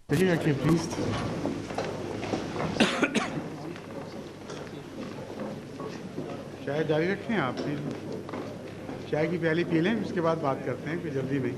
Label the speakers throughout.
Speaker 1: چلیے رکھیے پلیز. چائے جاری رکھیں آپ پھر چائے کی پیالی پی لیں اس کے بعد بات کرتے ہیں کوئی جلدی نہیں.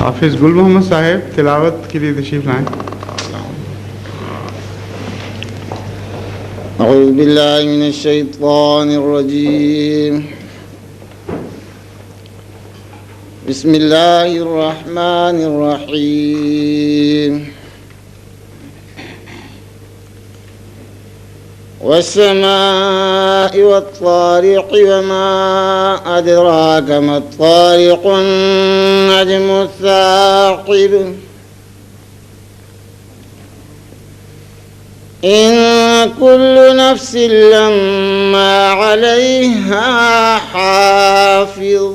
Speaker 1: حافظ گل محمد صاحب تلاوت کے لیے تشریف لائیں.
Speaker 2: اعوذ باللہ من الشیطان الرجیم. بسم اللہ الرحمن الرحیم. والسماء والطارق وما أدراك ما الطارق النجم الثاقب إن كل نفس لما عليها حافظ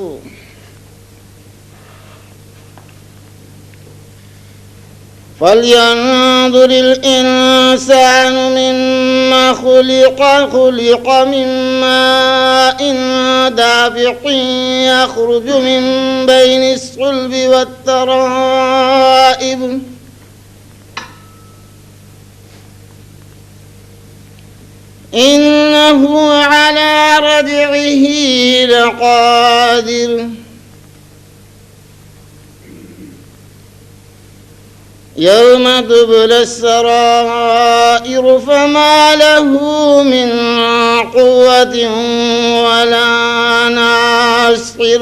Speaker 2: فلينظر الإنسان مما خلق من ماء دافق يخرج من بين الصلب والترائب إنه على رجعه لقادر يوم تبلى السرائر فما له من قوة ولا ناصر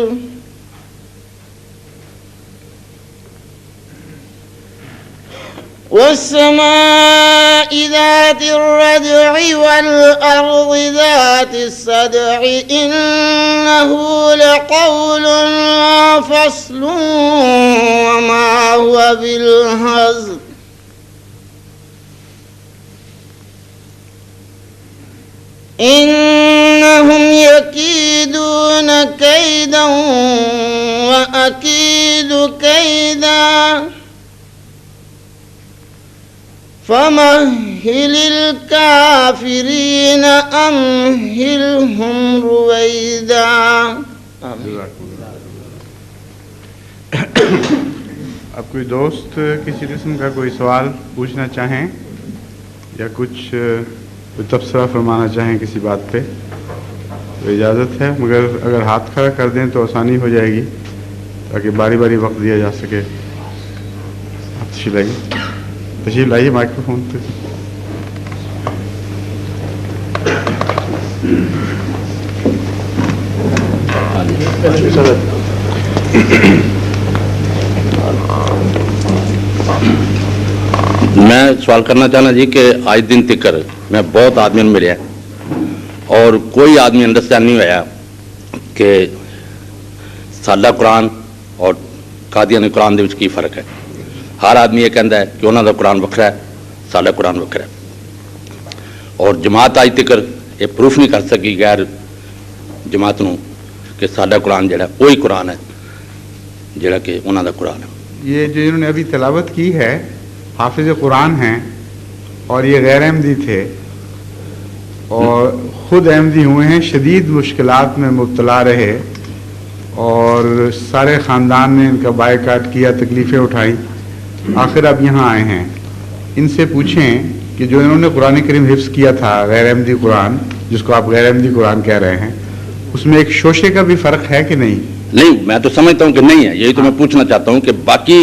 Speaker 2: والسماء ذات الرجع والأرض ذات الصدع إنه لقول فصل وما هو بالهزل إنهم يكيدون كيدا وأكيد كيدا فمهل الكافرين أمهلهم رويدا.
Speaker 1: اب کوئی دوست کسی قسم کا کوئی سوال پوچھنا چاہیں یا کچھ تبصرہ فرمانا چاہیں کسی بات پہ تو اجازت ہے، مگر اگر ہاتھ کھڑا کر دیں تو آسانی ہو جائے گی تاکہ باری باری وقت دیا جا سکے. آپ تشریف لائیے مائکرو فون پہ.
Speaker 3: میں سوال کرنا چاہنا جی کہ آج دن تک میں بہت آدمی ملیا اور کوئی آدمی انڈرسٹینڈ نہیں ہوا کہ سادہ قرآن اور قادیانی قرآن دے وچ کی فرق ہے. ہر آدمی یہ کہندا ہے کہ انہاں دا قرآن وکھرا ہے سادہ قرآن وکھرا ہے، اور جماعت آج تک یہ پروف نہیں کر سکی غیر جماعت نو کہ سادہ قرآن جڑا وہی قرآن ہے جڑا کہ انہاں دا قرآن ہے.
Speaker 1: یہ جو انہوں نے ابھی تلاوت کی ہے حافظ قرآن ہیں اور یہ غیر احمدی تھے اور خود احمدی ہوئے ہیں، شدید مشکلات میں مبتلا رہے اور سارے خاندان نے ان کا بائیکاٹ کیا، تکلیفیں اٹھائیں، آخر اب یہاں آئے ہیں. ان سے پوچھیں کہ جو انہوں نے قرآن کریم حفظ کیا تھا غیر احمدی قرآن جس کو آپ غیر احمدی قرآن کہہ رہے ہیں، اس میں ایک شوشے کا بھی فرق ہے کہ نہیں؟
Speaker 3: نہیں، میں تو سمجھتا ہوں کہ نہیں ہے. یہی تو میں پوچھنا چاہتا ہوں کہ باقی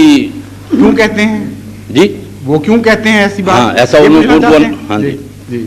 Speaker 1: کیوں کہتے ہیں
Speaker 3: جی
Speaker 1: وہ کیوں کہتے ہیں ایسی بات؟
Speaker 3: ہاں ایسا
Speaker 1: ہاں
Speaker 3: جی
Speaker 1: جی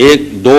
Speaker 3: 1, 2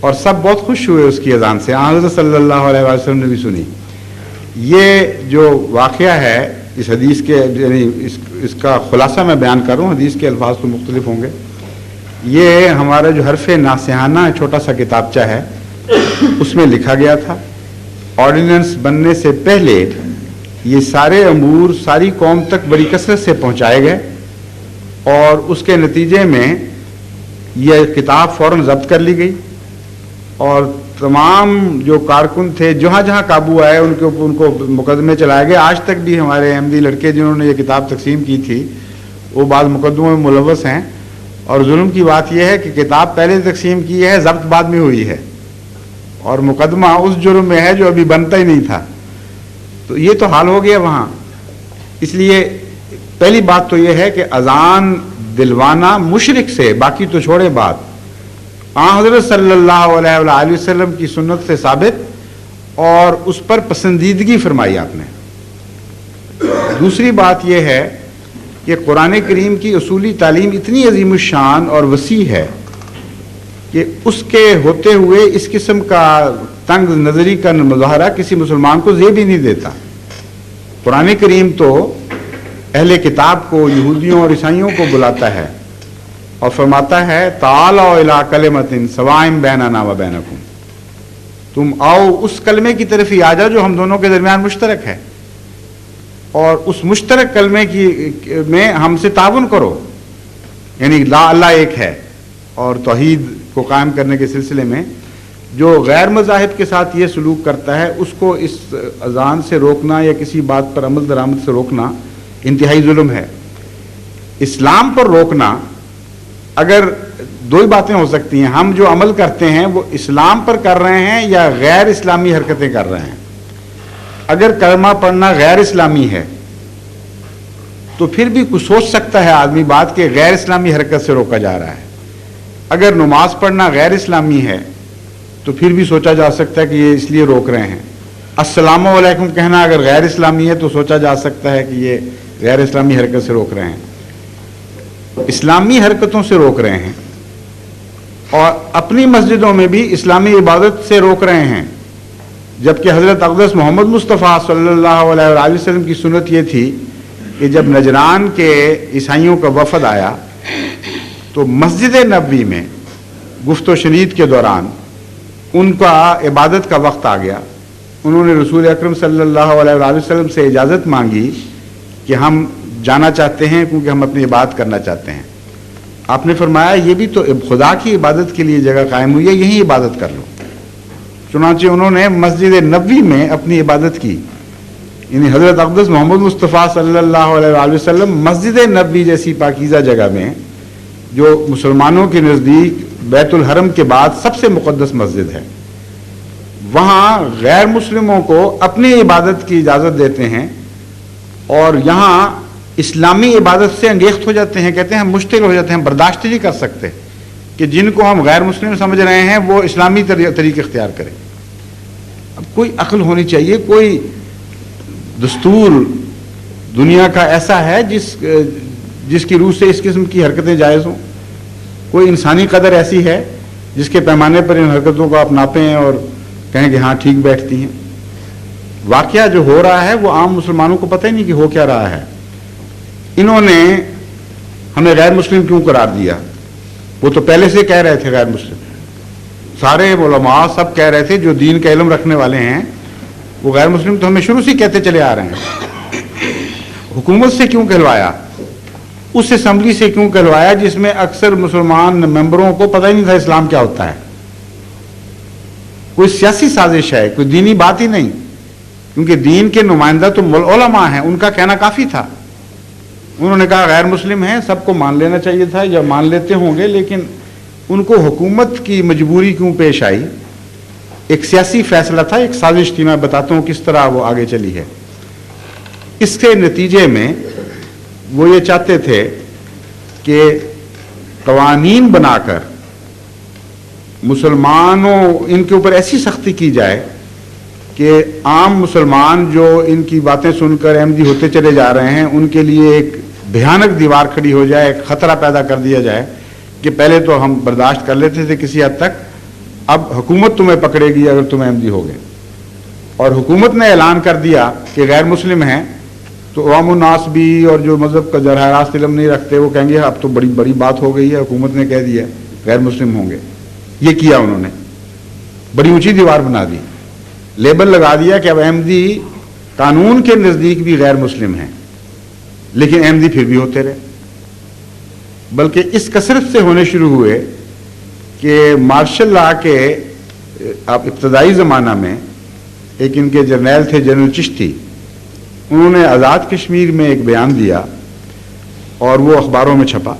Speaker 1: اور سب بہت خوش ہوئے اس کی اذان سے. حضرت صلی اللہ علیہ وسلم نے بھی سنی. یہ جو واقعہ ہے اس حدیث کے, یعنی اس کا خلاصہ میں بیان کر رہا ہوں, حدیث کے الفاظ تو مختلف ہوں گے. یہ ہمارا جو حرف ناصحانہ چھوٹا سا کتابچہ ہے اس میں لکھا گیا تھا. آرڈیننس بننے سے پہلے یہ سارے امور ساری قوم تک بڑی کثرت سے پہنچائے گئے اور اس کے نتیجے میں یہ کتاب فوراً ضبط کر لی گئی اور تمام جو کارکن تھے جہاں جہاں قابو آئے ان کو مقدمے چلائے گئے. آج تک بھی ہمارے احمدی لڑکے جنہوں نے یہ کتاب تقسیم کی تھی وہ بعض مقدموں میں ملوث ہیں. اور ظلم کی بات یہ ہے کہ کتاب پہلے تقسیم کی ہے, ضبط بعد میں ہوئی ہے, اور مقدمہ اس جرم میں ہے جو ابھی بنتا ہی نہیں تھا. تو یہ تو حال ہو گیا وہاں. اس لیے پہلی بات تو یہ ہے کہ اذان دلوانا مشرک سے, باقی تو چھوڑے بات, حضرت صلی اللہ علیہ وآلہ وسلم کی سنت سے ثابت اور اس پر پسندیدگی فرمائی آپ نے. دوسری بات یہ ہے کہ قرآن کریم کی اصولی تعلیم اتنی عظیم الشان اور وسیع ہے کہ اس کے ہوتے ہوئے اس قسم کا تنگ نظری کا مظاہرہ کسی مسلمان کو زیب ہی نہیں دیتا. قرآن کریم تو اہل کتاب کو, یہودیوں اور عیسائیوں کو بلاتا ہے اور فرماتا ہے تعالوا الی کلمۃ سواء بیننا و بینکم, تم آؤ اس کلمے کی طرف ہی آ جاؤ جو ہم دونوں کے درمیان مشترک ہے, اور اس مشترک کلمے میں ہم سے تعاون کرو. یعنی لا اللہ ایک ہے, اور توحید کو قائم کرنے کے سلسلے میں جو غیر مذاہب کے ساتھ یہ سلوک کرتا ہے اس کو اس اذان سے روکنا یا کسی بات پر عمل درآمد سے روکنا انتہائی ظلم ہے. اسلام پر روکنا, اگر دو ہی باتیں ہو سکتی ہیں, ہم جو عمل کرتے ہیں وہ اسلام پر کر رہے ہیں یا غیر اسلامی حرکتیں کر رہے ہیں. اگر کلمہ پڑھنا غیر اسلامی ہے تو پھر بھی کچھ سوچ سکتا ہے آدمی بات کہ غیر اسلامی حرکت سے روکا جا رہا ہے. اگر نماز پڑھنا غیر اسلامی ہے تو پھر بھی سوچا جا سکتا ہے کہ یہ اس لیے روک رہے ہیں. السلام علیکم کہنا اگر غیر اسلامی ہے تو سوچا جا سکتا ہے کہ یہ غیر اسلامی حرکت سے روک رہے ہیں. اسلامی حرکتوں سے روک رہے ہیں اور اپنی مسجدوں میں بھی اسلامی عبادت سے روک رہے ہیں, جبکہ حضرت اقدس محمد مصطفیٰ صلی اللہ علیہ وآلہ وسلم کی سنت یہ تھی کہ جب نجران کے عیسائیوں کا وفد آیا تو مسجد نبوی میں گفت و شنید کے دوران ان کا عبادت کا وقت آ گیا. انہوں نے رسول اکرم صلی اللہ علیہ وآلہ وسلم سے اجازت مانگی کہ ہم جانا چاہتے ہیں کیونکہ ہم اپنی عبادت کرنا چاہتے ہیں. آپ نے فرمایا یہ بھی تو خدا کی عبادت کے لیے جگہ قائم ہوئی ہے, یہیں عبادت کر لو. چنانچہ انہوں نے مسجد نبوی میں اپنی عبادت کی. یعنی حضرت اقدس محمد مصطفیٰ صلی اللہ علیہ وآلہ وسلم مسجد نبوی جیسی پاکیزہ جگہ میں, جو مسلمانوں کے نزدیک بیت الحرم کے بعد سب سے مقدس مسجد ہے, وہاں غیر مسلموں کو اپنی عبادت کی اجازت دیتے ہیں اور یہاں اسلامی عبادت سے انگیخت ہو جاتے ہیں. کہتے ہیں ہم مشتعل ہو جاتے ہیں, ہم برداشت نہیں کر سکتے کہ جن کو ہم غیر مسلم سمجھ رہے ہیں وہ اسلامی طریقے اختیار کریں. اب کوئی عقل ہونی چاہیے, کوئی دستور دنیا کا ایسا ہے جس کی روح سے اس قسم کی حرکتیں جائز ہوں. کوئی انسانی قدر ایسی ہے جس کے پیمانے پر ان حرکتوں کو آپ ناپیں اور کہیں کہ ہاں ٹھیک بیٹھتی ہیں. واقعہ جو ہو رہا ہے وہ عام مسلمانوں کو پتہ ہی نہیں کہ ہو کیا رہا ہے. انہوں نے ہمیں غیر مسلم کیوں قرار دیا؟ وہ تو پہلے سے کہہ رہے تھے غیر مسلم. سارے علماء سب کہہ رہے تھے جو دین کا علم رکھنے والے ہیں وہ غیر مسلم تو ہمیں شروع سے کہتے چلے آ رہے ہیں. حکومت سے کیوں کہلوایا؟ اس اسمبلی سے کیوں کہلوایا جس میں اکثر مسلمان ممبروں کو پتہ ہی نہیں تھا اسلام کیا ہوتا ہے. کوئی سیاسی سازش ہے, کوئی دینی بات ہی نہیں, کیونکہ دین کے نمائندہ تو علماء ہیں, ان کا کہنا کافی تھا. انہوں نے کہا غیر مسلم ہیں, سب کو مان لینا چاہیے تھا یا مان لیتے ہوں گے, لیکن ان کو حکومت کی مجبوری کیوں پیش آئی؟ ایک سیاسی فیصلہ تھا, ایک سازش تھی. میں بتاتا ہوں کس طرح وہ آگے چلی ہے. اس کے نتیجے میں وہ یہ چاہتے تھے کہ قوانین بنا کر مسلمانوں ان کے اوپر ایسی سختی کی جائے کہ عام مسلمان جو ان کی باتیں سن کر احمدی ہوتے چلے جا رہے ہیں ان کے لیے ایک بھیانک دیوار کھڑی ہو جائے, ایک خطرہ پیدا کر دیا جائے کہ پہلے تو ہم برداشت کر لیتے تھے کسی حد تک, اب حکومت تمہیں پکڑے گی اگر تم احمدی ہو گئے، اور حکومت نے اعلان کر دیا کہ غیر مسلم ہیں، تو عوام الناس بھی اور جو مذہب کا ذرا راست علم نہیں رکھتے وہ کہیں گے اب تو بڑی بڑی بات ہو گئی ہے، حکومت نے کہہ دیا غیر مسلم ہوں گے۔ یہ کیا انہوں نے، بڑی اونچی دیوار بنا دی، لیبل لگا دیا کہ اب احمدی قانون کے نزدیک بھی غیر مسلم ہیں، لیکن احمدی پھر بھی ہوتے رہے، بلکہ اس کثرت سے ہونے شروع ہوئے کہ مارشل لا کے ابتدائی زمانہ میں ایک ان کے جرنیل تھے جنرل چشتی، انہوں نے آزاد کشمیر میں ایک بیان دیا اور وہ اخباروں میں چھپا۔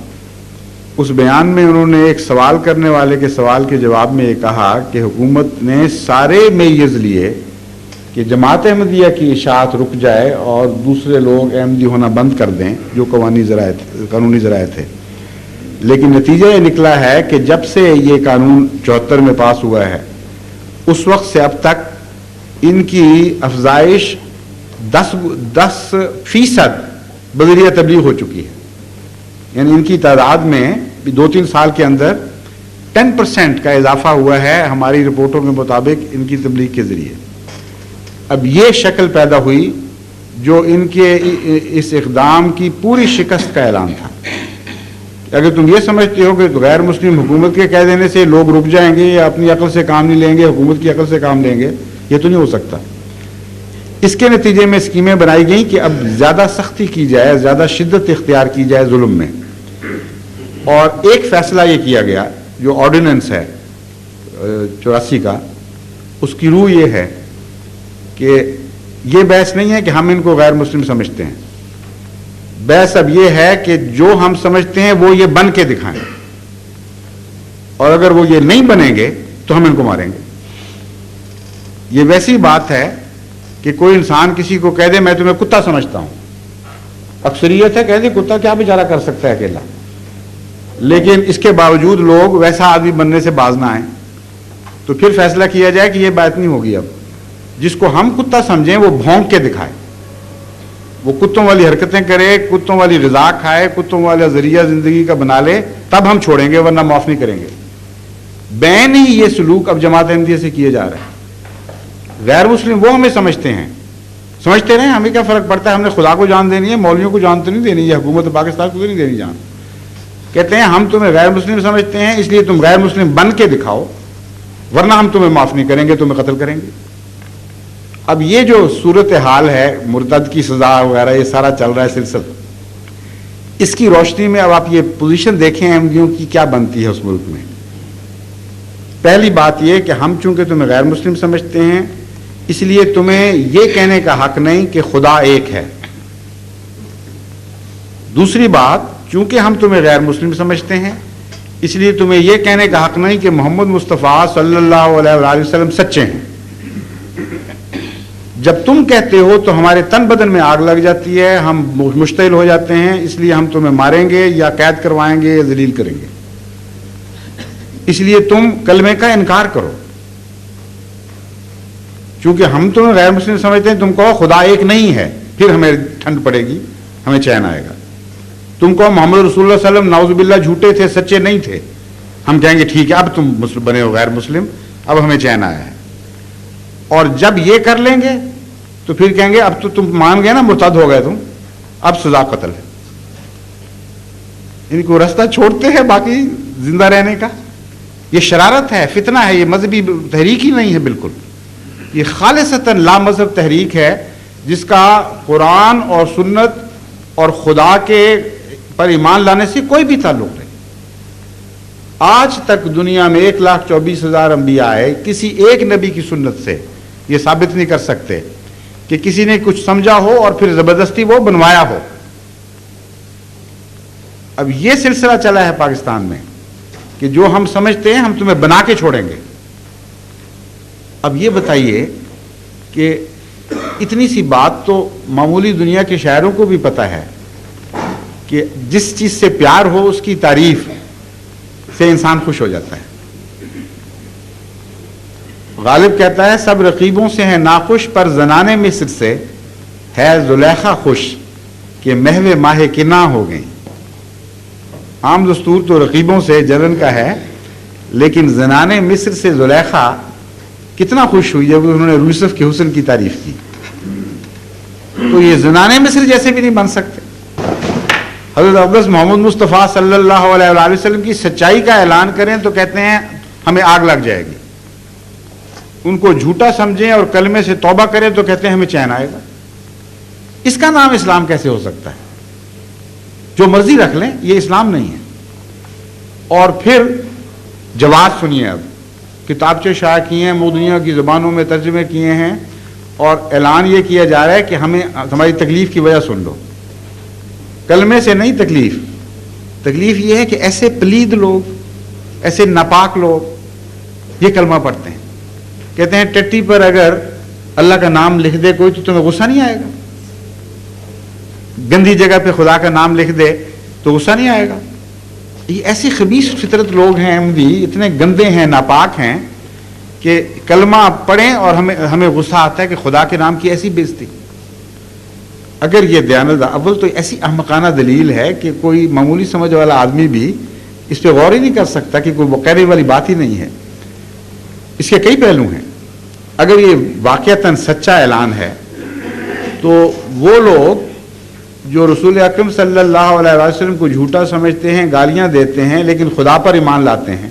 Speaker 1: اس بیان میں انہوں نے ایک سوال کرنے والے کے سوال کے جواب میں یہ کہا کہ حکومت نے سارے میز لیے کہ جماعت احمدیہ کی اشاعت رک جائے اور دوسرے لوگ احمدی ہونا بند کر دیں جو قانونی ذرائع تھے، لیکن نتیجہ یہ نکلا ہے کہ جب سے یہ قانون 74 میں پاس ہوا ہے اس وقت سے اب تک ان کی افزائش 10% بذریعہ تبلیغ ہو چکی ہے، یعنی ان کی تعداد میں 2-3 سال کے اندر 10% کا اضافہ ہوا ہے ہماری رپورٹوں کے مطابق ان کی تبلیغ کے ذریعے۔ اب یہ شکل پیدا ہوئی جو ان کے اس اقدام کی پوری شکست کا اعلان تھا۔ اگر تم یہ سمجھتے ہو کہ غیر مسلم حکومت کے کہہ دینے سے لوگ رک جائیں گے یا اپنی عقل سے کام نہیں لیں گے، حکومت کی عقل سے کام لیں گے، یہ تو نہیں ہو سکتا۔ اس کے نتیجے میں اسکیمیں بنائی گئیں کہ اب زیادہ سختی کی جائے، زیادہ شدت اختیار کی جائے ظلم میں، اور ایک فیصلہ یہ کیا گیا جو آرڈیننس ہے 84 کا، اس کی روح یہ ہے کہ یہ بحث نہیں ہے کہ ہم ان کو غیر مسلم سمجھتے ہیں، بحث اب یہ ہے کہ جو ہم سمجھتے ہیں وہ یہ بن کے دکھائیں، اور اگر وہ یہ نہیں بنیں گے تو ہم ان کو ماریں گے۔ یہ ویسی بات ہے کہ کوئی انسان کسی کو کہہ دے میں تمہیں کتا سمجھتا ہوں، اکثریت ہے کہہ دے کتا کیا بیچارہ کر سکتا ہے اکیلا، لیکن اس کے باوجود لوگ ویسا آدمی بننے سے باز نہ آئیں، تو پھر فیصلہ کیا جائے کہ یہ بات نہیں ہوگی، اب جس کو ہم کتا سمجھیں وہ بھونک کے دکھائے، وہ کتوں والی حرکتیں کرے، کتوں والی غذا کھائے، کتوں والا ذریعہ زندگی کا بنا لے، تب ہم چھوڑیں گے ورنہ معاف نہیں کریں گے۔ بین ہی یہ سلوک اب جماعت احمدیہ سے کیے جا رہا ہے۔ غیر مسلم وہ ہمیں سمجھتے ہیں، سمجھتے رہیں، ہمیں کیا فرق پڑتا ہے، ہم نے خدا کو جان دینی ہے، مولویوں کو جان تو نہیں دینی ہے، حکومت پاکستان کو نہیں دینی جان۔ کہتے ہیں ہم تمہیں غیر مسلم سمجھتے ہیں اس لیے تم غیر مسلم بن کے دکھاؤ ورنہ ہم تمہیں معاف نہیں کریں گے، تمہیں قتل کریں گے۔ اب یہ جو صورتحال ہے مرتد کی سزا وغیرہ یہ سارا چل رہا ہے سلسلہ، اس کی روشنی میں اب آپ یہ پوزیشن دیکھیں احمدیوں کی کیا بنتی ہے اس ملک میں۔ پہلی بات یہ کہ ہم چونکہ تمہیں غیر مسلم سمجھتے ہیں اس لیے تمہیں یہ کہنے کا حق نہیں کہ خدا ایک ہے۔ دوسری بات، چونکہ ہم تمہیں غیر مسلم سمجھتے ہیں اس لیے تمہیں یہ کہنے کا حق نہیں کہ محمد مصطفیٰ صلی اللہ علیہ وآلہ وسلم سچے ہیں۔ جب تم کہتے ہو تو ہمارے تن بدن میں آگ لگ جاتی ہے، ہم مشتعل ہو جاتے ہیں، اس لیے ہم تمہیں ماریں گے یا قید کروائیں گے یا ذلیل کریں گے، اس لیے تم کلمے کا انکار کرو۔ چونکہ ہم تمہیں غیر مسلم سمجھتے ہیں، تم کہو خدا ایک نہیں ہے، پھر ہمیں ٹھنڈ پڑے گی، ہمیں چین آئے گا۔ تم کہو محمد رسول اللہ صلی اللہ علیہ وسلم نعوذ باللہ جھوٹے تھے، سچے نہیں تھے، ہم کہیں گے ٹھیک ہے اب تم بنے ہو غیر مسلم، اب ہمیں چین آیا ہے۔ اور جب یہ کر لیں گے تو پھر کہیں گے اب تو تم مان گئے نا، مرتد ہو گئے تم، اب سزا قتل ہے۔ ان کو راستہ چھوڑتے ہیں باقی زندہ رہنے کا۔ یہ شرارت ہے، فتنہ ہے، یہ مذہبی تحریک ہی نہیں ہے، بالکل یہ خالصتاً لا مذہب تحریک ہے جس کا قرآن اور سنت اور خدا کے پر ایمان لانے سے کوئی بھی تعلق نہیں۔ آج تک دنیا میں 1,24,000 انبیاء آئے، کسی ایک نبی کی سنت سے یہ ثابت نہیں کر سکتے کہ کسی نے کچھ سمجھا ہو اور پھر زبردستی وہ بنوایا ہو۔ اب یہ سلسلہ چلا ہے پاکستان میں کہ جو ہم سمجھتے ہیں ہم تمہیں بنا کے چھوڑیں گے۔ اب یہ بتائیے کہ اتنی سی بات تو معمولی دنیا کے شاعروں کو بھی پتہ ہے کہ جس چیز سے پیار ہو اس کی تعریف سے انسان خوش ہو جاتا ہے۔ غالب کہتا ہے سب رقیبوں سے ہے ناخوش، پر زنانے مصر سے ہے زلیخا خوش کہ محو ماہ کنا ہو گئی۔ عام دستور تو رقیبوں سے جلن کا ہے لیکن زنان مصر سے زلیخا کتنا خوش ہوئی جب انہوں نے یوسف کے حسن کی تعریف کی. تو یہ زنان مصر جیسے بھی نہیں بن سکتے. حضرت اقدس محمد مصطفیٰ صلی اللہ علیہ وآلہ وسلم کی سچائی کا اعلان کریں تو کہتے ہیں ہمیں آگ لگ جائے گی. ان کو جھوٹا سمجھیں اور کلمے سے توبہ کریں تو کہتے ہیں ہمیں چین آئے گا. اس کا نام اسلام کیسے ہو سکتا ہے؟ جو مرضی رکھ لیں، یہ اسلام نہیں ہے. اور پھر جواب سنیے. اب کتابچے شائع کیے ہیں، مدنیہ کی زبانوں میں ترجمے کیے ہیں، اور اعلان یہ کیا جا رہا ہے کہ ہمیں ہماری تکلیف کی وجہ سن لو. کلمے سے نہیں تکلیف یہ ہے کہ ایسے پلید لوگ، ایسے ناپاک لوگ یہ کلمہ پڑھتے ہیں. کہتے ہیں ٹٹی پر اگر اللہ کا نام لکھ دے کوئی تو تمہیں غصہ نہیں آئے گا. گندی جگہ پہ خدا کا نام لکھ دے تو غصہ نہیں آئے گا. یہ ایسی خبیث فطرت لوگ ہیں، احمدی اتنے گندے ہیں، ناپاک ہیں کہ کلمہ پڑھیں اور ہمیں غصہ آتا ہے کہ خدا کے نام کی ایسی بےزتی. اگر یہ دیانت اول تو ایسی احمقانہ دلیل ہے کہ کوئی معمولی سمجھ والا آدمی بھی اس پہ غور ہی نہیں کر سکتا کہ کوئی کہنے والی بات ہی نہیں ہے. اس کے کئی پہلو ہیں. اگر یہ واقعتاً سچا اعلان ہے تو وہ لوگ جو رسول اکرم صلی اللہ علیہ وسلم کو جھوٹا سمجھتے ہیں، گالیاں دیتے ہیں، لیکن خدا پر ایمان لاتے ہیں،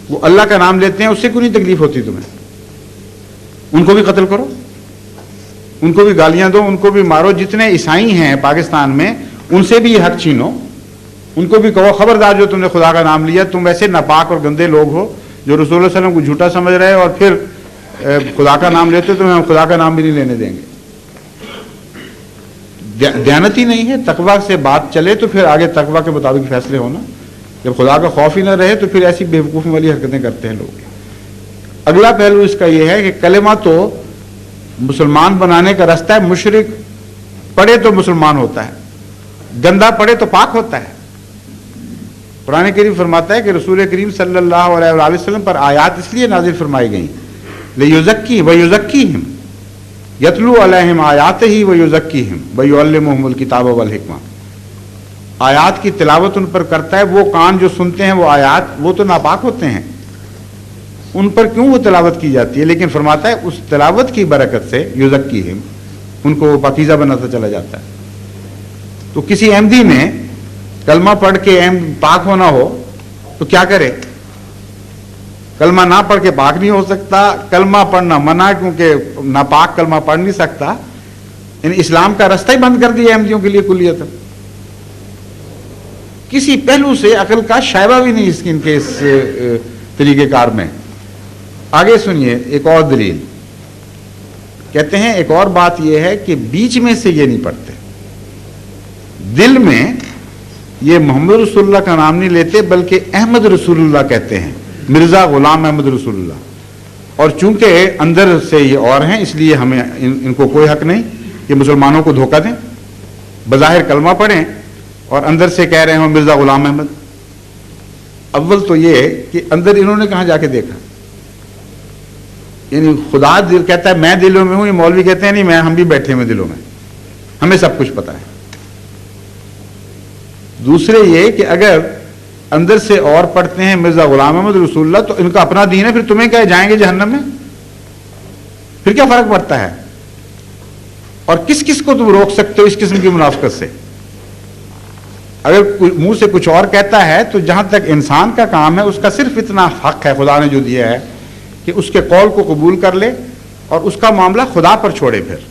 Speaker 1: وہ اللہ کا نام لیتے ہیں، اس سے کوئی نہیں تکلیف ہوتی تمہیں؟ ان کو بھی قتل کرو، ان کو بھی گالیاں دو، ان کو بھی مارو. جتنے عیسائی ہیں پاکستان میں ان سے بھی یہ حق چھینو. ان کو بھی کہو خبردار جو تم نے خدا کا نام لیا، تم ایسے ناپاک اور گندے لوگ ہو جو رسول اللہ علیہ وسلم کو جھوٹا سمجھ رہے اور پھر خدا کا نام لیتے، تو ہم خدا کا نام بھی نہیں لینے دیں گے. دیانت ہی نہیں ہے. تقویٰ سے بات چلے تو پھر آگے تقویٰ کے مطابق فیصلے ہونا. جب خدا کا خوف ہی نہ رہے تو پھر ایسی بیوقوفی والی حرکتیں کرتے ہیں لوگ. اگلا پہلو اس کا یہ ہے کہ کلمہ تو مسلمان بنانے کا رستہ ہے. مشرک پڑھے تو مسلمان ہوتا ہے، گندا پڑھے تو پاک ہوتا ہے. قرآن کریم فرماتا ہے کہ رسول کریم صلی اللہ علیہ وآلہ وسلم پر آیات اس لیے نازل فرمائی گئیں لِيُزَكِّيهِمْ وَيُزَكِّيهِمْ یتلو علیہم آیاتہ ویزکیہم ویعلمہم الکتاب والحکمہ. آیات کی تلاوت ان پر کرتا ہے. وہ کان جو سنتے ہیں وہ آیات، وہ تو ناپاک ہوتے ہیں، ان پر کیوں وہ تلاوت کی جاتی ہے؟ لیکن فرماتا ہے اس تلاوت کی برکت سے یزکیہم، ان کو پاکیزہ بناتا چلا جاتا ہے. تو کسی احمدی نے کلمہ پڑھ کے پاک ہونا ہو تو کیا کرے؟ کلمہ نہ پڑھ کے پاک نہیں ہو سکتا. کلمہ پڑھنا منع، کیونکہ ناپاک کلمہ پڑھ نہیں سکتا. یعنی اسلام کا رستہ ہی بند کر دیا احمدیوں کے لیے کلیتاً. کسی پہلو سے عقل کا شائبہ بھی نہیں ان کے اس طریقہ کار میں. آگے سنیے ایک اور دلیل. کہتے ہیں ایک اور بات یہ ہے کہ بیچ میں سے یہ نہیں پڑھتے، دل میں یہ محمد رسول اللہ کا نام نہیں لیتے بلکہ احمد رسول اللہ کہتے ہیں، مرزا غلام احمد رسول اللہ. اور چونکہ اندر سے یہ اور ہیں اس لیے ہمیں ان کو کوئی حق نہیں کہ مسلمانوں کو دھوکہ دیں. بظاہر کلمہ پڑھیں اور اندر سے کہہ رہے ہوں مرزا غلام احمد. اول تو یہ کہ اندر انہوں نے کہاں جا کے دیکھا؟ یعنی خدا دل کہتا ہے میں دلوں میں ہوں، یہ مولوی کہتے ہیں نہیں ہم بھی بیٹھے ہوئے دلوں میں، ہمیں سب کچھ پتا ہے. دوسرے یہ کہ اگر اندر سے اور پڑھتے ہیں مرزا غلام احمد رسول اللہ تو ان کا اپنا دین ہے، پھر تمہیں کیا جائیں گے جہنم میں؟ پھر کیا فرق پڑتا ہے؟ اور کس کس کو تم روک سکتے ہو اس قسم کی منافقت سے؟ اگر منہ سے کچھ اور کہتا ہے تو جہاں تک انسان کا کام ہے اس کا صرف اتنا حق ہے خدا نے جو دیا ہے کہ اس کے قول کو قبول کر لے اور اس کا معاملہ خدا پر چھوڑے. پھر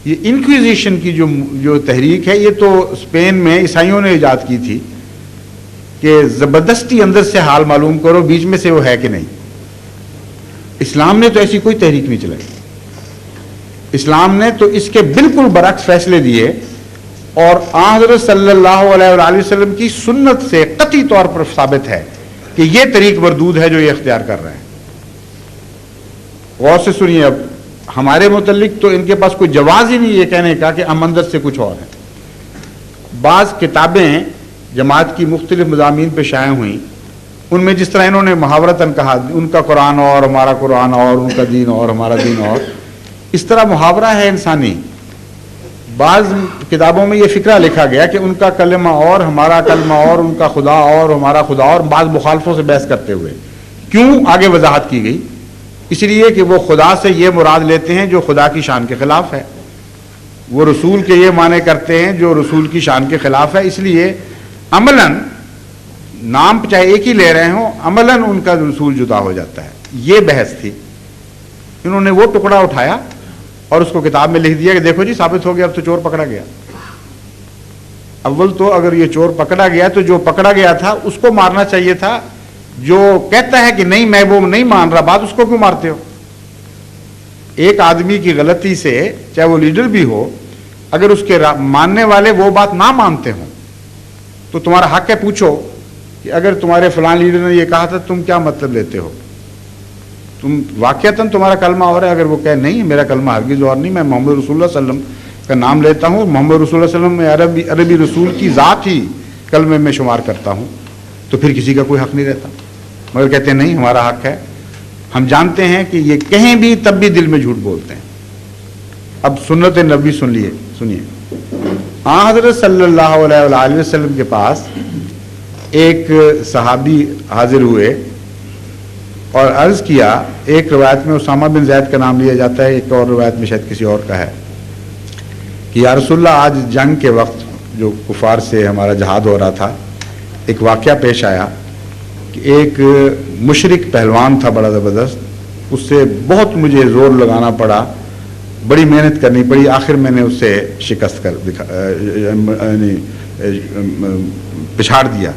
Speaker 1: یہ انکویزیشن کی جو تحریک ہے یہ تو اسپین میں عیسائیوں نے ایجاد کی تھی کہ زبردستی اندر سے حال معلوم کرو بیچ میں سے وہ ہے کہ نہیں. اسلام نے تو ایسی کوئی تحریک نہیں چلائی. اسلام نے تو اس کے بالکل برعکس فیصلے دیے اور حضرت صلی اللہ علیہ وآلہ وسلم کی سنت سے قطعی طور پر ثابت ہے کہ یہ طریق مردود ہے جو یہ اختیار کر رہے ہیں. غور سے سنیے. اب ہمارے متعلق تو ان کے پاس کوئی جواز ہی نہیں یہ کہنے کا کہ ہم اندر سے کچھ اور ہیں. بعض کتابیں جماعت کی مختلف مضامین پہ شائع ہوئیں، ان میں جس طرح انہوں نے محاورتاً کہا ان کا قرآن اور ہمارا قرآن اور ان کا دین اور ہمارا دین اور، اس طرح محاورہ ہے انسانی. بعض کتابوں میں یہ فکرہ لکھا گیا کہ ان کا کلمہ اور ہمارا کلمہ اور ان کا خدا اور ہمارا خدا اور، بعض مخالفوں سے بحث کرتے ہوئے. کیوں آگے وضاحت کی گئی؟ اس لیے کہ وہ خدا سے یہ مراد لیتے ہیں جو خدا کی شان کے خلاف ہے، وہ رسول کے یہ معنی کرتے ہیں جو رسول کی شان کے خلاف ہے. اس لیے عملاً نام چاہے ایک ہی لے رہے ہوں، عملاً ان کا رسول جدا ہو جاتا ہے. یہ بحث تھی. انہوں نے وہ ٹکڑا اٹھایا اور اس کو کتاب میں لکھ دیا کہ دیکھو جی ثابت ہو گیا، اب تو چور پکڑا گیا. اول تو اگر یہ چور پکڑا گیا تو جو پکڑا گیا تھا اس کو مارنا چاہیے تھا. جو کہتا ہے کہ نہیں میں وہ نہیں مان رہا بات، اس کو کیوں مارتے ہو؟ ایک آدمی کی غلطی سے چاہے وہ لیڈر بھی ہو، اگر اس کے ماننے والے وہ بات نہ مانتے ہوں تو تمہارا حق ہے پوچھو کہ اگر تمہارے فلاں لیڈر نے یہ کہا تھا تم کیا مطلب لیتے ہو؟ تم واقعتاً تمہارا کلمہ اور ہے. اگر وہ کہے نہیں میرا کلمہ ہرگز اور نہیں، میں محمد رسول اللہ صلی اللہ علیہ وسلم کا نام لیتا ہوں، محمد رسول اللہ صلی اللہ علیہ وسلم میں عربی رسول کی ذات ہی کلمے میں شمار کرتا ہوں، تو پھر کسی کا کوئی حق نہیں رہتا. مگر کہتے ہیں نہیں ہمارا حق ہے. ہم جانتے ہیں کہ یہ کہیں بھی تب بھی دل میں جھوٹ بولتے ہیں. اب سنت نبی سنیے. حضرت صلی اللہ علیہ وآلہ وسلم کے پاس ایک صحابی حاضر ہوئے اور عرض کیا. ایک روایت میں اسامہ بن زید کا نام لیا جاتا ہے، ایک اور روایت میں شاید کسی اور کا ہے، کہ یا رسول اللہ آج جنگ کے وقت جو کفار سے ہمارا جہاد ہو رہا تھا، ایک واقعہ پیش آیا کہ ایک مشرک پہلوان تھا بڑا زبردست، اس سے بہت مجھے زور لگانا پڑا، بڑی محنت کرنی پڑی، آخر میں نے اسے شکست کر پچھاڑ دیا.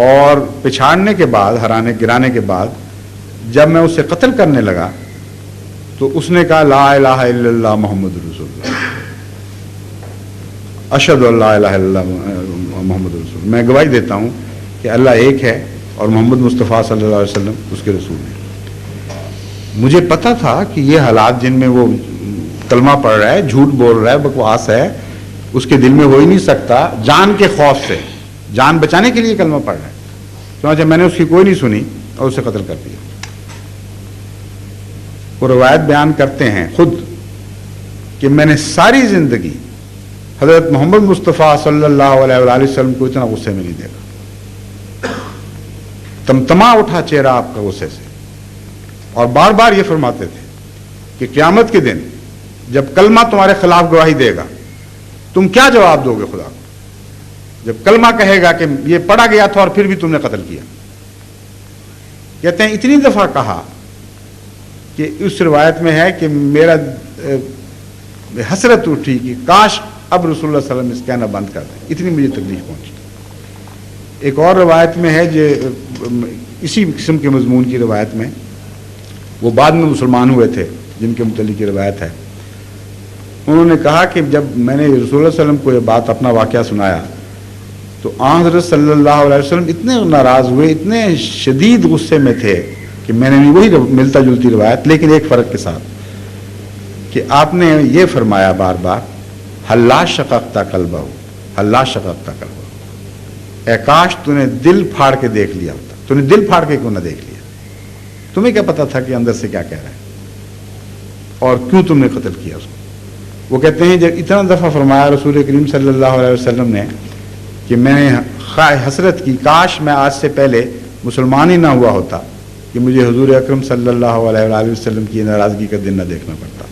Speaker 1: اور پچھاڑنے کے بعد گرانے کے بعد جب میں اسے قتل کرنے لگا تو اس نے کہا لا الہ الا اللہ محمد رسول اللہ، اشہد ان لا الہ الا اللہ محمد رسول اللہ، میں گواہی دیتا ہوں کہ اللہ ایک ہے اور محمد مصطفیٰ صلی اللہ علیہ وسلم اس کے رسول ہیں. مجھے پتا تھا کہ یہ حالات جن میں وہ کلمہ پڑھ رہا ہے، جھوٹ بول رہا ہے، بکواس ہے، اس کے دل میں ہو ہی نہیں سکتا. جان کے خوف سے، جان بچانے کے لیے کلمہ پڑھ رہا ہے. چنانچہ میں نے اس کی کوئی نہیں سنی اور اسے قتل کر دیا. وہ روایت بیان کرتے ہیں خود کہ میں نے ساری زندگی حضرت محمد مصطفیٰ صلی اللہ علیہ وآلہ وسلم کو اتنا غصے میں نہیں دیکھا. تمتما اٹھا چہرہ آپ کا غصے سے، اور بار بار یہ فرماتے تھے کہ قیامت کے دن جب کلمہ تمہارے خلاف گواہی دے گا تم کیا جواب دو گے خدا کو؟ جب کلمہ کہے گا کہ یہ پڑھا گیا تھا اور پھر بھی تم نے قتل کیا. کہتے ہیں اتنی دفعہ کہا کہ اس روایت میں ہے کہ میرا حسرت اٹھی کہ کاش اب رسول اللہ صلی اللہ علیہ وسلم اس کہنا بند کر دیں، اتنی مجھے تکلیف پہنچی. ایک اور روایت میں ہے جو اسی قسم کے مضمون کی روایت میں، وہ بعد میں مسلمان ہوئے تھے جن کے متعلق یہ روایت ہے، انہوں نے کہا کہ جب میں نے رسول اللہ صلی اللہ علیہ وسلم کو یہ بات اپنا واقعہ سنایا تو حضرت صلی اللہ علیہ وسلم اتنے ناراض ہوئے، اتنے شدید غصے میں تھے کہ میں نے بھی وہی ملتا جلتی روایت، لیکن ایک فرق کے ساتھ کہ آپ نے یہ فرمایا بار بار حلا شققتا قلبہ، حلا شققتا قلبہ، اے کاش تو نے دل پھاڑ کے دیکھ لیا ہوتا. تو نے دل پھاڑ کے کیوں نہ دیکھ لیا؟ تمہیں کیا پتا تھا کہ اندر سے کیا کہہ رہا ہے اور کیوں تم نے قتل کیا اس کو؟ وہ کہتے ہیں جب اتنا دفعہ فرمایا رسول کریم صلی اللہ علیہ وسلم نے کہ میں نے حسرت کی کاش میں آج سے پہلے مسلمان ہی نہ ہوا ہوتا کہ مجھے حضور اکرم صلی اللہ علیہ وآلہ وسلم کی ناراضگی کا دن نہ دیکھنا پڑتا.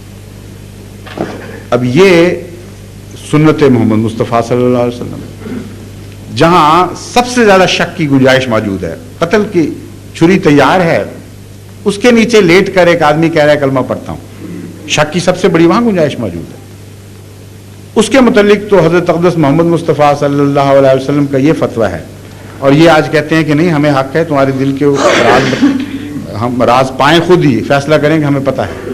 Speaker 1: اب یہ سنت محمد مصطفیٰ صلی اللہ علیہ وسلم، جہاں سب سے زیادہ شک کی گنجائش موجود ہے، قتل کی چھری تیار ہے، اس کے نیچے لیٹ کر ایک آدمی کہہ رہا ہے کلمہ پڑھتا ہوں، شک کی سب سے بڑی وہاں گنجائش موجود ہے. اس کے متعلق تو حضرت اقدس محمد مصطفیٰ صلی اللہ علیہ وسلم کا یہ فتویٰ ہے، اور یہ آج کہتے ہیں کہ نہیں ہمیں حق ہے تمہارے دل کے ہم راز پائیں، خود ہی فیصلہ کریں کہ ہمیں پتہ ہے،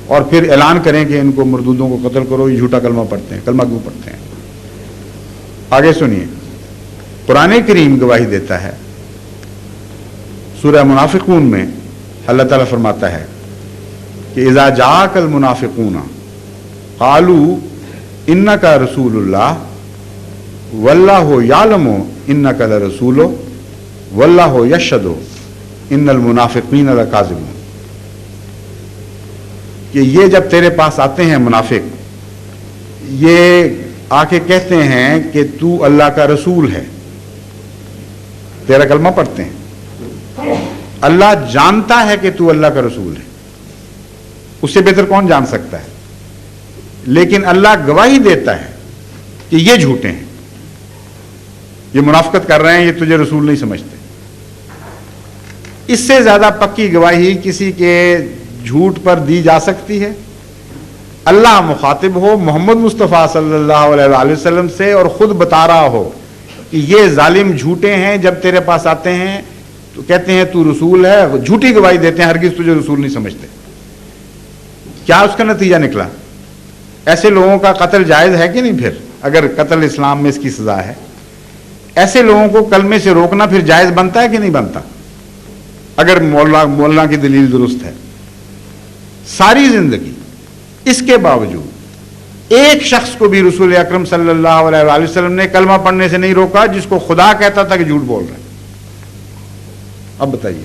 Speaker 1: اور پھر اعلان کریں کہ ان کو مردودوں کو قتل کرو، یہ جھوٹا کلمہ پڑھتے ہیں. کلمہ کیوں پڑھتے ہیں؟ آگے سنیے. قرآن کریم گواہی دیتا ہے، سورہ منافقون میں اللہ تعالیٰ فرماتا ہے کہ اذا جاءک المنافقون قالوا انک رسول اللہ واللہ یعلم انک لرسولہ واللہ یشہد ان المنافقین لکاذبون. کہ یہ جب تیرے پاس آتے ہیں منافق، یہ آ کے کہتے ہیں کہ تو اللہ کا رسول ہے، تیرا کلمہ پڑھتے ہیں، اللہ جانتا ہے کہ تو اللہ کا رسول ہے، اس سے بہتر کون جان سکتا ہے، لیکن اللہ گواہی دیتا ہے کہ یہ جھوٹے ہیں، یہ منافقت کر رہے ہیں، یہ تجھے رسول نہیں سمجھتے۔ اس سے زیادہ پکی گواہی کسی کے جھوٹ پر دی جا سکتی ہے؟ اللہ مخاطب ہو محمد مصطفیٰ صلی اللہ علیہ وآلہ وسلم سے اور خود بتا رہا ہو کہ یہ ظالم جھوٹے ہیں، جب تیرے پاس آتے ہیں تو کہتے ہیں تو رسول ہے، جھوٹی گواہی دیتے ہیں، ہرگز تجھے رسول نہیں سمجھتے۔ کیا اس کا نتیجہ نکلا؟ ایسے لوگوں کا قتل جائز ہے کہ نہیں؟ پھر اگر قتل اسلام میں اس کی سزا ہے، ایسے لوگوں کو کلمے سے روکنا پھر جائز بنتا ہے کہ نہیں بنتا؟ اگر مولانا کی دلیل درست ہے۔ ساری زندگی اس کے باوجود ایک شخص کو بھی رسول اکرم صلی اللہ علیہ وآلہ وسلم نے کلمہ پڑھنے سے نہیں روکا جس کو خدا کہتا تھا کہ جھوٹ بول رہے ہیں۔ اب بتائیے،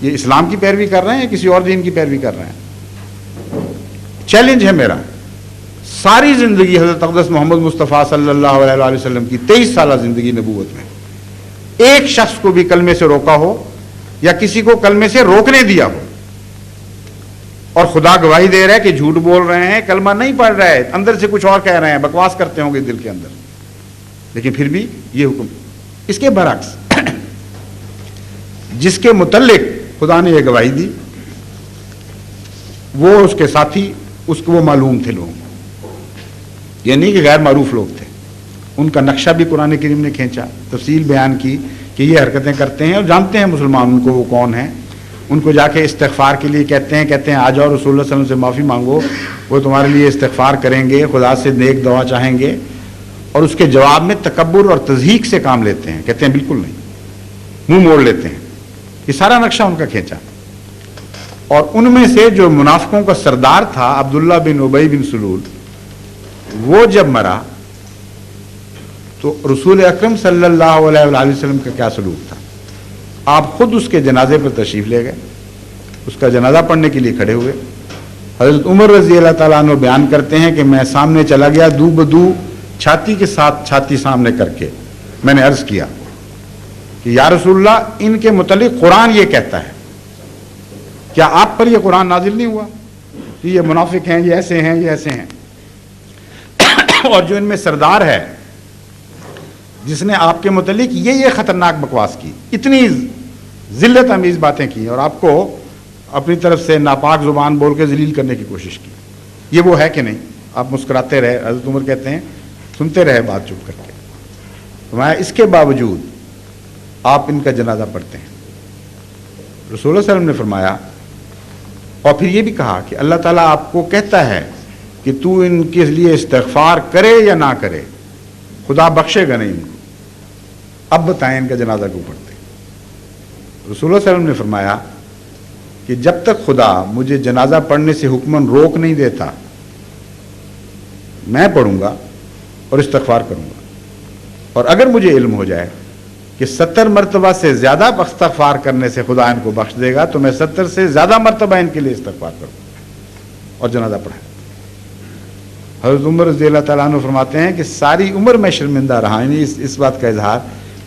Speaker 1: یہ اسلام کی پیروی کر رہے ہیں یا کسی اور دین کی پیروی کر رہے ہیں؟ چیلنج ہے میرا، ساری زندگی حضرت اقدس محمد مصطفیٰ صلی اللہ علیہ وآلہ وسلم کی 23 سالہ زندگی نبوت میں ایک شخص کو بھی کلمے سے روکا ہو یا کسی کو کلمے سے روکنے دیا ہو، اور خدا گواہی دے رہا ہے کہ جھوٹ بول رہے ہیں، کلمہ نہیں پڑھ رہے، اندر سے کچھ اور کہہ رہے ہیں، بکواس کرتے ہوں گے دل کے اندر، لیکن پھر بھی یہ حکم۔ اس کے برعکس جس کے متعلق خدا نے یہ گواہی دی، وہ اس کے ساتھی، اس کو وہ معلوم تھے لوگوں کو، یہ نہیں کہ غیر معروف لوگ تھے، ان کا نقشہ بھی قرآن کریم نے کھینچا، تفصیل بیان کی کہ یہ حرکتیں کرتے ہیں، اور جانتے ہیں مسلمان ان کو وہ کون ہیں، ان کو جا کے استغفار کے لیے کہتے ہیں آ جاؤ رسول اللہ صلی اللہ علیہ وسلم سے معافی مانگو، وہ تمہارے لیے استغفار کریں گے، خدا سے نیک دعا چاہیں گے، اور اس کے جواب میں تکبر اور تضحیق سے کام لیتے ہیں، کہتے ہیں بالکل نہیں، منہ موڑ لیتے ہیں۔ یہ سارا نقشہ ان کا کھینچا، اور ان میں سے جو منافقوں کا سردار تھا عبداللہ بن ابی بن سلول، وہ جب مرا تو رسول اکرم صلی اللہ علیہ وآلہ وسلم کا کیا سلوک تھا؟ آپ خود اس کے جنازے پر تشریف لے گئے، اس کا جنازہ پڑھنے کے لیے کھڑے ہوئے۔ حضرت عمر رضی اللہ تعالیٰ عنہ بیان کرتے ہیں کہ میں سامنے چلا گیا، دو بدو چھاتی کے ساتھ چھاتی سامنے کر کے میں نے عرض کیا کہ یا رسول اللہ، ان کے متعلق قرآن یہ کہتا ہے، کیا آپ پر یہ قرآن نازل نہیں ہوا کہ یہ منافق ہیں، یہ ایسے ہیں، یہ ایسے ہیں؟ اور جو ان میں سردار ہے جس نے آپ کے متعلق یہ خطرناک بکواس کی، اتنی ذلت امیز باتیں کی، اور آپ کو اپنی طرف سے ناپاک زبان بول کے ذلیل کرنے کی کوشش کی، یہ وہ ہے کہ نہیں؟ آپ مسکراتے رہے، حضرت عمر کہتے ہیں سنتے رہے بات چپ کر کے۔ فرمایا اس کے باوجود آپ ان کا جنازہ پڑھتے ہیں۔ رسول اللہ صلی اللہ علیہ وسلم نے فرمایا، اور پھر یہ بھی کہا کہ اللہ تعالیٰ آپ کو کہتا ہے کہ تو ان کے لیے استغفار کرے یا نہ کرے، خدا بخشے گا نہیں ان کو، اب بتائیں ان کا جنازہ کیوں پڑھتے؟ رسول اللہ صلی اللہ علیہ وسلم نے فرمایا کہ جب تک خدا مجھے جنازہ پڑھنے سے حکماً روک نہیں دیتا، میں پڑھوں گا اور استغفار کروں گا، اور اگر مجھے علم ہو جائے کہ 70 مرتبہ سے زیادہ استغفار کرنے سے خدا ان کو بخش دے گا، تو میں 70 سے زیادہ مرتبہ ان کے لیے استغفار کروں اور جنازہ پڑھائیں۔ حضرت عمر رضی اللہ تعالیٰ عنہ فرماتے ہیں کہ ساری عمر میں شرمندہ رہا، یعنی اس بات کا اظہار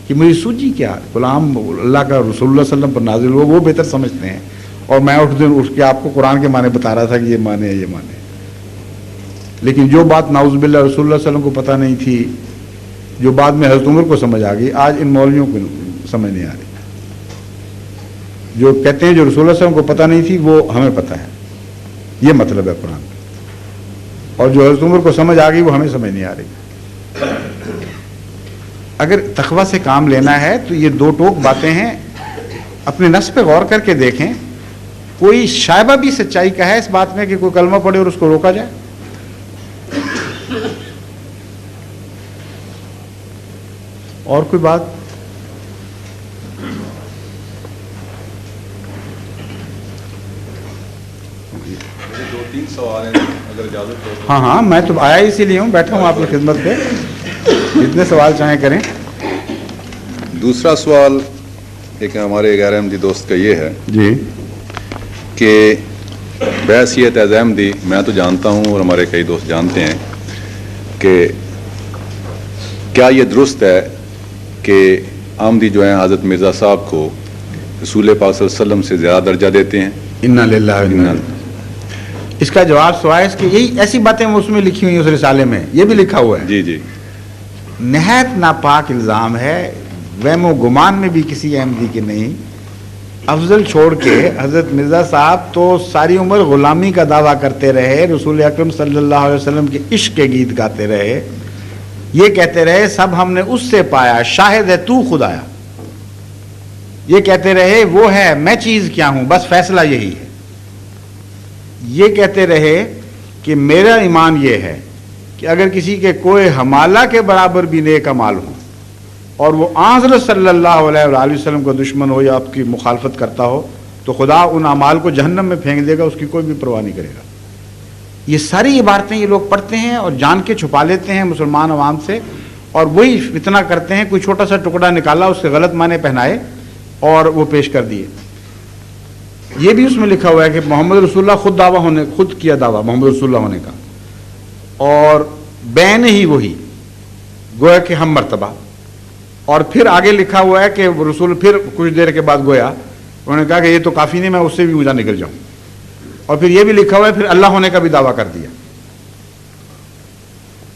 Speaker 1: کہ مجھے سوچی کیا، غلام اللہ کا رسول اللہ صلی اللہ علیہ وسلم پر نازل ہوا، وہ بہتر سمجھتے ہیں، اور میں اٹھ کے آپ کو قرآن کے معنی بتا رہا تھا کہ یہ معنی ہے، یہ معنی ہے۔ لیکن جو بات نعوذ باللہ رسول اللہ صلی اللہ علیہ وسلم کو پتہ نہیں تھی، جو بعد میں حضرت عمر کو سمجھ آ گئی، آج ان مولویوں کو سمجھ نہیں آ رہی۔ جو کہتے ہیں جو رسول اللہ صلی اللہ علیہ وسلم کو پتہ نہیں تھی وہ ہمیں پتہ ہے، یہ مطلب ہے قرآن کا، اور جو حضرت عمر کو سمجھ آ گئی وہ ہمیں سمجھ نہیں آ رہی۔ اگر تقویٰ سے کام لینا ہے تو یہ دو ٹوک باتیں ہیں، اپنے نفس پہ غور کر کے دیکھیں، کوئی شائبہ بھی سچائی کا ہے اس بات میں کہ کوئی کلمہ پڑھے اور اس کو روکا جائے؟ اور کوئی بات؟
Speaker 4: دو تین سوال ہیں اگر اجازت ہو۔
Speaker 1: ہاں میں تو آیا اسی لیے ہوں، بیٹھا ہوں آپ کی خدمت پہ، جتنے سوال چاہیں کریں۔
Speaker 4: دوسرا سوال ایک ہمارے غیر احمدی دوست کا یہ ہے
Speaker 1: جی
Speaker 4: کہ بحیثیت ایز احمدی میں تو جانتا ہوں اور ہمارے کئی دوست جانتے ہیں کہ کیا یہ درست ہے کہ آمدی جو ہیں حضرت مرزا صاحب کو رسول پاک صلی اللہ علیہ وسلم سے زیادہ درجہ دیتے ہیں؟
Speaker 1: انا للہ و انا الیہ۔ اس کا جواب سوائے اس کہ یہی ایسی باتیں اس میں لکھی ہوئی ہیں، اس رسالے میں یہ بھی لکھا ہوا ہے۔
Speaker 4: جی جی،
Speaker 1: نہایت ناپاک الزام ہے، وہم و گمان میں بھی کسی احمدی کے نہیں۔ افضل چھوڑ کے حضرت مرزا صاحب تو ساری عمر غلامی کا دعویٰ کرتے رہے، رسول اکرم صلی اللہ علیہ وسلم کے عشق کے گیت گاتے رہے، یہ کہتے رہے سب ہم نے اس سے پایا، شاہد ہے تو خدایا، یہ کہتے رہے وہ ہے میں چیز کیا ہوں، بس فیصلہ یہی ہے، یہ کہتے رہے کہ میرا ایمان یہ ہے کہ اگر کسی کے کوئی حمالہ کے برابر بھی نیک اعمال ہوں اور وہ حضرت صلی اللہ علیہ وآلہ وسلم کا دشمن ہو یا آپ کی مخالفت کرتا ہو تو خدا ان اعمال کو جہنم میں پھینک دے گا، اس کی کوئی بھی پرواہ نہیں کرے گا۔ یہ ساری عبارتیں یہ لوگ پڑھتے ہیں اور جان کے چھپا لیتے ہیں مسلمان عوام سے، اور وہی فتنہ کرتے ہیں، کوئی چھوٹا سا ٹکڑا نکالا، اس سے غلط معنی پہنائے اور وہ پیش کر دیے۔ یہ بھی اس میں لکھا ہوا ہے کہ محمد رسول اللہ خود کیا دعویٰ محمد رسول اللہ ہونے کا، اور بین ہی وہی گویا کہ ہم مرتبہ، اور پھر آگے لکھا ہوا ہے کہ رسول پھر کچھ دیر کے بعد گویا انہوں نے کہا کہ یہ تو کافی نہیں، میں اس سے بھی اونچا نکل جاؤں، اور پھر یہ بھی لکھا ہوا ہے پھر اللہ ہونے کا بھی دعویٰ کر دیا۔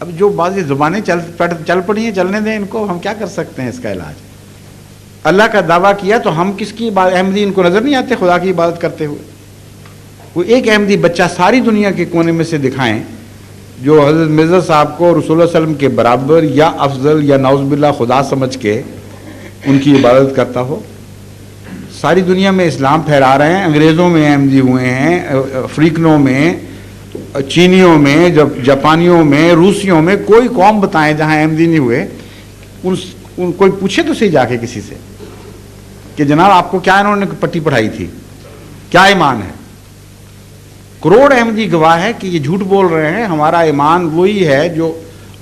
Speaker 1: اب جو بعض زبانیں چل پڑی ہیں چلنے دیں ان کو، ہم کیا کر سکتے ہیں اس کا علاج؟ اللہ کا دعویٰ کیا تو ہم کس کی احمدی ان کو نظر نہیں آتے خدا کی عبادت کرتے ہوئے؟ کوئی ایک احمدی بچہ ساری دنیا کے کونے میں سے دکھائیں جو حضرت مرزا صاحب کو رسول اللہ علیہ وسلم کے برابر یا افضل یا نعوذ باللہ خدا سمجھ کے ان کی عبادت کرتا ہو۔ ساری دنیا میں اسلام پھیلا رہے ہیں، انگریزوں میں احمدی ہوئے ہیں، افریقنوں میں، چینیوں میں، جاپانیوں میں، روسیوں میں، کوئی قوم بتائیں جہاں احمدی نہیں ہوئے، ان کوئی پوچھے تو صحیح جا کے کسی سے کہ جناب آپ کو کیا انہوں نے پٹی پڑھائی تھی، کیا ایمان ہے؟ کروڑ احمدی گواہ ہے کہ یہ جھوٹ بول رہے ہیں، ہمارا ایمان وہی ہے جو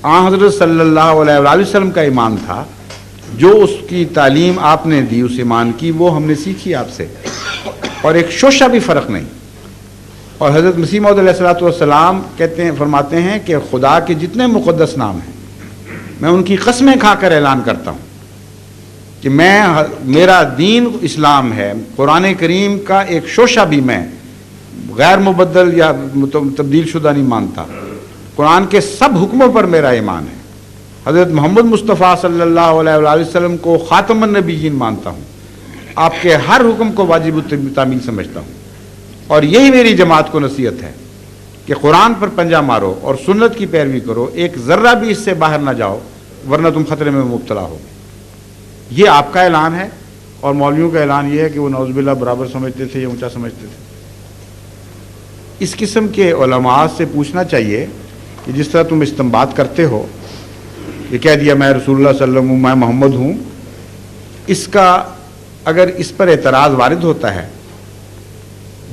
Speaker 1: آن حضرت صلی اللہ علیہ وآلہ وسلم کا ایمان تھا، جو اس کی تعلیم آپ نے دی اس ایمان کی وہ ہم نے سیکھی آپ سے، اور ایک شوشہ بھی فرق نہیں۔ اور حضرت مسیح موعود علیہ الصلوۃ والسلام فرماتے ہیں کہ خدا کے جتنے مقدس نام ہیں میں ان کی قسمیں کھا کر اعلان کرتا ہوں کہ میرا دین اسلام ہے، قرآن کریم کا ایک شوشہ بھی میں غیر مبدل یا تبدیل شدہ نہیں مانتا، قرآن کے سب حکموں پر میرا ایمان ہے، حضرت محمد مصطفیٰ صلی اللہ علیہ وآلہ وسلم کو خاتم النبیین مانتا ہوں، آپ کے ہر حکم کو واجب التعمیل سمجھتا ہوں، اور یہی میری جماعت کو نصیحت ہے کہ قرآن پر پنجہ مارو اور سنت کی پیروی کرو، ایک ذرہ بھی اس سے باہر نہ جاؤ ورنہ تم خطرے میں مبتلا ہو۔ یہ آپ کا اعلان ہے، اور مولویوں کا اعلان یہ ہے کہ وہ نعوذ باللہ برابر سمجھتے تھے یا اونچا سمجھتے تھے۔ اس قسم کے علماء سے پوچھنا چاہیے کہ جس طرح تم استنباط کرتے ہو، یہ کہہ دیا میں رسول اللہ صلی اللہ علیہ وسلم میں محمد ہوں، اس کا اگر اس پر اعتراض وارد ہوتا ہے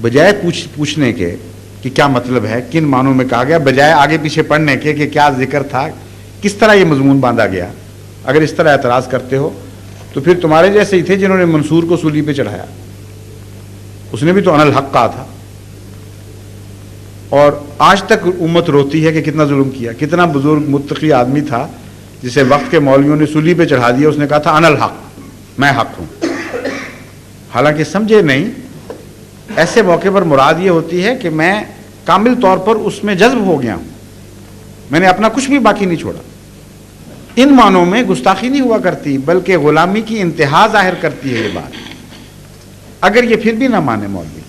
Speaker 1: بجائے پوچھنے کے کہ کیا مطلب ہے، کن معنوں میں کہا گیا، بجائے آگے پیچھے پڑھنے کے کہ کیا ذکر تھا، کس طرح یہ مضمون باندھا گیا، اگر اس طرح اعتراض کرتے ہو تو پھر تمہارے جیسے ہی تھے جنہوں نے منصور کو سولی پہ چڑھایا، اس نے بھی تو انا الحق کہا تھا، اور آج تک امت روتی ہے کہ کتنا ظلم کیا، کتنا بزرگ متقی آدمی تھا جسے وقت کے مولویوں نے سولی پہ چڑھا دیا، اس نے کہا تھا انا الحق، میں حق ہوں، حالانکہ سمجھے نہیں۔ ایسے موقع پر مراد یہ ہوتی ہے کہ میں کامل طور پر اس میں جذب ہو گیا ہوں، میں نے اپنا کچھ بھی باقی نہیں چھوڑا۔ ان معنوں میں گستاخی نہیں ہوا کرتی بلکہ غلامی کی انتہا ظاہر کرتی ہے یہ بات۔ اگر یہ پھر بھی نہ مانے مولوی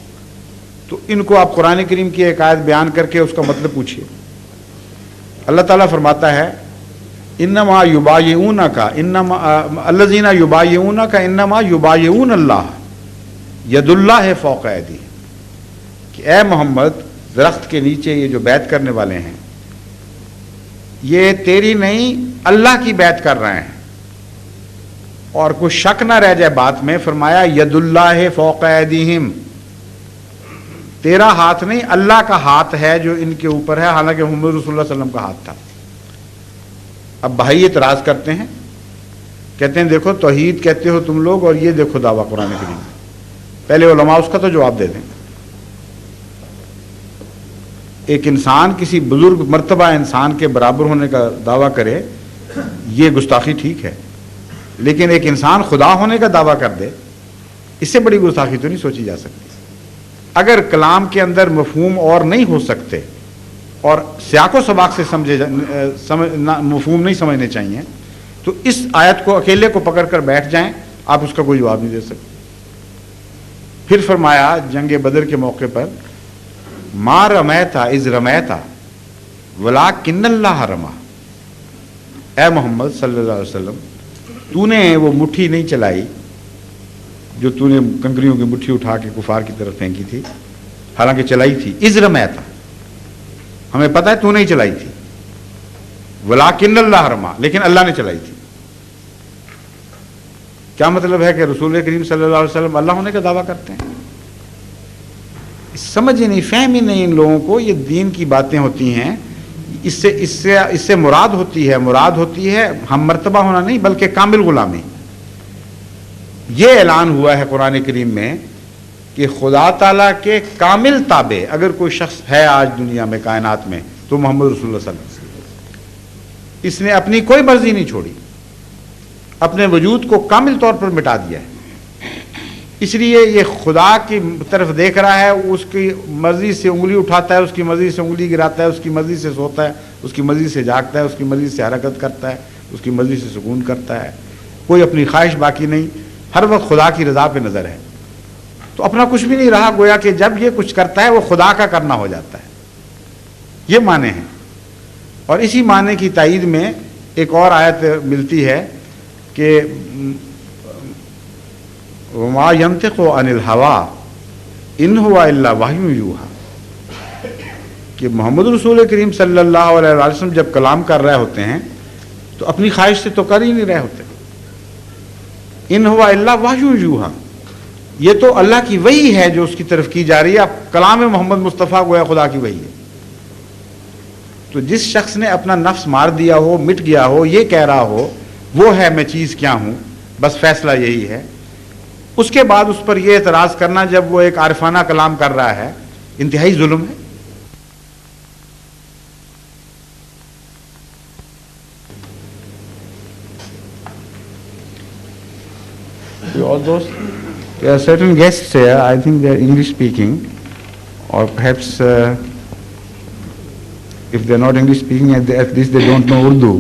Speaker 1: تو ان کو آپ قرآن کریم کی ایک آیت بیان کر کے اس کا مطلب پوچھیے۔ اللہ تعالیٰ فرماتا ہے انما یبایعونک انما الذین یبایعونک انما یبایعون اللہ ید اللہ فوق ایدیہم، کہ اے محمد درخت کے نیچے یہ جو بیعت کرنے والے ہیں یہ تیری نہیں اللہ کی بیعت کر رہے ہیں، اور کوئی شک نہ رہ جائے بات میں، فرمایا ید اللہ فوق ایدیہم، تیرا ہاتھ نہیں اللہ کا ہاتھ ہے جو ان کے اوپر ہے، حالانکہ محمد رسول اللہ صلی اللہ علیہ وسلم کا ہاتھ تھا۔ اب بھائی اعتراض کرتے ہیں، کہتے ہیں دیکھو توحید کہتے ہو تم لوگ اور یہ دیکھو دعویٰ قرآن کریم، پہلے علماء اس کا تو جواب دے دیں۔ ایک انسان کسی بزرگ مرتبہ انسان کے برابر ہونے کا دعویٰ کرے یہ گستاخی ٹھیک ہے، لیکن ایک انسان خدا ہونے کا دعویٰ کر دے اس سے بڑی گستاخی تو نہیں سوچی جا سکتی۔ اگر کلام کے اندر مفہوم اور نہیں ہو سکتے اور سیاق و سباق سے مفہوم نہیں سمجھنے چاہیے تو اس آیت کو اکیلے کو پکڑ کر بیٹھ جائیں، آپ اس کا کوئی جواب نہیں دے سکتے۔ پھر فرمایا جنگ بدر کے موقع پر ما رمیتا اذ رمیتا ولکن اللہ رما، اے محمد صلی اللہ علیہ وسلم تو نے وہ مٹھی نہیں چلائی جو تو نے کنکریوں کی مٹھی اٹھا کے کفار کی طرف پھینکی تھی، حالانکہ چلائی تھی، اذ رمیتا ہمیں پتہ ہے تو نہیں چلائی تھی، ولکن اللہ رما لیکن اللہ نے چلائی تھی۔ کیا مطلب ہے کہ رسول کریم صلی اللہ علیہ وسلم اللہ ہونے کا دعویٰ کرتے ہیں؟ سمجھ ہی نہیں، فہم ہی نہیں ان لوگوں کو، یہ دین کی باتیں ہوتی ہیں، اس سے مراد ہوتی ہے ہم مرتبہ ہونا نہیں بلکہ کامل غلامی۔ یہ اعلان ہوا ہے قرآن کریم میں کہ خدا تعالیٰ کے کامل تابع اگر کوئی شخص ہے آج دنیا میں کائنات میں تو محمد رسول اللہ صلی اللہ علیہ وسلم، اس نے اپنی کوئی مرضی نہیں چھوڑی، اپنے وجود کو کامل طور پر مٹا دیا ہے۔ اس لیے یہ خدا کی طرف دیکھ رہا ہے، اس کی مرضی سے انگلی اٹھاتا ہے، اس کی مرضی سے انگلی گراتا ہے، اس کی مرضی سے سوتا ہے، اس کی مرضی سے جاگتا ہے، اس کی مرضی سے حرکت کرتا ہے، اس کی مرضی سے سکون کرتا ہے، کوئی اپنی خواہش باقی نہیں، ہر وقت خدا کی رضا پہ نظر ہے۔ تو اپنا کچھ بھی نہیں رہا، گویا کہ جب یہ کچھ کرتا ہے وہ خدا کا کرنا ہو جاتا ہے۔ یہ معنی ہیں، اور اسی معنی کی تائید میں ایک اور آیت ملتی ہے کہ وما ينطق عن الهوى ان هو الا وحی یوحی، کہ محمد رسول کریم صلی اللہ علیہ وسلم جب کلام کر رہے ہوتے ہیں تو اپنی خواہش سے تو کر ہی نہیں رہے ہوتے، ان هو الا وحی یوحی، یہ تو اللہ کی وحی ہے جو اس کی طرف کی جا رہی ہے۔ اب کلام محمد مصطفیٰ گویا خدا کی وحی ہے۔ تو جس شخص نے اپنا نفس مار دیا ہو، مٹ گیا ہو، یہ کہہ رہا ہو وہ ہے میں چیز کیا ہوں، بس فیصلہ یہی ہے، اس کے بعد اس پر یہ اعتراض کرنا جب وہ ایک عارفانہ کلام کر رہا ہے، انتہائی ظلم ہے۔ All those, there are certain guests here, I think they are English speaking, or perhaps if they are not English speaking, at least they don't know Urdu.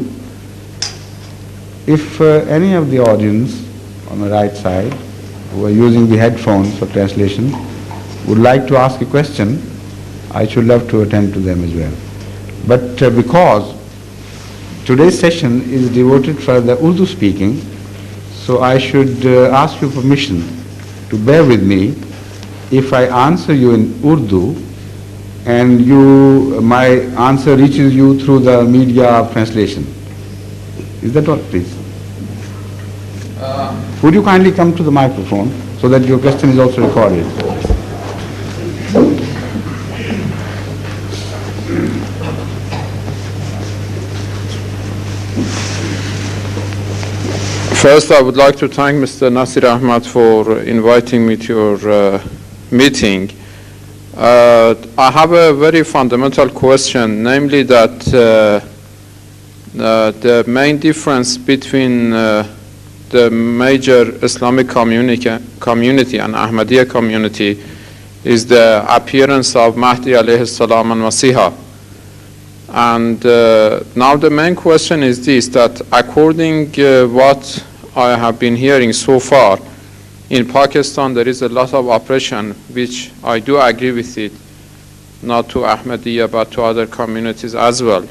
Speaker 1: If any of the audience on the right side who are using the headphones for translation would like to ask a question, I should love to attend to them as well. But because today's session is devoted for the Urdu speaking, so I should ask you permission to bear with me if I answer you in Urdu and my answer reaches you through the media of translation. Is that all, please? Would you kindly come to the microphone so that your question is also recorded?
Speaker 5: First, I would like to thank Mr. Nasir Ahmad for inviting me to your meeting. I have a very fundamental question, namely that the main difference between the major Islamic community and Ahmadiyya community is the appearance of Mahdi alayhi salam and Masiha. And now the main question is this, that according what I have been hearing so far, in Pakistan there is a lot of oppression, which I do agree with it, not to Ahmadiyya but to other communities as well.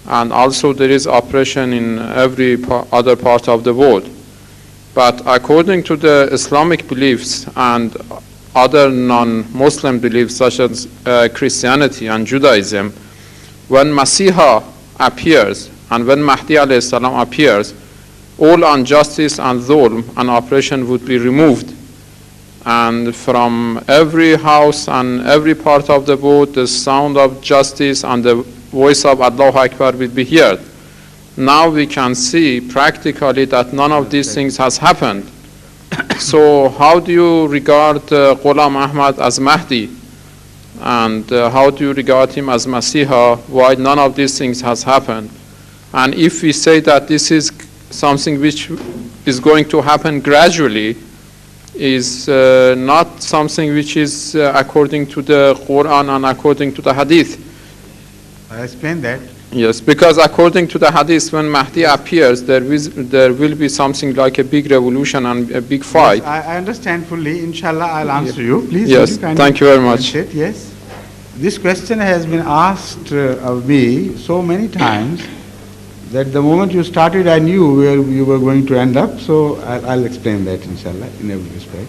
Speaker 5: And also there is oppression in every other part of the world. But according to the Islamic beliefs and other non-Muslim beliefs such as Christianity and Judaism, when Masiha appears and when Mahdi alayhi salam appears, all injustice and dhulm and oppression would be removed. And from every house and every part of the world, the sound of justice and the voice of Allahu Akbar will be heard. Now we can see practically that none of these things has happened. So how do you regard Ghulam Ahmad as Mahdi? and how do you regard him as Masiha, why none of these things has happened. And if we say that this is something which is going to happen gradually, is not something which is according to the Quran and according to the Hadith.
Speaker 1: I explained that.
Speaker 5: Yes, because according to the Hadith, when Mahdi appears, there will be something like a big revolution and a big fight.
Speaker 1: Yes, I understand fully. Inshallah, I'll answer you. Please.
Speaker 5: Yes, thank you very much.
Speaker 1: Yes. This question has been asked of me so many times that the moment you started, I knew where you were going to end up. So I'll explain that, inshallah, in every respect.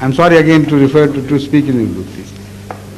Speaker 1: I'm sorry again to refer to speak in Urdu, please.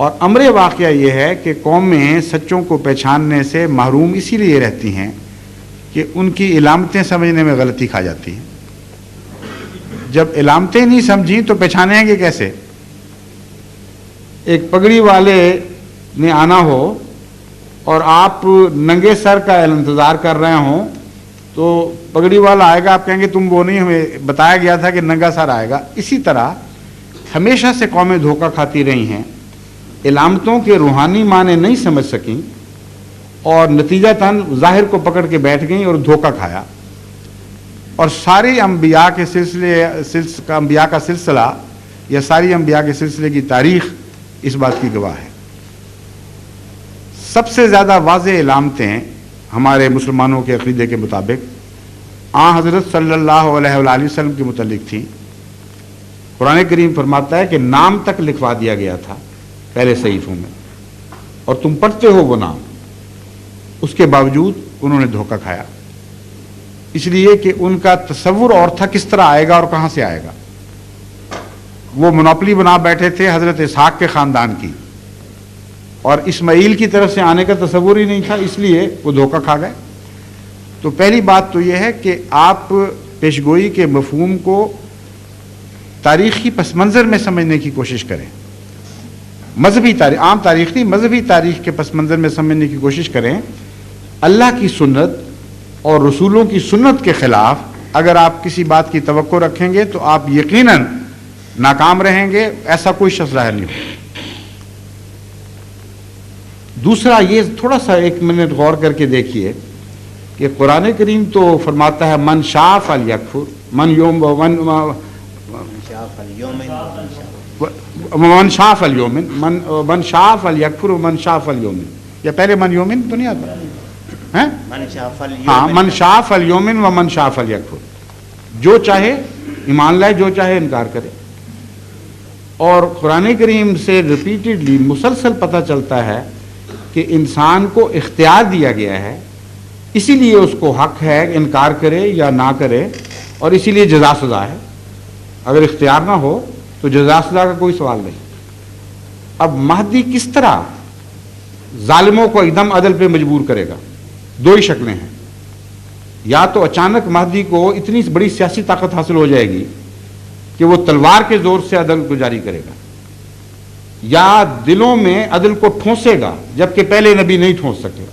Speaker 1: اور امر واقعہ یہ ہے کہ قومیں سچوں کو پہچاننے سے محروم اسی لیے رہتی ہیں کہ ان کی علامتیں سمجھنے میں غلطی کھا جاتی ہیں. جب علامتیں نہیں سمجھیں تو پہچانیں گے کیسے؟ ایک پگڑی والے نے آنا ہو اور آپ ننگے سر کا انتظار کر رہے ہوں تو پگڑی والا آئے گا, آپ کہیں گے تم وہ نہیں, ہمیں بتایا گیا تھا کہ ننگا سر آئے گا. اسی طرح ہمیشہ سے قومیں دھوکہ کھاتی رہی ہیں, علامتوں کے روحانی معنی نہیں سمجھ سکیں اور نتیجتاً ظاہر کو پکڑ کے بیٹھ گئیں اور دھوکہ کھایا. اور ساری انبیاء کے انبیاء کا سلسلہ یا ساری انبیاء کے سلسلے کی تاریخ اس بات کی گواہ ہے. سب سے زیادہ واضح علامتیں ہمارے مسلمانوں کے عقیدے کے مطابق حضرت صلی اللہ علیہ وآلہ وسلم کے متعلق تھیں. قرآن کریم فرماتا ہے کہ نام تک لکھوا دیا گیا تھا پہلے صحیفوں میں اور تم پڑھتے ہو وہ نام, اس کے باوجود انہوں نے دھوکہ کھایا, اس لیے کہ ان کا تصور اور تھا کس طرح آئے گا اور کہاں سے آئے گا. وہ منوپلی بنا بیٹھے تھے حضرت اسحاق کے خاندان کی, اور اسماعیل کی طرف سے آنے کا تصور ہی نہیں تھا, اس لیے وہ دھوکہ کھا گئے. تو پہلی بات تو یہ ہے کہ آپ پیشگوئی کے مفہوم کو تاریخی پس منظر میں سمجھنے کی کوشش کریں. مذہبی تاریخ, عام تاریخ نہیں, مذہبی تاریخ کے پس منظر میں سمجھنے کی کوشش کریں. اللہ کی سنت اور رسولوں کی سنت کے خلاف اگر آپ کسی بات کی توقع رکھیں گے تو آپ یقیناً ناکام رہیں گے, ایسا کوئی شخص ظاہر نہیں ہو. دوسرا یہ تھوڑا سا ایک منٹ غور کر کے دیکھیے کہ قرآن کریم تو فرماتا ہے من شاء فلیکفر, من شاء فلیؤمن, من شاء فلیکفر ومن شاء فلیؤمن. یا پہلے من یومن تو نہیں آتا, ہاں من شاء فلیؤمن ومن شاء فلیکفر, جو چاہے ایمان لائے جو چاہے انکار کرے. اور قرآن کریم سے ریپیٹڈلی مسلسل پتہ چلتا ہے کہ انسان کو اختیار دیا گیا ہے, اسی لیے اس کو حق ہے انکار کرے یا نہ کرے, اور اسی لیے جزا سزا ہے. اگر اختیار نہ ہو تو جزا سزا کا کوئی سوال نہیں. اب مہدی کس طرح ظالموں کو ایک دم عدل پہ مجبور کرے گا؟ دو ہی شکلیں ہیں, یا تو اچانک مہدی کو اتنی بڑی سیاسی طاقت حاصل ہو جائے گی کہ وہ تلوار کے زور سے عدل کو جاری کرے گا, یا دلوں میں عدل کو ٹھونسے گا جبکہ پہلے نبی نہیں ٹھونس سکے.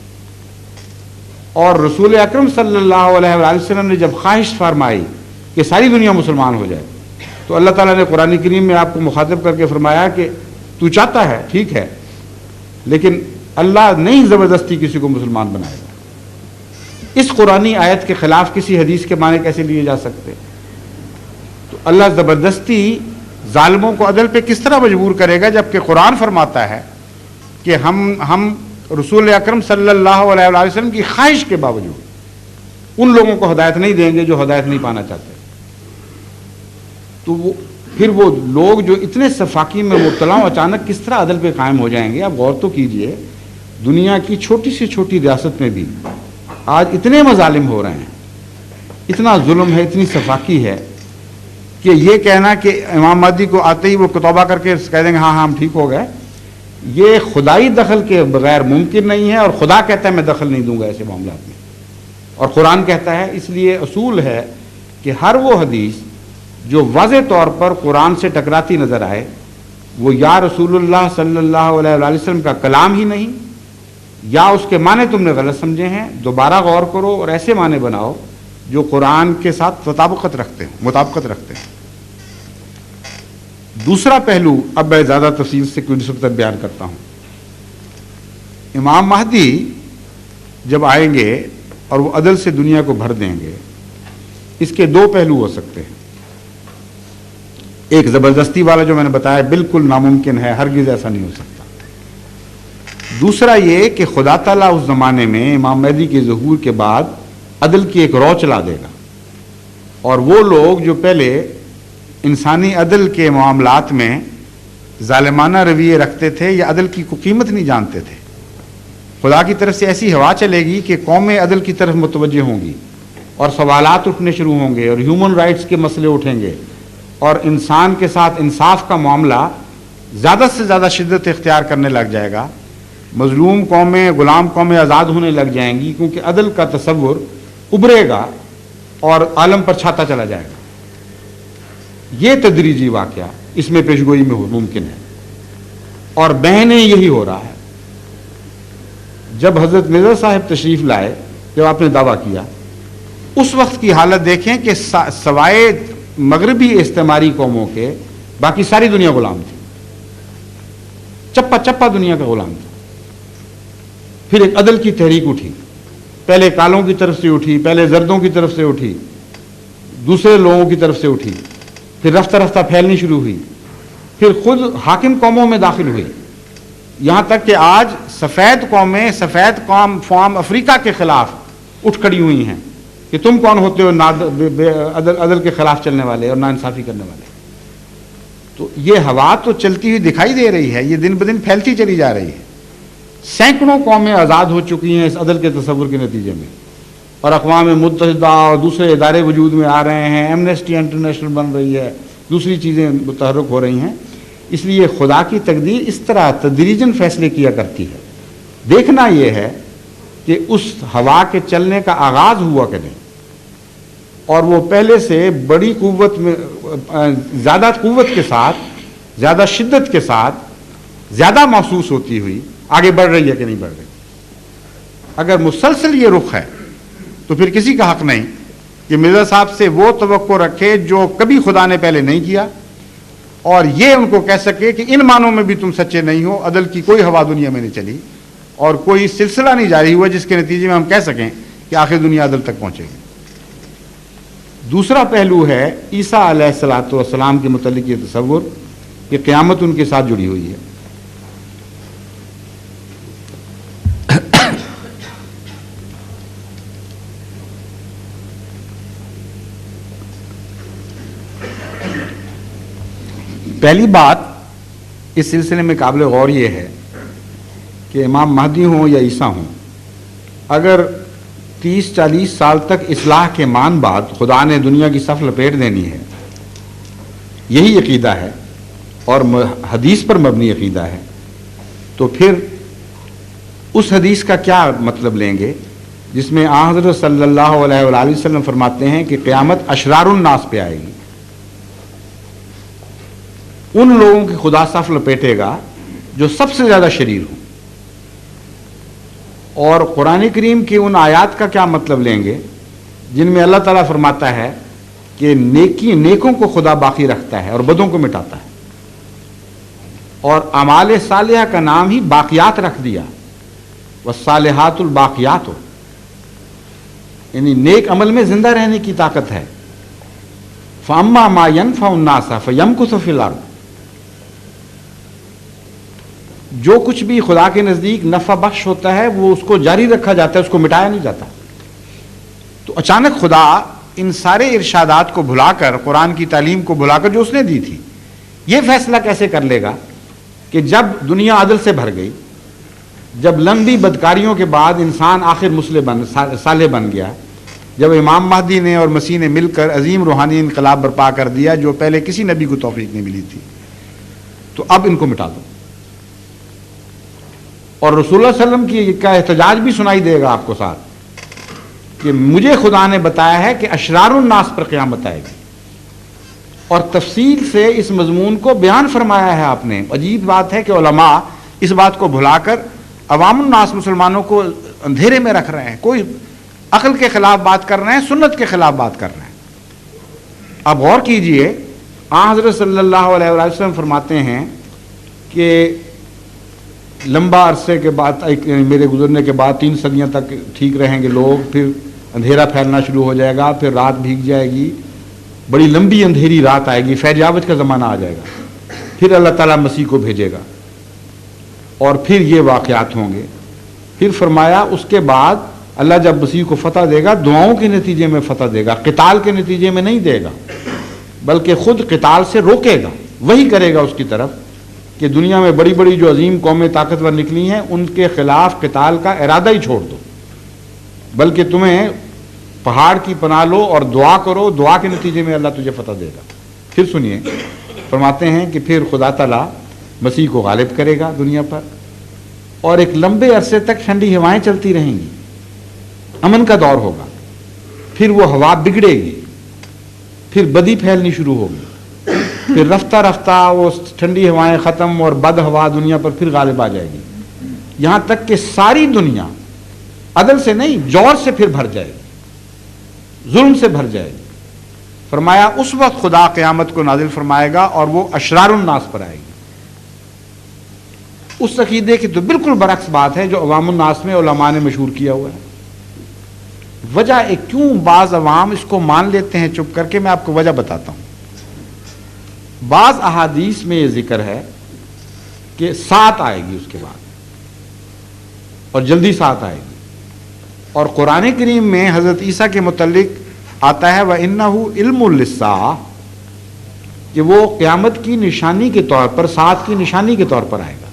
Speaker 1: اور رسول اکرم صلی اللہ علیہ وآلہ وسلم نے جب خواہش فرمائی کہ ساری دنیا مسلمان ہو جائے تو اللہ تعالیٰ نے قرآن کریم میں آپ کو مخاطب کر کے فرمایا کہ تو چاہتا ہے ٹھیک ہے, لیکن اللہ نہیں زبردستی کسی کو مسلمان بنائے گا. اس قرآنی آیت کے خلاف کسی حدیث کے معنی کیسے لیے جا سکتے؟ تو اللہ زبردستی ظالموں کو عدل پہ کس طرح مجبور کرے گا جبکہ قرآن فرماتا ہے کہ ہم رسول اکرم صلی اللہ علیہ وآلہ وسلم کی خواہش کے باوجود ان لوگوں کو ہدایت نہیں دیں گے جو ہدایت نہیں پانا چاہتے. تو پھر وہ لوگ جو اتنے سفاکی میں مبتلا ہوں اچانک کس طرح عدل پہ قائم ہو جائیں گے؟ آپ غور تو کیجئے, دنیا کی چھوٹی سے چھوٹی ریاست میں بھی آج اتنے مظالم ہو رہے ہیں, اتنا ظلم ہے, اتنی سفاکی ہے کہ یہ کہنا کہ امام مہدی کو آتے ہی وہ توبہ کر کے کہہ دیں گے ہاں ہم ٹھیک ہو گئے, یہ خدائی دخل کے بغیر ممکن نہیں ہے. اور خدا کہتا ہے میں دخل نہیں دوں گا ایسے معاملات میں, اور قرآن کہتا ہے. اس لیے اصول ہے کہ ہر وہ حدیث جو واضح طور پر قرآن سے ٹکراتی نظر آئے وہ یا رسول اللہ صلی اللہ علیہ وآلہ وسلم کا کلام ہی نہیں, یا اس کے معنی تم نے غلط سمجھے ہیں. دوبارہ غور کرو اور ایسے معنی بناؤ جو قرآن کے ساتھ مطابقت رکھتے ہیں. دوسرا پہلو اب میں زیادہ تفصیل سے کوئی نسبت بیان کرتا ہوں. امام مہدی جب آئیں گے اور وہ عدل سے دنیا کو بھر دیں گے, اس کے دو پہلو ہو سکتے ہیں. ایک زبردستی والا جو میں نے بتایا بالکل ناممکن ہے, ہرگز ایسا نہیں ہو سکتا. دوسرا یہ کہ خدا تعالیٰ اس زمانے میں امام مہدی کے ظہور کے بعد عدل کی ایک رو چلا دے گا, اور وہ لوگ جو پہلے انسانی عدل کے معاملات میں ظالمانہ رویے رکھتے تھے یا عدل کی کوئی قیمت نہیں جانتے تھے, خدا کی طرف سے ایسی ہوا چلے گی کہ قومیں عدل کی طرف متوجہ ہوں گی اور سوالات اٹھنے شروع ہوں گے اور ہیومن رائٹس کے مسئلے اٹھیں گے, اور انسان کے ساتھ انصاف کا معاملہ زیادہ سے زیادہ شدت اختیار کرنے لگ جائے گا، مظلوم قومیں، غلام قومیں آزاد ہونے لگ جائیں گی، کیونکہ عدل کا تصور ابھرے گا اور عالم پر چھاتا چلا جائے گا۔ یہ تدریجی واقعہ اس میں پیشگوئی میں ممکن ہے، اور بہنیں یہی ہو رہا ہے۔ جب حضرت مرزا صاحب تشریف لائے، جب آپ نے دعویٰ کیا، اس وقت کی حالت دیکھیں کہ سوائے مغربی استعماری قوموں کے باقی ساری دنیا غلام تھی، چپا چپا دنیا کا غلام تھا۔ پھر ایک عدل کی تحریک اٹھی، پہلے کالوں کی طرف سے اٹھی، پہلے زردوں کی طرف سے اٹھی، دوسرے لوگوں کی طرف سے اٹھی، پھر رفتہ رفتہ پھیلنی شروع ہوئی، پھر خود حاکم قوموں میں داخل ہوئی، یہاں تک کہ آج سفید قومیں سفید قوم افریقہ کے خلاف اٹھ کھڑی ہوئی ہیں کہ تم کون ہوتے ہو عدل کے خلاف چلنے والے اور ناانصافی کرنے والے۔ تو یہ ہوا تو چلتی ہوئی دکھائی دے رہی ہے، یہ دن بدن پھیلتی چلی جا رہی ہے۔ سینکڑوں قومیں آزاد ہو چکی ہیں اس عدل کے تصور کے نتیجے میں، اور اقوام متحدہ اور دوسرے ادارے وجود میں آ رہے ہیں، ایمنسٹی انٹرنیشنل بن رہی ہے، دوسری چیزیں متحرک ہو رہی ہیں۔ اس لیے خدا کی تقدیر اس طرح تدریجاً فیصلے کیا کرتی ہے۔ دیکھنا یہ ہے کہ اس ہوا کے چلنے کا آغاز ہوا کہ نہیں، اور وہ پہلے سے بڑی قوت میں، زیادہ قوت کے ساتھ، زیادہ شدت کے ساتھ، زیادہ محسوس ہوتی ہوئی آگے بڑھ رہی ہے کہ نہیں بڑھ رہی۔ اگر مسلسل یہ رخ ہے تو پھر کسی کا حق نہیں کہ مرزا صاحب سے وہ توقع رکھے جو کبھی خدا نے پہلے نہیں کیا، اور یہ ان کو کہہ سکے کہ ان معنوں میں بھی تم سچے نہیں ہو، عدل کی کوئی ہوا دنیا میں نہیں چلی اور کوئی سلسلہ نہیں جاری ہوا جس کے نتیجے میں ہم کہہ سکیں کہ آخر دنیا عدل تک پہنچے گی۔ دوسرا پہلو ہے عیسیٰ علیہ الصلوۃ والسلام کے متعلق یہ تصور کہ قیامت ان کے ساتھ جڑی ہوئی ہے۔ پہلی بات اس سلسلے میں قابل غور یہ ہے کہ امام مہدی ہوں یا عیسیٰ ہوں، اگر 30-40 سال تک اصلاح کے مان بعد خدا نے دنیا کی صف لپیٹ دینی ہے، یہی عقیدہ ہے اور حدیث پر مبنی عقیدہ ہے، تو پھر اس حدیث کا کیا مطلب لیں گے جس میں حضرت صلی اللہ علیہ وآلہ وسلم فرماتے ہیں کہ قیامت اشرار الناس پہ آئے گی، ان لوگوں کی خدا صف لپیٹے گا جو سب سے زیادہ شریر ہوں۔ اور قرآن کریم کی ان آیات کا کیا مطلب لیں گے جن میں اللہ تعالیٰ فرماتا ہے کہ نیکوں کو خدا باقی رکھتا ہے اور بدوں کو مٹاتا ہے، اور اعمال صالحہ کا نام ہی باقیات رکھ دیا، والصالحات الباقیات، یعنی نیک عمل میں زندہ رہنے کی طاقت ہے۔ فَأَمَّا مَا يَنْفَعُ النَّاسَ فَيَمْكُثُ فِي الْأَرْضِ، جو کچھ بھی خدا کے نزدیک نفع بخش ہوتا ہے وہ اس کو جاری رکھا جاتا ہے، اس کو مٹایا نہیں جاتا۔ تو اچانک خدا ان سارے ارشادات کو بھلا کر، قرآن کی تعلیم کو بھلا کر جو اس نے دی تھی، یہ فیصلہ کیسے کر لے گا کہ جب دنیا عدل سے بھر گئی، جب لمبی بدکاریوں کے بعد انسان آخر صالح بن گیا، جب امام مہدی نے اور مسیح نے مل کر عظیم روحانی انقلاب برپا کر دیا جو پہلے کسی نبی کو توفیق نہیں ملی تھی، تو اب ان کو مٹا دو۔ اور رسول اللہ صلی اللہ علیہ وسلم کا احتجاج بھی سنائی دے گا آپ کو ساتھ کہ مجھے خدا نے بتایا ہے کہ اشرار الناس پر قیامت آئے گی، اور تفصیل سے اس مضمون کو بیان فرمایا ہے آپ نے۔ عجیب بات ہے کہ علماء اس بات کو بھلا کر عوام الناس مسلمانوں کو اندھیرے میں رکھ رہے ہیں، کوئی عقل کے خلاف بات کر رہے ہیں، سنت کے خلاف بات کر رہے ہیں۔ اب غور کیجئے، حضرت صلی اللہ علیہ وسلم فرماتے ہیں کہ لمبا عرصے کے بعد، میرے گزرنے کے بعد 3 صدیاں تک ٹھیک رہیں گے لوگ، پھر اندھیرا پھیلنا شروع ہو جائے گا، پھر رات بھیگ جائے گی، بڑی لمبی اندھیری رات آئے گی، فیض کا زمانہ آ جائے گا، پھر اللہ تعالیٰ مسیح کو بھیجے گا، اور پھر یہ واقعات ہوں گے۔ پھر فرمایا اس کے بعد اللہ جب مسیح کو فتح دے گا، دعاؤں کے نتیجے میں فتح دے گا، قتال کے نتیجے میں نہیں دے گا، بلکہ خود قتال سے روکے گا، وہی کرے گا اس کی طرف کہ دنیا میں بڑی بڑی جو عظیم قومیں طاقتور نکلی ہیں ان کے خلاف قتال کا ارادہ ہی چھوڑ دو، بلکہ تمہیں پہاڑ کی پناہ لو اور دعا کرو، دعا کے نتیجے میں اللہ تجھے فتح دے گا۔ پھر سنیے، فرماتے ہیں کہ پھر خدا تعالیٰ مسیح کو غالب کرے گا دنیا پر، اور ایک لمبے عرصے تک ٹھنڈی ہوائیں چلتی رہیں گی، امن کا دور ہوگا. پھر وہ ہوا بگڑے گی، پھر بدی پھیلنی شروع ہوگی، پھر رفتہ رفتہ وہ ٹھنڈی ہوائیں ختم اور بد ہوا دنیا پر پھر غالب آ جائے گی، یہاں تک کہ ساری دنیا عدل سے نہیں جور سے پھر بھر جائے گی، ظلم سے بھر جائے گی. فرمایا اس وقت خدا قیامت کو نازل فرمائے گا اور وہ اشرار الناس پر آئے گی. اس عقیدے کی تو بالکل برعکس بات ہے جو عوام الناس میں علماء نے مشہور کیا ہوا ہے. وجہ کیوں بعض عوام اس کو مان لیتے ہیں چپ کر کے، میں آپ کو وجہ بتاتا ہوں. بعض احادیث میں یہ ذکر ہے کہ سات آئے گی اس کے بعد، اور جلدی سات آئے گی. اور قرآن کریم میں حضرت عیسیٰ کے متعلق آتا ہے وَإِنَّهُ عِلْمٌ لِلسَّاعَةِ، کہ وہ قیامت کی نشانی کے طور پر، سات کی نشانی کے طور پر آئے گا.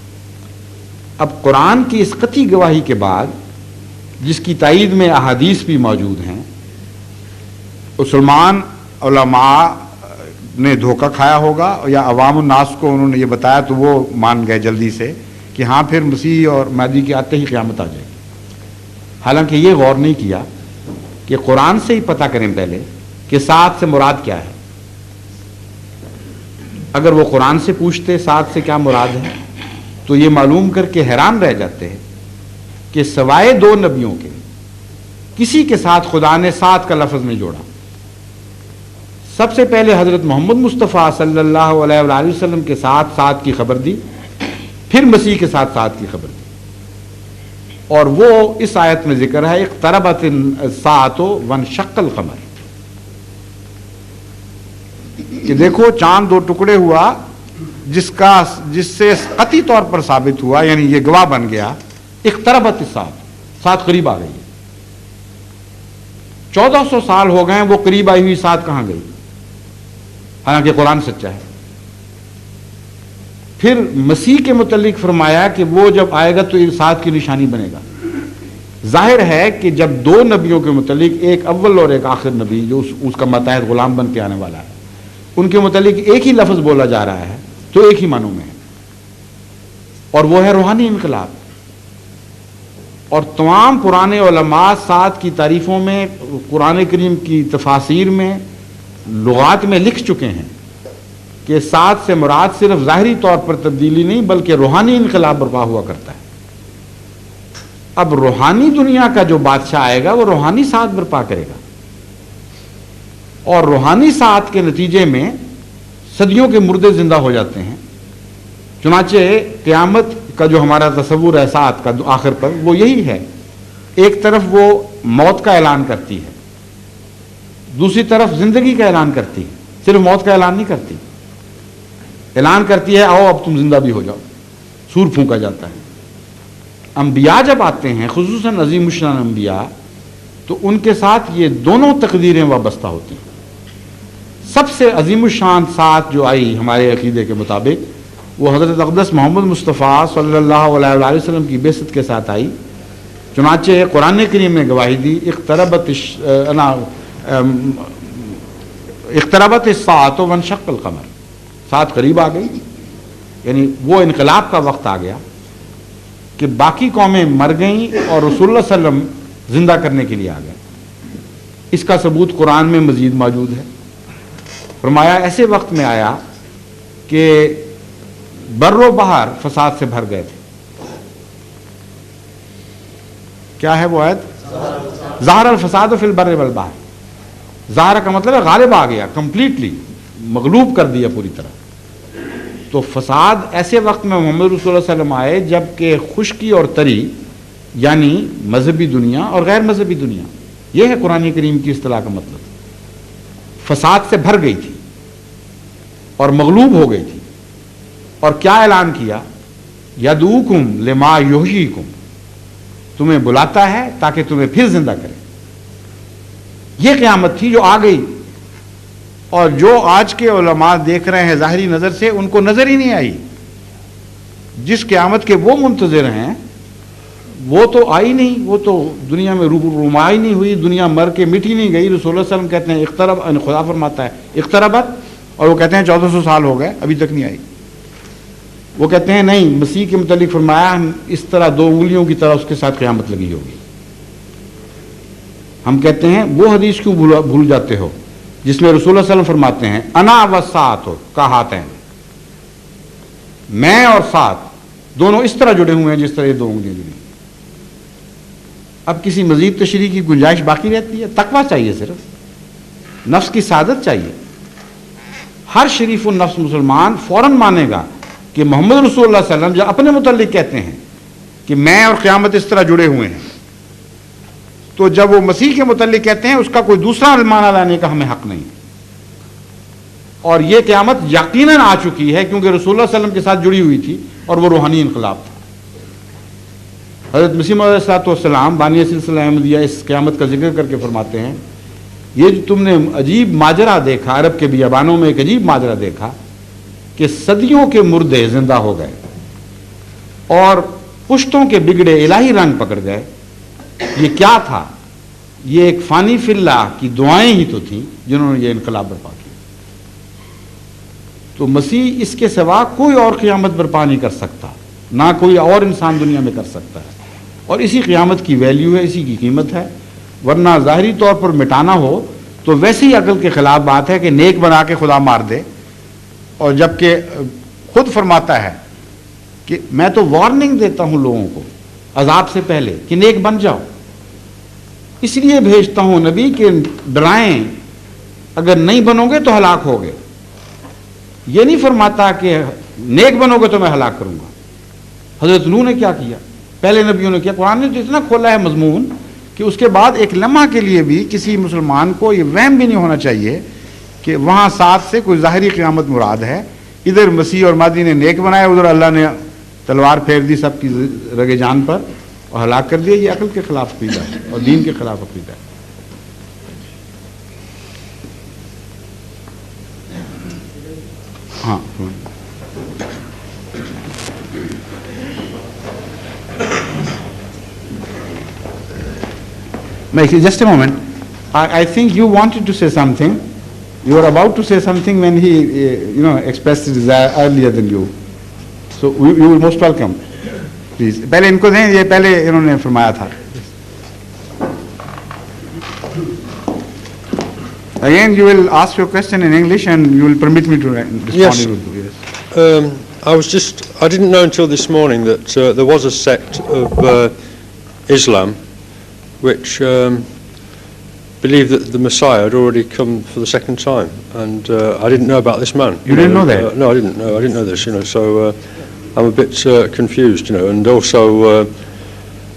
Speaker 1: اب قرآن کی اس قطعی گواہی کے بعد، جس کی تائید میں احادیث بھی موجود ہیں، مسلمان علماء نے دھوکہ کھایا ہوگا یا عوام الناس کو انہوں نے یہ بتایا تو وہ مان گئے جلدی سے کہ ہاں پھر مسیح اور مہدی کے آتے ہی قیامت آ جائے گی. حالانکہ یہ غور نہیں کیا کہ قرآن سے ہی پتہ کریں پہلے کہ سات سے مراد کیا ہے. اگر وہ قرآن سے پوچھتے سات سے کیا مراد ہے تو یہ معلوم کر کے حیران رہ جاتے ہیں کہ سوائے دو نبیوں کے کسی کے ساتھ خدا نے سات کا لفظ نہیں جوڑا. سب سے پہلے حضرت محمد مصطفیٰ صلی اللہ علیہ وآلہ وسلم کے ساتھ سات کی خبر دی، پھر مسیح کے ساتھ سات کی خبر دی. اور وہ اس آیت میں ذکر ہے اقتربت الساعۃ وانشق القمر، کہ دیکھو چاند دو ٹکڑے ہوا، جس سے قطعی طور پر ثابت ہوا، یعنی یہ گواہ بن گیا، اقتربت الساعۃ، سات قریب آ گئی. 1400 سال ہو گئے وہ قریب آئی ہوئی سات کہاں گئی، حالانکہ قرآن سچا ہے. پھر مسیح کے متعلق فرمایا کہ وہ جب آئے گا تو سات کی نشانی بنے گا. ظاہر ہے کہ جب دو نبیوں کے متعلق، ایک اول اور ایک آخر نبی جو اس کا ماتحت غلام بن کے آنے والا ہے، ان کے متعلق ایک ہی لفظ بولا جا رہا ہے تو ایک ہی معنوں میں ہے، اور وہ ہے روحانی انقلاب. اور تمام پرانے علماء سات کی تعریفوں میں، قرآن کریم کی تفاسیر میں، لغات میں لکھ چکے ہیں کہ سات سے مراد صرف ظاہری طور پر تبدیلی نہیں بلکہ روحانی انقلاب برپا ہوا کرتا ہے. اب روحانی دنیا کا جو بادشاہ آئے گا وہ روحانی سات برپا کرے گا، اور روحانی سات کے نتیجے میں صدیوں کے مردے زندہ ہو جاتے ہیں. چنانچہ قیامت کا جو ہمارا تصور ہے سات کا آخر پر، وہ یہی ہے. ایک طرف وہ موت کا اعلان کرتی ہے، دوسری طرف زندگی کا اعلان کرتی ہے. صرف موت کا اعلان نہیں کرتی، اعلان کرتی ہے آؤ اب تم زندہ بھی ہو جاؤ. سور پھونکا جاتا ہے. انبیاء جب آتے ہیں، خصوصاً عظیم الشان انبیاء، تو ان کے ساتھ یہ دونوں تقدیریں وابستہ ہوتی ہیں. سب سے عظیم الشان سات جو آئی ہمارے عقیدے کے مطابق وہ حضرت اقدس محمد مصطفیٰ صلی اللہ علیہ وآلہ وسلم کی بعثت کے ساتھ آئی. چنانچہ قرآن کریم نے گواہی دی اقتربت الساعۃ وانشق القمر، سات قریب آ گئی. یعنی وہ انقلاب کا وقت آ گیا کہ باقی قومیں مر گئیں اور رسول اللہ صلی اللہ علیہ وسلم زندہ کرنے کے لیے آ گئے. اس کا ثبوت قرآن میں مزید موجود ہے. فرمایا ایسے وقت میں آیا کہ بر و بحر فساد سے بھر گئے تھے. کیا ہے وہ آیت؟ ظاہر الفساد فی البر والبحر. ظاہر کا مطلب ہے غالب آ گیا، کمپلیٹلی مغلوب کر دیا پوری طرح. تو فساد ایسے وقت میں محمد رسول اللہ صلی اللہ علیہ وسلم آئے جب کہ خشکی اور تری، یعنی مذہبی دنیا اور غیر مذہبی دنیا، یہ ہے قرآن کریم کی اصطلاح کا مطلب، فساد سے بھر گئی تھی اور مغلوب ہو گئی تھی. اور کیا اعلان کیا؟ یدعوکم لما یحییکم، تمہیں بلاتا ہے تاکہ تمہیں پھر زندہ کرے. یہ قیامت تھی جو آ گئی، اور جو آج کے علماء دیکھ رہے ہیں ظاہری نظر سے، ان کو نظر ہی نہیں آئی. جس قیامت کے وہ منتظر ہیں وہ تو آئی نہیں، وہ تو دنیا میں رمائی نہیں ہوئی، دنیا مر کے مٹی نہیں گئی. رسول اللہ صلی اللہ علیہ وسلم کہتے ہیں اقترب، خدا فرماتا ہے اقتربت، اور وہ کہتے ہیں 1400 سال ہو گئے ابھی تک نہیں آئی. وہ کہتے ہیں نہیں، مسیح کے متعلق فرمایا اس طرح 2 انگلیوں کی طرح اس کے ساتھ قیامت لگی ہوگی. ہم کہتے ہیں وہ حدیث کیوں بھول جاتے ہو جس میں رسول اللہ صلی اللہ علیہ وسلم فرماتے ہیں انا والساعۃ کہاتین، میں اور ساتھ دونوں اس طرح جڑے ہوئے ہیں جس طرح یہ 2 انگلیاں جڑی. اب کسی مزید تشریح کی گنجائش باقی رہتی ہے؟ تقویٰ چاہیے، صرف نفس کی سعادت چاہیے. ہر شریف النفس مسلمان فوراً مانے گا کہ محمد رسول اللہ صلی اللہ علیہ وسلم جو اپنے متعلق کہتے ہیں کہ میں اور قیامت اس طرح جڑے ہوئے ہیں، تو جب وہ مسیح کے متعلق کہتے ہیں اس کا کوئی دوسرا معنی لانے کا ہمیں حق نہیں. اور یہ قیامت یقیناً آ چکی ہے کیونکہ رسول اللہ صلی اللہ علیہ وسلم کے ساتھ جڑی ہوئی تھی اور وہ روحانی انقلاب تھا. حضرت مسیح موعود علیہ السلام بانی سلسلہ احمدیہ اس قیامت کا ذکر کر کے فرماتے ہیں یہ جو تم نے عجیب ماجرا دیکھا، عرب کے بیابانوں میں ایک عجیب ماجرا دیکھا کہ صدیوں کے مردے زندہ ہو گئے اور پشتوں کے بگڑے الہی رنگ پکڑ گئے. یہ کیا تھا؟ یہ ایک فانی فی اللہ کی دعائیں ہی تو تھیں جنہوں نے یہ انقلاب برپا کیا. تو مسیح اس کے سوا کوئی اور قیامت برپا نہیں کر سکتا، نہ کوئی اور انسان دنیا میں کر سکتا ہے. اور اسی قیامت کی ویلیو ہے، اسی کی قیمت ہے. ورنہ ظاہری طور پر مٹانا ہو تو ویسی عقل کے خلاف بات ہے کہ نیک بنا کے خدا مار دے، اور جبکہ خود فرماتا ہے کہ میں تو وارننگ دیتا ہوں لوگوں کو عذاب سے پہلے کہ نیک بن جاؤ، اس لیے بھیجتا ہوں نبی کہ ڈرائیں، اگر نہیں بنو گے تو ہلاک ہوگے. یہ نہیں فرماتا کہ نیک بنو گے تو میں ہلاک کروں گا. حضرت نوح نے کیا کیا، پہلے نبیوں نے کیا. قرآن نے تو اتنا کھولا ہے مضمون کہ اس کے بعد ایک لمحہ کے لیے بھی کسی مسلمان کو یہ وہم بھی نہیں ہونا چاہیے کہ وہاں ساتھ سے کوئی ظاہری قیامت مراد ہے. ادھر مسیح اور مہدی نے نیک بنایا، ادھر اللہ نے تلوار پھیر دی سب کی رگے جان پر اور ہلاک کر دیا. یہ عقل کے خلاف عقیدہ ہے اور دین کے خلاف عقیدہ ہے. ہاں just a moment. I think you wanted to say something. You were about to say something when he, expressed his desire earlier than you. So you were most welcome. Please. پہلے ان کو دیں، یہ پہلے انہوں نے فرمایا تھا. Again, you will ask your question in English and you will permit me to respond in Urdu. Yes.
Speaker 6: I didn't know until this morning that there was a sect of Islam which believed that the Messiah had already come for the second time, and I didn't know about this man.
Speaker 1: You didn't know that?
Speaker 6: No, I didn't know. I didn't know this. So I'm a bit confused. And also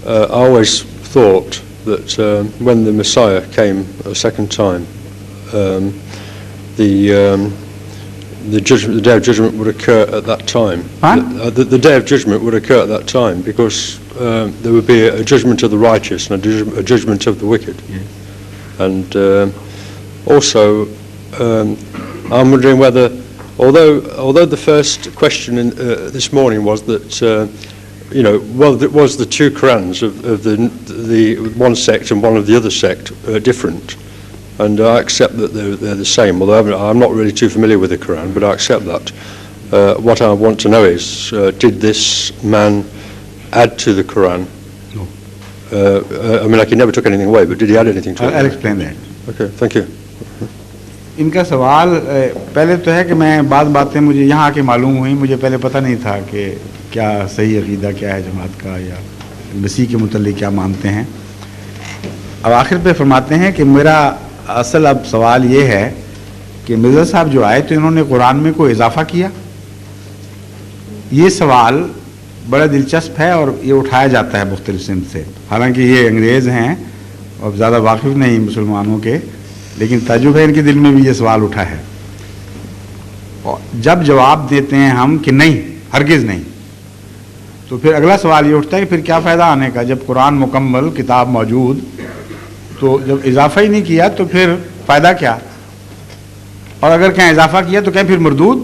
Speaker 6: I always thought that when the Messiah came a second time, the day of judgment would occur at that time. The day of judgment would occur at that time because there would be a judgment of the righteous and a judgment of the wicked. Yes. And also I'm wondering whether, although the first question this morning was that it was the 2 Qurans of the one sect and one of the other sect different. And I accept that they're the same, although I'm not really too familiar with the Quran, but I accept that. What I want to know is, did this man add to the Quran?
Speaker 1: No.
Speaker 6: He never took anything away, but did he add anything to it?
Speaker 1: I'll explain that.
Speaker 6: Okay, thank you.
Speaker 1: ان کا سوال پہلے تو ہے کہ میں بعض باتیں مجھے یہاں آ کے معلوم ہوئیں، مجھے پہلے پتہ نہیں تھا کہ کیا صحیح عقیدہ کیا ہے جماعت کا یا مسیح کے متعلق کیا مانتے ہیں. اب آخر پہ فرماتے ہیں کہ میرا اصل اب سوال یہ ہے کہ مرزا صاحب جو آئے تو انہوں نے قرآن میں کوئی اضافہ کیا. یہ سوال بڑا دلچسپ ہے اور یہ اٹھایا جاتا ہے مختلف سمت سے، حالانکہ یہ انگریز ہیں اور زیادہ واقف نہیں مسلمانوں کے، لیکن تعجب ہے ان کے دل میں بھی یہ سوال اٹھا ہے. اور جب جواب دیتے ہیں ہم کہ نہیں، ہرگز نہیں، تو پھر اگلا سوال یہ اٹھتا ہے کہ پھر کیا فائدہ آنے کا جب قرآن مکمل کتاب موجود، تو جب اضافہ ہی نہیں کیا تو پھر فائدہ کیا؟ اور اگر کہیں اضافہ کیا تو کہیں پھر مردود،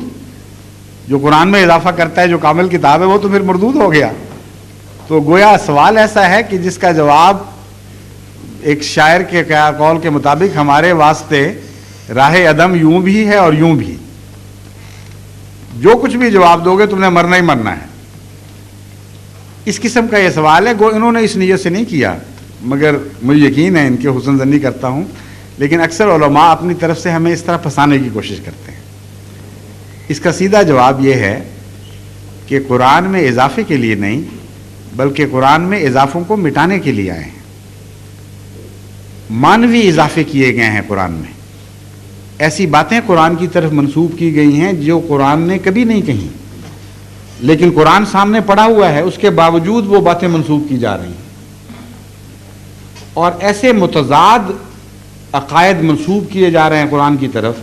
Speaker 1: جو قرآن میں اضافہ کرتا ہے جو کامل کتاب ہے وہ تو پھر مردود ہو گیا. تو گویا سوال ایسا ہے کہ جس کا جواب ایک شاعر کے قول کے مطابق ہمارے واسطے راہ عدم یوں بھی ہے اور یوں بھی. جو کچھ بھی جواب دو گے تم نے مرنا ہی مرنا ہے. اس قسم کا یہ سوال ہے. گو انہوں نے اس نیت سے نہیں کیا، مگر مجھے یقین ہے ان کے حسن زنی کرتا ہوں، لیکن اکثر علماء اپنی طرف سے ہمیں اس طرح پھنسانے کی کوشش کرتے ہیں. اس کا سیدھا جواب یہ ہے کہ قرآن میں اضافے کے لیے نہیں بلکہ قرآن میں اضافوں کو مٹانے کے لیے آئے ہیں. مانوی اضافے کیے گئے ہیں قرآن میں. ایسی باتیں قرآن کی طرف منسوب کی گئی ہیں جو قرآن نے کبھی نہیں کہیں، لیکن قرآن سامنے پڑا ہوا ہے، اس کے باوجود وہ باتیں منسوب کی جا رہی ہیں. اور ایسے متضاد عقائد منسوب کیے جا رہے ہیں قرآن کی طرف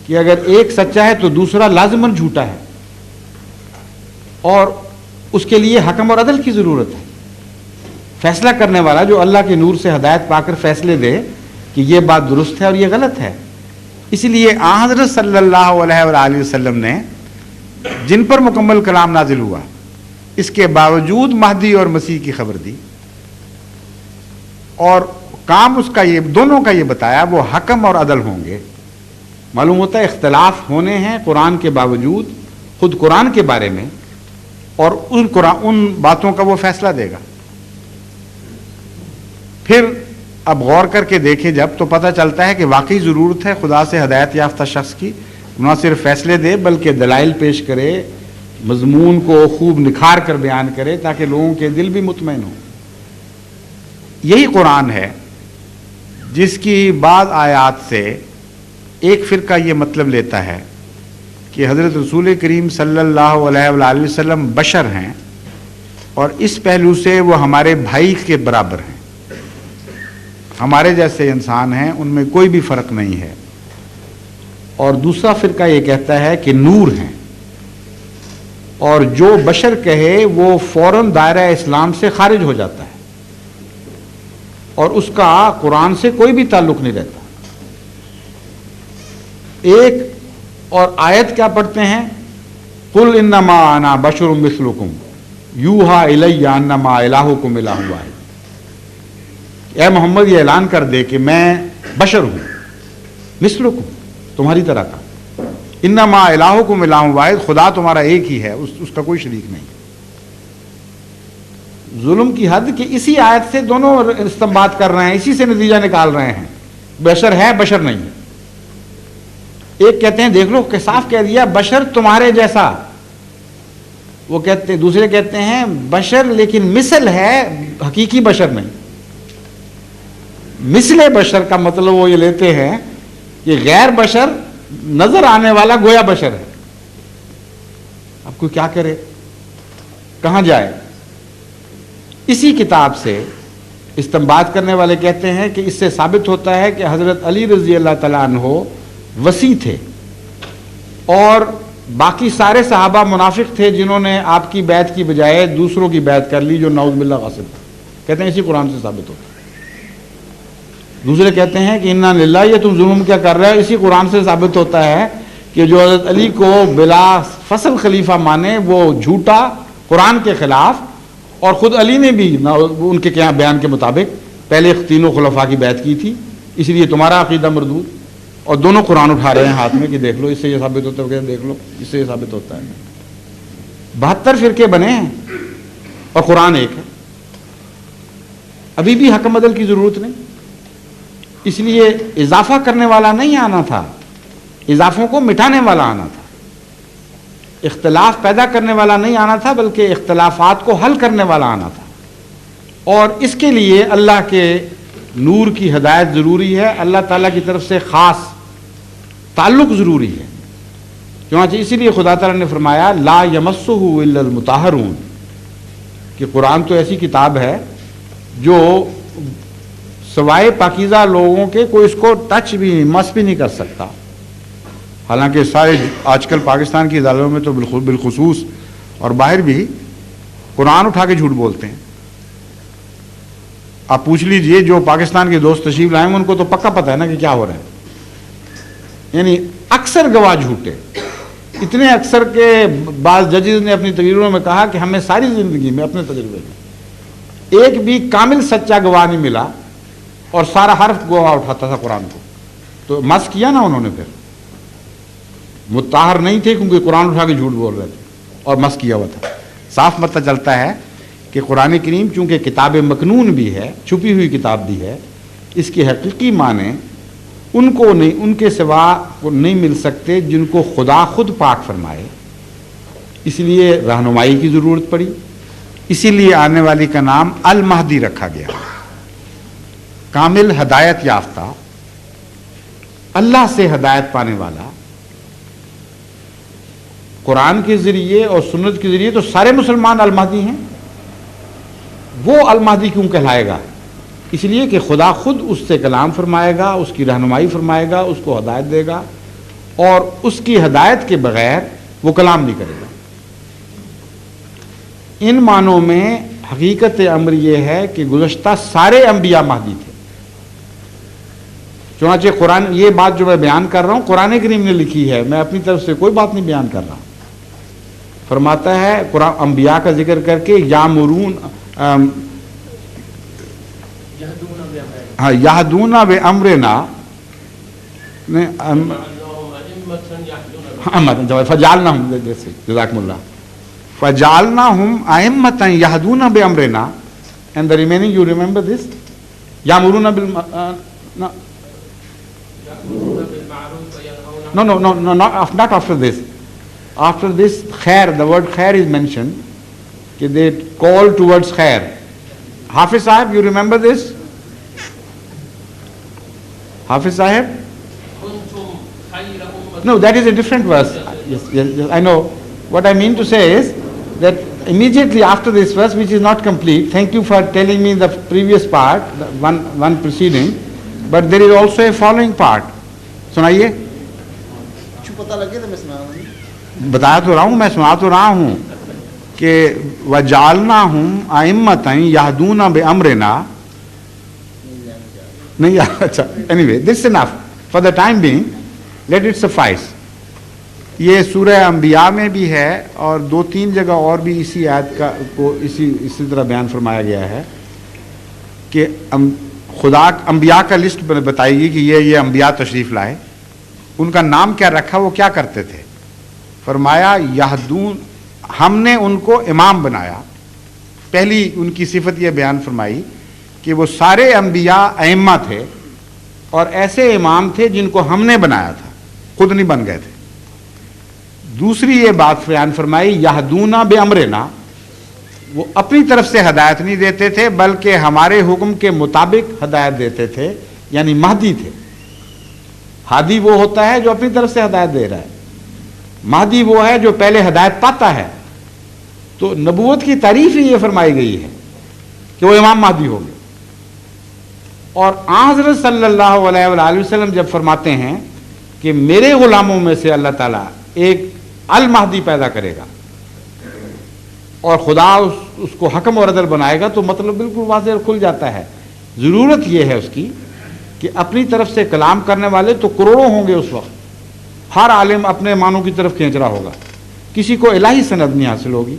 Speaker 1: کہ اگر ایک سچا ہے تو دوسرا لازماً جھوٹا ہے، اور اس کے لیے حکم اور عدل کی ضرورت ہے. فیصلہ کرنے والا جو اللہ کے نور سے ہدایت پا کر فیصلے دے کہ یہ بات درست ہے اور یہ غلط ہے. اسی لیے حضرت صلی اللہ علیہ وآلہ وسلم نے جن پر مکمل کلام نازل ہوا، اس کے باوجود مہدی اور مسیح کی خبر دی، اور کام اس کا یہ دونوں کا یہ بتایا وہ حکم اور عدل ہوں گے. معلوم ہوتا ہے اختلاف ہونے ہیں قرآن کے باوجود خود قرآن کے بارے میں، اور ان باتوں کا وہ فیصلہ دے گا. پھر اب غور کر کے دیکھے جب تو پتہ چلتا ہے کہ واقعی ضرورت ہے خدا سے ہدایت یافتہ شخص کی نہ صرف فیصلے دے بلکہ دلائل پیش کرے، مضمون کو خوب نکھار کر بیان کرے تاکہ لوگوں کے دل بھی مطمئن ہوں. یہی قرآن ہے جس کی بعض آیات سے ایک فرقہ یہ مطلب لیتا ہے کہ حضرت رسول کریم صلی اللہ علیہ وآلہ وسلم بشر ہیں اور اس پہلو سے وہ ہمارے بھائی کے برابر ہیں، ہمارے جیسے انسان ہیں، ان میں کوئی بھی فرق نہیں ہے. اور دوسرا فرقہ یہ کہتا ہے کہ نور ہیں، اور جو بشر کہے وہ فوراً دائرہ اسلام سے خارج ہو جاتا ہے اور اس کا قرآن سے کوئی بھی تعلق نہیں رہتا. ایک اور آیت کیا پڑھتے ہیں؟ قُلْ إِنَّمَا أَنَا بَشَرٌ مِثْلُكُمْ يُوحَىٰ إِلَيَّ أَنَّمَا إِلَٰهُكُمْ إِلَٰهٌ وَاحِدٌ. اے محمد یہ اعلان کر دے کہ میں بشر ہوں، مثلکم، تمہاری طرح کا. انما الہکم الہ واحد، خدا تمہارا ایک ہی ہے، اس کا کوئی شریک نہیں. ظلم کی حد کہ اسی آیت سے دونوں استنباط کر رہے ہیں، اسی سے نتیجہ نکال رہے ہیں. بشر ہے، بشر نہیں. ایک کہتے ہیں دیکھ لو کہ صاف کہہ دیا بشر تمہارے جیسا، وہ کہتے دوسرے کہتے ہیں بشر لیکن مثل ہے، حقیقی بشر نہیں. مثل بشر کا مطلب وہ یہ لیتے ہیں کہ غیر بشر نظر آنے والا گویا بشر ہے. اب کوئی کیا کرے، کہاں جائے؟ اسی کتاب سے استنباط کرنے والے کہتے ہیں کہ اس سے ثابت ہوتا ہے کہ حضرت علی رضی اللہ تعالیٰ عنہ وسیع تھے اور باقی سارے صحابہ منافق تھے جنہوں نے آپ کی بیعت کی بجائے دوسروں کی بیعت کر لی جو نعوذ باللہ غاصب تھا. کہتے ہیں اسی قرآن سے ثابت ہوتا ہے. دوسرے کہتے ہیں کہ انا للہ، یہ تم ظلم کیا کر رہے ہو؟ اسی قرآن سے ثابت ہوتا ہے کہ جو حضرت علی کو بلا فصل خلیفہ مانے وہ جھوٹا، قرآن کے خلاف. اور خود علی نے بھی ان کے کیا بیان کے مطابق پہلے تینوں خلفاء کی بیعت کی تھی، اس لیے تمہارا عقیدہ مردود. اور دونوں قرآن اٹھا رہے ہیں ہاتھ میں کہ دیکھ لو اس سے یہ ثابت ہوتا ہے، دیکھ لو اس سے یہ ثابت ہوتا ہے. 72 فرقے بنے ہیں اور قرآن ایک ہے. ابھی بھی حکم عدل کی ضرورت نہیں. اس لیے اضافہ کرنے والا نہیں آنا تھا، اضافوں کو مٹانے والا آنا تھا. اختلاف پیدا کرنے والا نہیں آنا تھا بلکہ اختلافات کو حل کرنے والا آنا تھا. اور اس کے لیے اللہ کے نور کی ہدایت ضروری ہے، اللہ تعالیٰ کی طرف سے خاص تعلق ضروری ہے. چنانچہ اسی لیے خدا تعالیٰ نے فرمایا لا یمسہ الا المطہرون، کہ قرآن تو ایسی کتاب ہے جو سوائے پاکیزہ لوگوں کے کوئی اس کو ٹچ بھی مس بھی نہیں کر سکتا. حالانکہ سارے آج کل پاکستان کی عدالتوں میں تو بالخصوص اور باہر بھی قرآن اٹھا کے جھوٹ بولتے ہیں. آپ پوچھ لیجئے جو پاکستان کے دوست تشریف لائیں گے ان کو تو پکا پتہ ہے نا کہ کیا ہو رہا ہے. یعنی اکثر گواہ جھوٹے، اتنے اکثر کہ بعض ججز نے اپنی تقریروں میں کہا کہ ہمیں ساری زندگی میں اپنے تجربے میں ایک بھی کامل سچا گواہ نہیں ملا اور سارا حرف گواہ اٹھاتا تھا قرآن کو. تو مس کیا نا انہوں نے. پھر مطہر نہیں تھے کیونکہ قرآن اٹھا کے جھوٹ بول رہے تھے اور مس کیا ہوا تھا. صاف پتہ چلتا ہے کہ قرآن کریم چونکہ کتاب مکنون بھی ہے, چھپی ہوئی کتاب بھی ہے, اس کے حقیقی معنی ان کو نہیں, ان کے سوا نہیں مل سکتے جن کو خدا خود پاک فرمائے. اس لیے رہنمائی کی ضرورت پڑی, اسی لیے آنے والی کا نام المہدی رکھا گیا, کامل ہدایت یافتہ, اللہ سے ہدایت پانے والا. قرآن کے ذریعے اور سنت کے ذریعے تو سارے مسلمان المہدی ہیں, وہ المہدی کیوں کہلائے گا؟ اس لیے کہ خدا خود اس سے کلام فرمائے گا, اس کی رہنمائی فرمائے گا, اس کو ہدایت دے گا, اور اس کی ہدایت کے بغیر وہ کلام نہیں کرے گا. ان معنوں میں حقیقت امر یہ ہے کہ گزشتہ سارے انبیاء مہدی تھے. چنانچہ قرآن, یہ بات جو میں بیان کر رہا ہوں قرآن کریم نے لکھی ہے, میں اپنی طرف سے کوئی بات نہیں بیان کر رہا. فرماتا ہے قرآن انبیاء کا ذکر کر کے یامرون یہدون بامرنا, فجعلناہم, جیسے جزاکم اللہ, فجعلناہم ائمۃ یہدون بامرنا, and the remaining you remember this, یامرون No, not after this. After this, khair, the word khair is mentioned. Okay, they call towards khair. Hafiz Sahib, you remember this? Hafiz Sahib? No, that is a different verse. Yes, I know. What I mean to say is that immediately after this verse, which is not complete, thank you for telling me the previous part, the one preceding, but there is also a following part. سنائیے. بتا تو رہا ہوں, میں سنا تو رہا ہوں کہ وَجَعَلْنَاهُمْ أَئِمَّةً يَهْدُونَ بِأَمْرِنَا. نہیں, اچھا, anyway, this is enough for the time being, let it suffice. یہ سورہ انبیاء میں بھی ہے اور 2-3 جگہ اور بھی اسی آیت کا کو اسی طرح بیان فرمایا گیا ہے کہ خدا انبیاء کا لسٹ بتائی گئی کہ یہ انبیاء تشریف لائے, ان کا نام کیا رکھا, وہ کیا کرتے تھے. فرمایا یہدون, ہم نے ان کو امام بنایا. پہلی ان کی صفت یہ بیان فرمائی کہ وہ سارے انبیاء ائمہ تھے اور ایسے امام تھے جن کو ہم نے بنایا تھا, خود نہیں بن گئے تھے. دوسری یہ بات بیان فرمائی یہدون بامرنا, وہ اپنی طرف سے ہدایت نہیں دیتے تھے بلکہ ہمارے حکم کے مطابق ہدایت دیتے تھے, یعنی مہدی تھے. ہادی وہ ہوتا ہے جو اپنی طرف سے ہدایت دے رہا ہے, مہدی وہ ہے جو پہلے ہدایت پاتا ہے. تو نبوت کی تعریف ہی یہ فرمائی گئی ہے کہ وہ امام مہدی ہو گئے. اور حضرت صلی اللہ علیہ وآلہ وسلم جب فرماتے ہیں کہ میرے غلاموں میں سے اللہ تعالیٰ ایک المہدی پیدا کرے گا اور خدا اس کو حکم اور عدل بنائے گا, تو مطلب بالکل واضح کھل جاتا ہے. ضرورت یہ ہے اس کی کہ اپنی طرف سے کلام کرنے والے تو کروڑوں ہوں گے اس وقت, ہر عالم اپنے معنوں کی طرف کھینچ رہا ہوگا, کسی کو الہی سند نہیں حاصل ہوگی.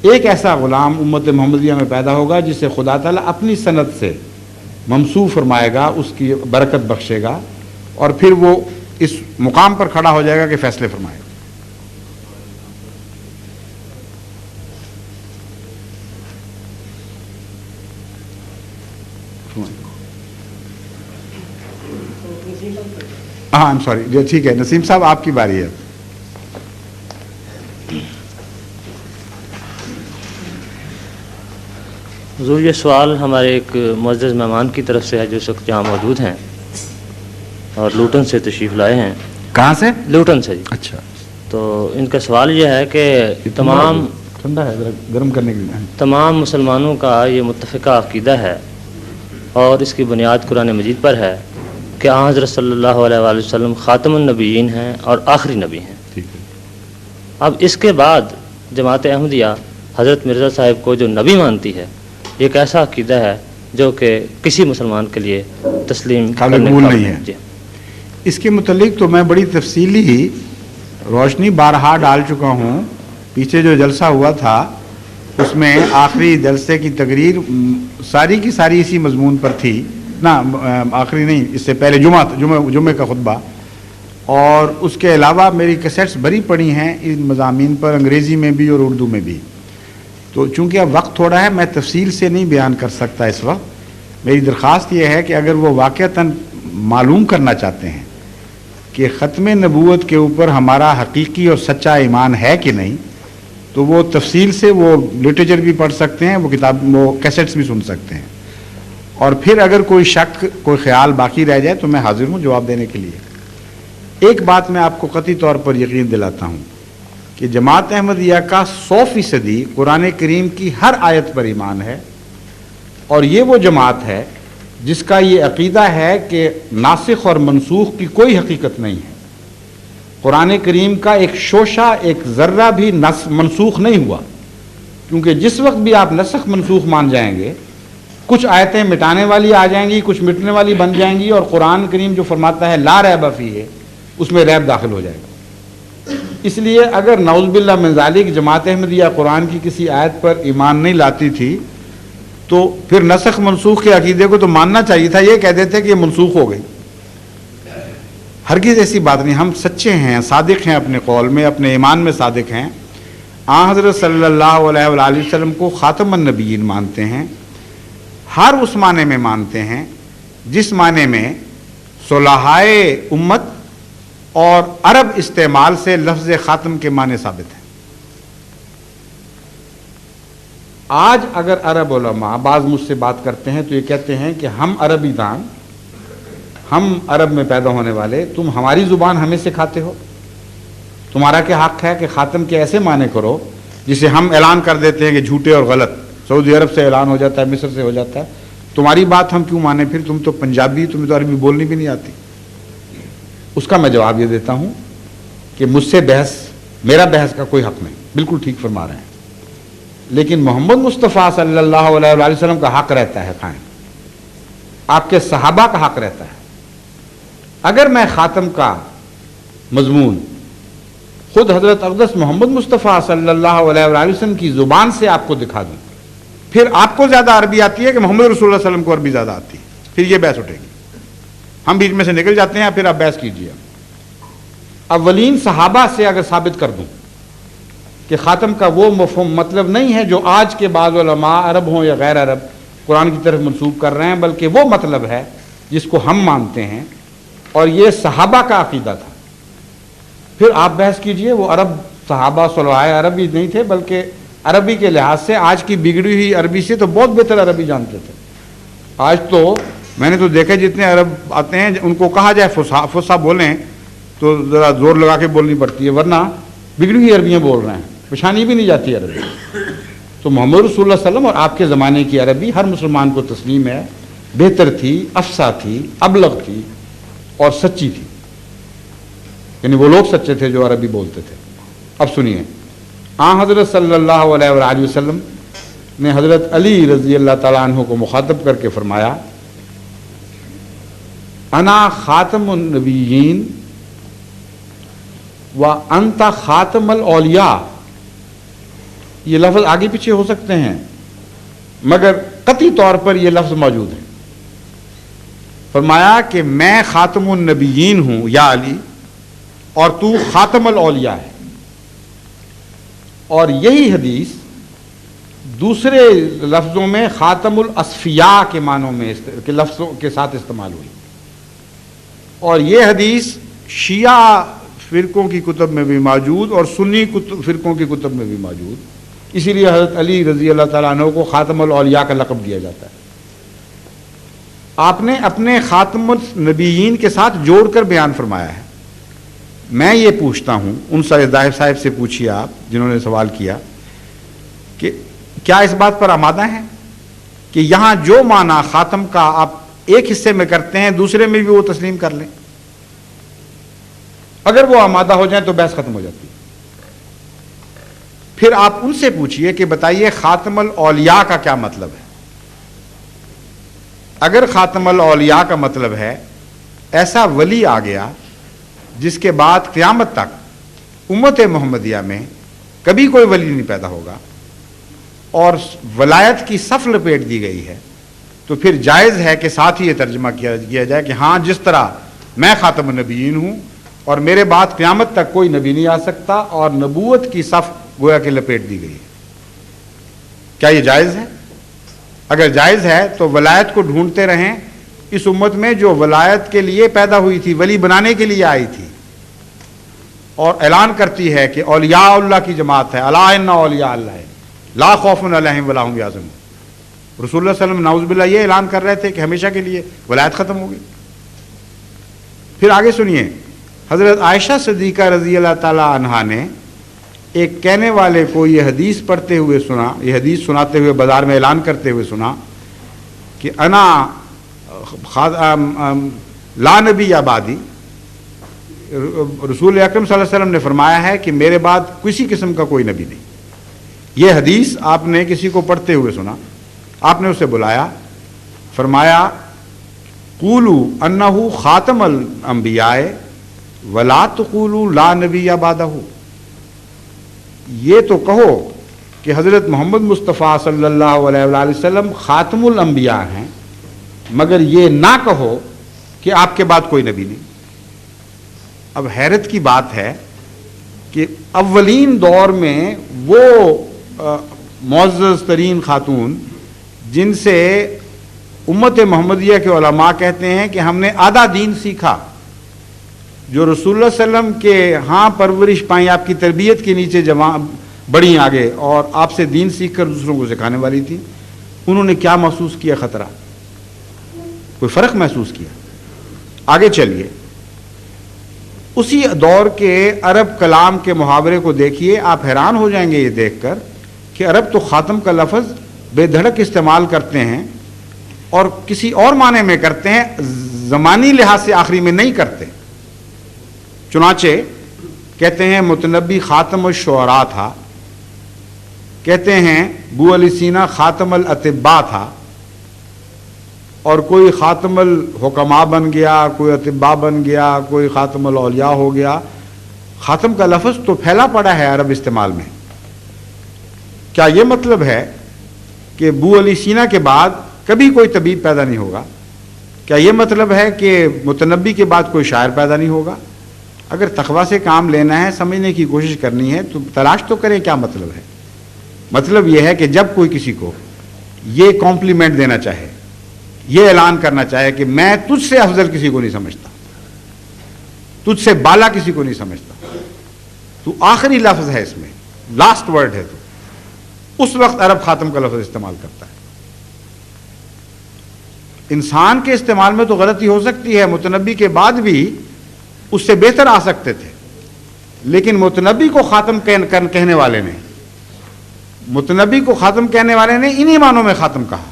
Speaker 1: ایک ایسا غلام امت محمدیہ میں پیدا ہوگا جسے خدا تعالیٰ اپنی سند سے ممسوح فرمائے گا, اس کی برکت بخشے گا, اور پھر وہ اس مقام پر کھڑا ہو جائے گا کہ فیصلے فرمائے گا. ہاں, I'm sorry, ٹھیک ہے, نسیم صاحب آپ کی باری ہے.
Speaker 7: حضور, یہ سوال ہمارے ایک معزز مہمان کی طرف سے ہے جو اس وقت یہاں موجود ہیں اور لوٹن سے تشریف لائے ہیں.
Speaker 1: کہاں سے؟
Speaker 7: لوٹن سے. جی.
Speaker 1: اچھا.
Speaker 7: تو ان کا سوال یہ ہے کہ تمام
Speaker 1: ٹھنڈا ہے, ذرا گرم کرنے کے لیے.
Speaker 7: تمام مسلمانوں کا یہ متفقہ عقیدہ ہے اور اس کی بنیاد قرآن مجید پر ہے کہ حضرت صلی اللہ علیہ وآلہ وسلم خاتم النبیین ہیں اور آخری نبی ہیں.
Speaker 1: ٹھیک ہے.
Speaker 7: اب اس کے بعد جماعت احمدیہ حضرت مرزا صاحب کو جو نبی مانتی ہے, یہ ایک ایسا عقیدہ ہے جو کہ کسی مسلمان کے لیے تسلیم
Speaker 1: قابل قبول نہیں ہے.
Speaker 7: جی.
Speaker 1: اس کے متعلق تو میں بڑی تفصیلی روشنی بارہا ڈال چکا ہوں. پیچھے جو جلسہ ہوا تھا اس میں آخری جلسے کی تقریر ساری کی ساری اسی مضمون پر تھی نا, آخری نہیں, اس سے پہلے جمعہ کا خطبہ, اور اس کے علاوہ میری کیسٹس بھری پڑی ہیں ان مضامین پر، انگریزی میں بھی اور اردو میں بھی. تو چونکہ اب وقت تھوڑا ہے میں تفصیل سے نہیں بیان کر سکتا اس وقت. میری درخواست یہ ہے کہ اگر وہ واقعتاً معلوم کرنا چاہتے ہیں کہ ختم نبوت کے اوپر ہمارا حقیقی اور سچا ایمان ہے کہ نہیں، تو وہ تفصیل سے وہ لٹریچر بھی پڑھ سکتے ہیں، وہ کیسٹس بھی سن سکتے ہیں. اور پھر اگر کوئی شک، کوئی خیال باقی رہ جائے تو میں حاضر ہوں جواب دینے کے لیے. ایک بات میں آپ کو قطعی طور پر یقین دلاتا ہوں کہ جماعت احمدیہ کا 100% قرآن کریم کی ہر آیت پر ایمان ہے، اور یہ وہ جماعت ہے جس کا یہ عقیدہ ہے کہ ناسخ اور منسوخ کی کوئی حقیقت نہیں ہے. قرآن کریم کا ایک شوشہ، ایک ذرہ بھی منسوخ نہیں ہوا، کیونکہ جس وقت بھی آپ نسخ منسوخ مان جائیں گے، کچھ آیتیں مٹانے والی آ جائیں گی، کچھ مٹنے والی بن جائیں گی، اور قرآن کریم جو فرماتا ہے لا ریب فیہ، اس میں ریب داخل ہو جائے گا. اس لیے اگر نعوذ باللہ من ذالک جماعت احمدیہ قرآن کی کسی آیت پر ایمان نہیں لاتی تھی تو پھر نسخ منسوخ کے عقیدے کو تو ماننا چاہیے تھا. یہ کہہ دیتے کہ یہ منسوخ ہو گئی. ہرگز ایسی بات نہیں. ہم سچے ہیں، صادق ہیں اپنے قول میں، اپنے ایمان میں صادق ہیں. آن حضرت صلی اللہ علیہ وآلہ وسلم کو خاتم النبیین مانتے ہیں، ہر اس معنی میں مانتے ہیں جس معنی میں صلحائے امت اور عرب استعمال سے لفظ خاتم کے معنی ثابت ہیں. آج اگر عرب علماء بعض مجھ سے بات کرتے ہیں تو یہ کہتے ہیں کہ ہم عربی دان، ہم عرب میں پیدا ہونے والے، تم ہماری زبان ہمیں سکھاتے ہو. تمہارا کیا حق ہے کہ خاتم کے ایسے معنی کرو جسے ہم اعلان کر دیتے ہیں کہ جھوٹے اور غلط، سعودی عرب سے اعلان ہو جاتا ہے، مصر سے ہو جاتا ہے. تمہاری بات ہم کیوں مانیں؟ پھر تم تو پنجابی، تمہیں تو عربی بولنی بھی نہیں آتی. اس کا میں جواب یہ دیتا ہوں کہ مجھ سے میرا بحث کا کوئی حق نہیں. بالکل ٹھیک فرما رہے ہیں، لیکن محمد مصطفیٰ صلی اللہ علیہ وآلہ وسلم کا حق رہتا ہے قائم، آپ کے صحابہ کا حق رہتا ہے. اگر میں خاتم کا مضمون خود حضرت اقدس محمد مصطفیٰ صلی اللہ علیہ وآلہ وسلم کی زبان سے آپ کو دکھا دوں، پھر آپ کو زیادہ عربی آتی ہے کہ محمد رسول اللہ صلی اللہ علیہ وسلم کو عربی زیادہ آتی ہے، پھر یہ بحث اٹھے گی. ہم بیچ میں سے نکل جاتے ہیں، پھر آپ بحث کیجیے. اولین صحابہ سے اگر ثابت کر دوں کہ خاتم کا وہ مفہوم مطلب نہیں ہے جو آج کے بعض علماء عرب ہوں یا غیر عرب قرآن کی طرف منسوب کر رہے ہیں، بلکہ وہ مطلب ہے جس کو ہم مانتے ہیں، اور یہ صحابہ کا عقیدہ تھا، پھر آپ بحث کیجئے. وہ عرب صحابہ صلحائے عربی نہیں تھے، بلکہ عربی کے لحاظ سے آج کی بگڑی ہوئی عربی سے تو بہت بہتر عربی جانتے تھے. آج تو میں نے تو دیکھا جتنے عرب آتے ہیں ان کو کہا جائے فصحا بولیں تو ذرا زور لگا کے بولنی پڑتی ہے، ورنہ بگڑی ہوئی عربیاں بول رہے ہیں، پہچانی بھی نہیں جاتی عربی. تو محمد رسول اللہ صلی اللہ علیہ وسلم اور آپ کے زمانے کی عربی ہر مسلمان کو تسلیم ہے، بہتر تھی، افصح تھی، ابلغ تھی اور سچی تھی. یعنی وہ لوگ سچے تھے جو عربی بولتے تھے. اب سنیے، آن حضرت صلی اللہ علیہ وآلہ وسلم نے حضرت علی رضی اللہ تعالیٰ عنہ کو مخاطب کر کے فرمایا، انا خاتم النبیین و انت خاتم الاولیاء. یہ لفظ آگے پیچھے ہو سکتے ہیں مگر قطعی طور پر یہ لفظ موجود ہے. فرمایا کہ میں خاتم النبیین ہوں یا علی، اور تو خاتم الاولیاء ہے. اور یہی حدیث دوسرے لفظوں میں خاتم الاصفیاء کے معنوں میں کے لفظوں کے ساتھ استعمال ہوئی. اور یہ حدیث شیعہ فرقوں کی کتب میں بھی موجود اور سنی فرقوں کی کتب میں بھی موجود. اسی لیے حضرت علی رضی اللہ تعالیٰ عنہ کو خاتم الاولیاء کا لقب دیا جاتا ہے. آپ نے اپنے خاتم النبیین کے ساتھ جوڑ کر بیان فرمایا ہے. میں یہ پوچھتا ہوں، ان صاحب سے پوچھیے آپ جنہوں نے سوال کیا کہ کیا اس بات پر آمادہ ہیں کہ یہاں جو معنی خاتم کا آپ ایک حصے میں کرتے ہیں دوسرے میں بھی وہ تسلیم کر لیں؟ اگر وہ آمادہ ہو جائیں تو بحث ختم ہو جاتی ہے. پھر آپ ان سے پوچھئے کہ بتائیے خاتم الاولیاء کا کیا مطلب ہے. اگر خاتم الاولیاء کا مطلب ہے ایسا ولی آ گیا جس کے بعد قیامت تک امت محمدیہ میں کبھی کوئی ولی نہیں پیدا ہوگا اور ولایت کی صف لپیٹ دی گئی ہے، تو پھر جائز ہے کہ ساتھ ہی یہ ترجمہ کیا جائے کہ ہاں جس طرح میں خاتم النبیین ہوں اور میرے بعد قیامت تک کوئی نبی نہیں آ سکتا، اور نبوت کی صف گویا کہ لپیٹ دی گئی ہے۔ کیا یہ جائز ہے؟ اگر جائز ہے تو ولایت کو ڈھونڈتے رہیں اس امت میں جو ولایت کے لیے پیدا ہوئی تھی، ولی بنانے کے لیے آئی تھی، اور اعلان کرتی ہے کہ اولیاء اللہ کی جماعت ہے، الا ان اولیاء اللہ لا خوف علیہم ولا هم یحزنون۔ رسول اللہ صلی اللہ علیہ وسلم نعوذ باللہ یہ اعلان کر رہے تھے کہ ہمیشہ کے لیے ولایت ختم ہوگی۔ پھر آگے سنیے، حضرت عائشہ صدیقہ رضی اللہ تعالی عنہا نے ایک کہنے والے کو یہ حدیث پڑھتے ہوئے سنا، یہ حدیث سناتے ہوئے بازار میں اعلان کرتے ہوئے سنا کہ انا لا نبی آبادی، رسول اکرم صلی اللہ علیہ وسلم نے فرمایا ہے کہ میرے بعد کسی قسم کا کوئی نبی نہیں۔ یہ حدیث آپ نے کسی کو پڑھتے ہوئے سنا، آپ نے اسے بلایا، فرمایا قولوا انہ خاتم الانبیاء ولا تقولوا لا نبی بعدہ، یہ تو کہو کہ حضرت محمد مصطفیٰ صلی اللہ علیہ وآلہ وسلم خاتم الانبیاء ہیں، مگر یہ نہ کہو کہ آپ کے بعد کوئی نبی نہیں۔ اب حیرت کی بات ہے کہ اولین دور میں وہ معزز ترین خاتون جن سے امت محمدیہ کے علماء کہتے ہیں کہ ہم نے آدھا دین سیکھا، جو رسول اللہ صلی اللہ علیہ وسلم کے ہاں پرورش پائیں، آپ کی تربیت کے نیچے بڑھی آگے اور آپ سے دین سیکھ کر دوسروں کو سکھانے والی تھی، انہوں نے کیا محسوس کیا؟ خطرہ، کوئی فرق محسوس کیا؟ آگے چلیے، اسی دور کے عرب کلام کے محاورے کو دیکھیے، آپ حیران ہو جائیں گے یہ دیکھ کر کہ عرب تو خاتم کا لفظ بے دھڑک استعمال کرتے ہیں اور کسی اور معنی میں کرتے ہیں، زمانی لحاظ سے آخری میں نہیں کرتے۔ چنانچہ کہتے ہیں متنبی خاتم الشعراء تھا، کہتے ہیں ابو علی سینا خاتم الاطباء تھا، اور کوئی خاتم الحکماء بن گیا، کوئی اطباء بن گیا، کوئی خاتم الاولیاء ہو گیا۔ خاتم کا لفظ تو پھیلا پڑا ہے عرب استعمال میں۔ کیا یہ مطلب ہے کہ ابو علی سینا کے بعد کبھی کوئی طبیب پیدا نہیں ہوگا؟ کیا یہ مطلب ہے کہ متنبی کے بعد کوئی شاعر پیدا نہیں ہوگا؟ اگر تقویٰ سے کام لینا ہے، سمجھنے کی کوشش کرنی ہے تو تلاش تو کریں کیا مطلب ہے۔ مطلب یہ ہے کہ جب کوئی کسی کو یہ کمپلیمنٹ دینا چاہے، یہ اعلان کرنا چاہے کہ میں تجھ سے افضل کسی کو نہیں سمجھتا، تجھ سے بالا کسی کو نہیں سمجھتا، تو آخری لفظ ہے اس میں، لاسٹ ورڈ ہے، تو اس وقت عرب خاتم کا لفظ استعمال کرتا ہے۔ انسان کے استعمال میں تو غلطی ہو سکتی ہے، متنبی کے بعد بھی اس سے بہتر آ سکتے تھے، لیکن متنبی کو خاتم کہنے والے نے، متنبی کو خاتم کہنے والے نے انہی معنوں میں خاتم کہا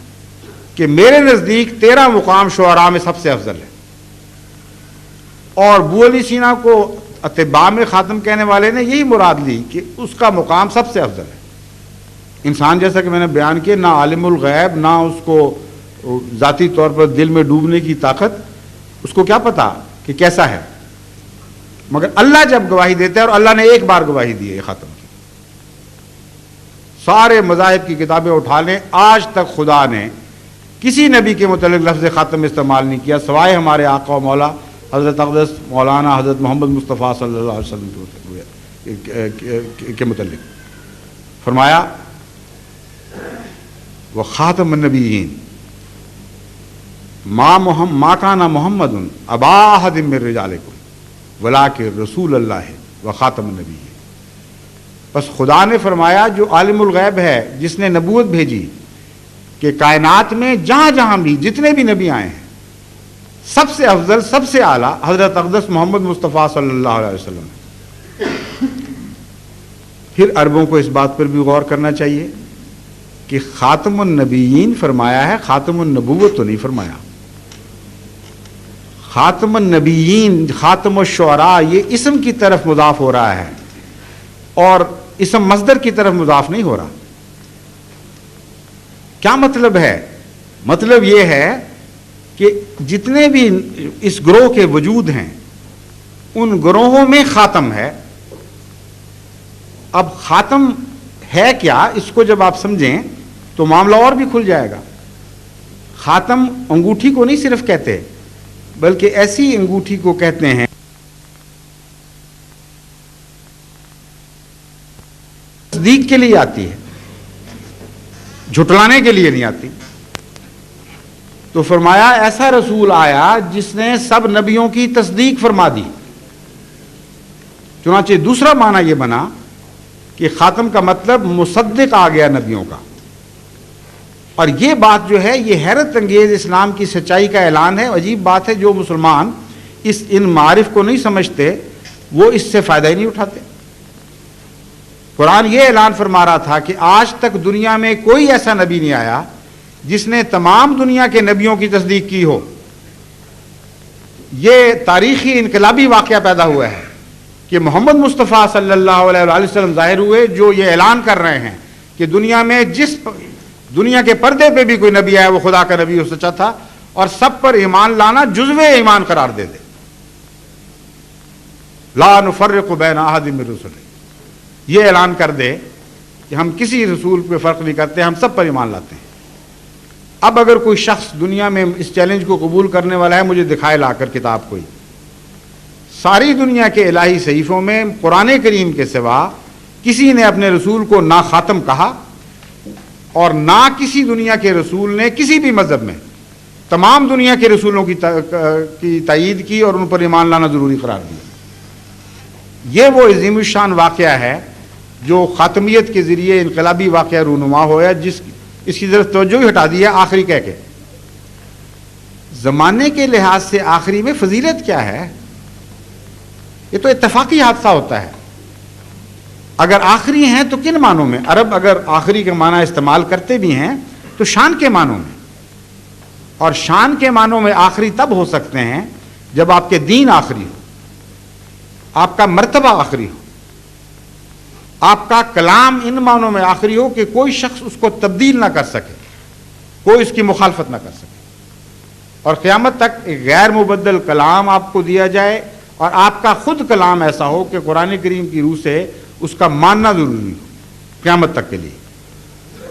Speaker 1: کہ میرے نزدیک تیرا مقام شعراء میں سب سے افضل ہے، اور ابو علی سینا کو اطباء میں خاتم کہنے والے نے یہی مراد لی کہ اس کا مقام سب سے افضل ہے۔ انسان جیسا کہ میں نے بیان کیا، نہ عالم الغیب، نہ اس کو ذاتی طور پر دل میں ڈوبنے کی طاقت، اس کو کیا پتا کہ کیسا ہے، مگر اللہ جب گواہی دیتا ہے، اور اللہ نے ایک بار گواہی دی ہے خاتم کی۔ سارے مذاہب کی کتابیں اٹھا لیں، آج تک خدا نے کسی نبی کے متعلق لفظ خاتم استعمال نہیں کیا سوائے ہمارے آقا و مولا حضرت اقدس مولانا حضرت محمد مصطفیٰ صلی اللہ علیہ وسلم کے متعلق۔ فرمایا وہ خاتم النبیین ما کان محمد ابا احد من رجالکم ولکن رسول اللہ و خاتم النبیین۔ بس خدا نے فرمایا جو عالم الغیب ہے، جس نے نبوت بھیجی کہ کائنات میں جہاں جہاں بھی جتنے بھی نبی آئے ہیں، سب سے افضل، سب سے اعلیٰ حضرت اقدس محمد مصطفیٰ صلی اللہ علیہ وسلم۔ پھر عربوں کو اس بات پر بھی غور کرنا چاہیے کہ خاتم النبیین فرمایا ہے، خاتم النبوت تو نہیں فرمایا۔ خاتم النبیین، خاتم الشعراء، یہ اسم کی طرف مضاف ہو رہا ہے اور اسم مصدر کی طرف مضاف نہیں ہو رہا۔ کیا مطلب ہے؟ مطلب یہ ہے کہ جتنے بھی اس گروہ کے وجود ہیں، ان گروہوں میں خاتم ہے۔ اب خاتم ہے کیا، اس کو جب آپ سمجھیں تو معاملہ اور بھی کھل جائے گا۔ خاتم انگوٹھی کو نہیں صرف کہتے، بلکہ ایسی انگوٹھی کو کہتے ہیں تصدیق کے لیے آتی ہے، جھٹلانے کے لیے نہیں آتی۔ تو فرمایا ایسا رسول آیا جس نے سب نبیوں کی تصدیق فرما دی۔ چنانچہ دوسرا معنی یہ بنا کہ خاتم کا مطلب مصدق آ گیا نبیوں کا، اور یہ بات جو ہے یہ حیرت انگیز اسلام کی سچائی کا اعلان ہے۔ عجیب بات ہے، جو مسلمان ان معارف کو نہیں سمجھتے وہ اس سے فائدہ ہی نہیں اٹھاتے۔ قرآن یہ اعلان فرما رہا تھا کہ آج تک دنیا میں کوئی ایسا نبی نہیں آیا جس نے تمام دنیا کے نبیوں کی تصدیق کی ہو۔ یہ تاریخی انقلابی واقعہ پیدا ہوا ہے کہ محمد مصطفیٰ صلی اللہ علیہ وآلہ وسلم ظاہر ہوئے، جو یہ اعلان کر رہے ہیں کہ دنیا میں جس دنیا کے پردے پہ بھی کوئی نبی آیا وہ خدا کا نبی ہو سچا تھا، اور سب پر ایمان لانا جزو ایمان قرار دے دے۔ لا نفرق بین احد من رسلہ، یہ اعلان کر دے کہ ہم کسی رسول پہ فرق نہیں کرتے، ہم سب پر ایمان لاتے ہیں۔ اب اگر کوئی شخص دنیا میں اس چیلنج کو قبول کرنے والا ہے، مجھے دکھائے لا کر کتاب کوئی، ساری دنیا کے الہی صحیفوں میں قرآن کریم کے سوا کسی نے اپنے رسول کو نہ خاتم کہا، اور نہ کسی دنیا کے رسول نے کسی بھی مذہب میں تمام دنیا کے رسولوں کی تائید کی اور ان پر ایمان لانا ضروری قرار دیا۔ یہ وہ عظیم الشان واقعہ ہے جو خاتمیت کے ذریعے انقلابی واقعہ رونما ہوا، اس کی طرف توجہ ہی ہٹا دی ہے آخری کہہ کے۔ زمانے کے لحاظ سے آخری میں فضیلت کیا ہے؟ یہ تو اتفاقی حادثہ ہوتا ہے۔ اگر آخری ہیں تو کن معنوں میں؟ عرب اگر آخری کا معنی استعمال کرتے بھی ہیں تو شان کے معنوں میں، اور شان کے معنوں میں آخری تب ہو سکتے ہیں جب آپ کے دین آخری ہو، آپ کا مرتبہ آخری ہو، آپ کا کلام ان معنوں میں آخری ہو کہ کوئی شخص اس کو تبدیل نہ کر سکے، کوئی اس کی مخالفت نہ کر سکے، اور قیامت تک ایک غیر مبدل کلام آپ کو دیا جائے، اور آپ کا خود کلام ایسا ہو کہ قرآن کریم کی روح سے اس کا ماننا ضروری ہو قیامت تک کے لیے۔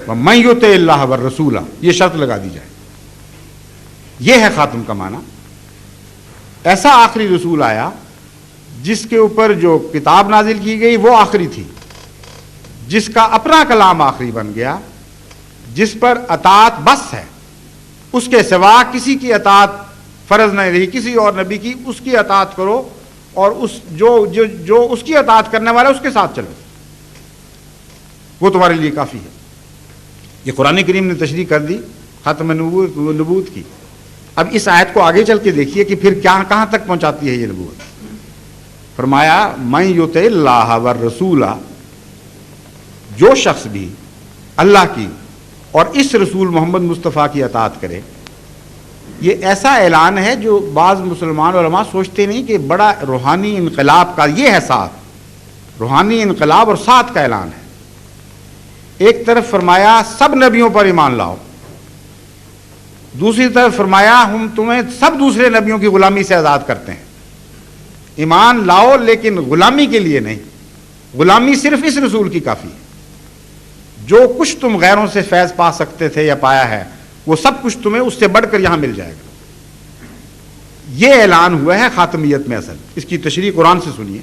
Speaker 1: وَمَن يُطِعِ اللَّهَ وَالرَّسُولَ، یہ شرط لگا دی جائے۔ یہ ہے خاتم کا معنی۔ ایسا آخری رسول آیا جس کے اوپر جو کتاب نازل کی گئی وہ آخری تھی، جس کا اپنا کلام آخری بن گیا، جس پر اطاعت بس ہے، اس کے سوا کسی کی اطاعت فرض نہیں رہی، کسی اور نبی کی، اس کی اطاعت کرو، اور جو اس کی اطاعت کرنے والا ہے اس کے ساتھ چلو، وہ تمہارے لیے کافی ہے۔ یہ قرآن کریم نے تشریح کر دی ختم نبوت کی۔ اب اس آیت کو آگے چل کے دیکھیے کہ پھر کہاں تک پہنچاتی ہے یہ نبوت۔ فرمایا من یطع اللہ والرسول، جو شخص بھی اللہ کی اور اس رسول محمد مصطفیٰ کی اطاعت کرے۔ یہ ایسا اعلان ہے جو بعض مسلمان علماء سوچتے نہیں کہ بڑا روحانی انقلاب کا یہ ہے ساتھ، روحانی انقلاب اور ساتھ کا اعلان ہے۔ ایک طرف فرمایا سب نبیوں پر ایمان لاؤ، دوسری طرف فرمایا ہم تمہیں سب دوسرے نبیوں کی غلامی سے آزاد کرتے ہیں۔ ایمان لاؤ لیکن غلامی کے لیے نہیں، غلامی صرف اس رسول کی کافی ہے۔ جو کچھ تم غیروں سے فیض پا سکتے تھے یا پایا ہے وہ سب کچھ تمہیں اس سے بڑھ کر یہاں مل جائے گا۔ یہ اعلان ہوا ہے خاتمیت میں اصل۔ اس کی تشریح قرآن سے سنیے۔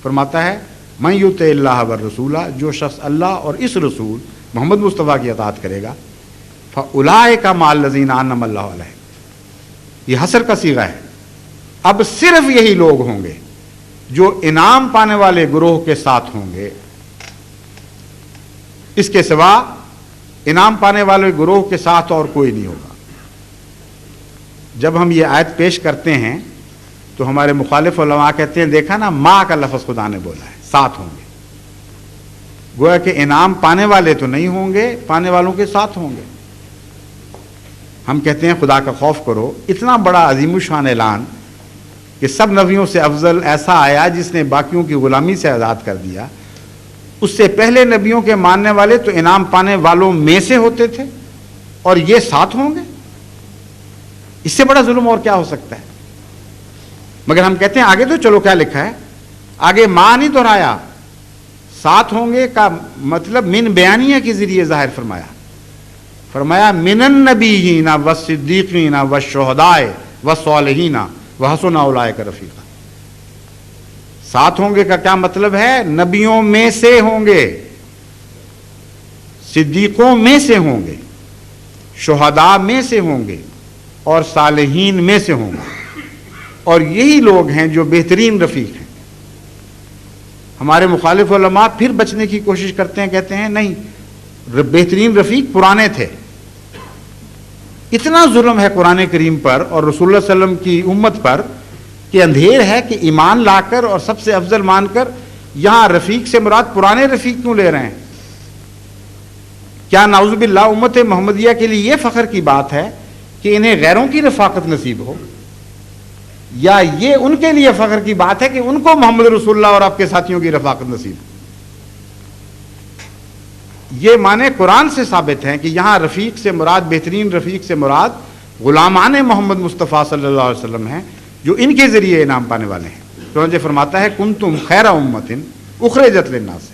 Speaker 1: فرماتا ہے من یطع اللہ والرسول، جو شخص اللہ اور اس رسول محمد مصطفیٰ کی اطاعت کرے گا، فاولئک مع الذین انعم اللہ علیہم، یہ حصر کا صیغہ ہے۔ اب صرف یہی لوگ ہوں گے جو انعام پانے والے گروہ کے ساتھ ہوں گے، اس کے سوا انعام پانے والے گروہ کے ساتھ اور کوئی نہیں ہوگا۔ جب ہم یہ آیت پیش کرتے ہیں تو ہمارے مخالف علماء کہتے ہیں دیکھا نا، ماں کا لفظ خدا نے بولا ہے، ساتھ ہوں گے، گویا کہ انعام پانے والے تو نہیں ہوں گے، پانے والوں کے ساتھ ہوں گے۔ ہم کہتے ہیں خدا کا خوف کرو، اتنا بڑا عظیم الشان اعلان کہ سب نبیوں سے افضل ایسا آیا جس نے باقیوں کی غلامی سے آزاد کر دیا۔ اس سے پہلے نبیوں کے ماننے والے تو انعام پانے والوں میں سے ہوتے تھے، اور یہ ساتھ ہوں گے۔ اس سے بڑا ظلم اور کیا ہو سکتا ہے؟ مگر ہم کہتے ہیں آگے تو چلو کیا لکھا ہے، آگے ماں نہیں دہرایا، ساتھ ہوں گے کا مطلب من بیانیہ کے ذریعے ظاہر فرمایا۔ فرمایا من النبیین والصدیقین والشہداء والصالحین وحسن اولئک رفیقا۔ ساتھ ہوں گے کا کیا مطلب ہے؟ نبیوں میں سے ہوں گے، صدیقوں میں سے ہوں گے، شہداء میں سے ہوں گے اور صالحین میں سے ہوں گے، اور یہی لوگ ہیں جو بہترین رفیق ہیں۔ ہمارے مخالف علماء پھر بچنے کی کوشش کرتے ہیں، کہتے ہیں نہیں، بہترین رفیق پرانے تھے۔ اتنا ظلم ہے قرآن کریم پر اور رسول اللہ صلی اللہ علیہ وسلم کی امت پر کہ اندھیر ہے کہ ایمان لا کر اور سب سے افضل مان کر یہاں رفیق سے مراد پرانے رفیق کیوں لے رہے ہیں؟ کیا نعوذ باللہ امت محمدیہ کے لیے یہ فخر کی بات ہے کہ انہیں غیروں کی رفاقت نصیب ہو، یا یہ ان کے لیے فخر کی بات ہے کہ ان کو محمد رسول اللہ اور آپ کے ساتھیوں کی رفاقت نصیب ہو؟ یہ معنی قرآن سے ثابت ہیں کہ یہاں رفیق سے مراد، بہترین رفیق سے مراد غلامان محمد مصطفیٰ صلی اللہ علیہ وسلم ہیں جو ان کے ذریعے انعام پانے والے ہیں۔ چنانچہ فرماتا ہے کنتم خیر امت اخرجت للناس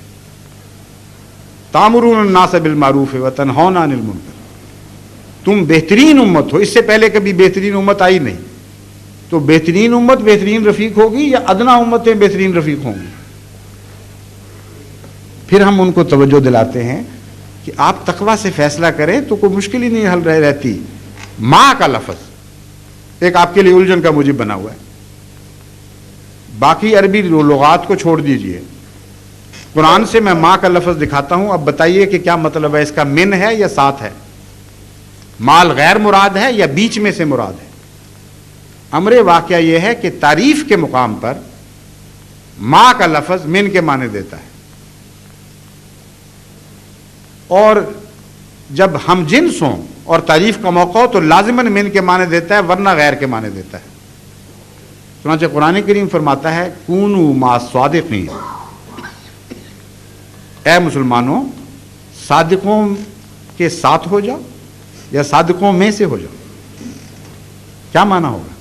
Speaker 1: تامرون الناس بالمعروف وتنہون عن المنکر، تم بہترین امت ہو۔ اس سے پہلے کبھی بہترین امت آئی نہیں، تو بہترین امت بہترین رفیق ہوگی یا ادنا امتیں بہترین رفیق ہوں گی؟ پھر ہم ان کو توجہ دلاتے ہیں کہ آپ تقویٰ سے فیصلہ کریں تو کوئی مشکل ہی نہیں حل رہتی۔ ماں کا لفظ ایک آپ کے لیے الجھن کا موجب بنا ہوا ہے، باقی عربی لغات کو چھوڑ دیجئے، قرآن سے میں ماں کا لفظ دکھاتا ہوں، اب بتائیے کہ کیا مطلب ہے اس کا، من ہے یا ساتھ ہے، مال غیر مراد ہے یا بیچ میں سے مراد ہے؟ امر واقعہ یہ ہے کہ تعریف کے مقام پر ماں کا لفظ من کے معنی دیتا ہے، اور جب ہم جنس ہوں اور تعریف کا موقع ہو تو لازماً من کے معنی دیتا ہے ورنہ غیر کے معنی دیتا ہے۔ چنانچہ قرآن کریم فرماتا ہے کونوا مع الصادقین، اے مسلمانوں صادقوں کے ساتھ ہو جاؤ یا صادقوں میں سے ہو جاؤ۔ کیا معنی ہوگا؟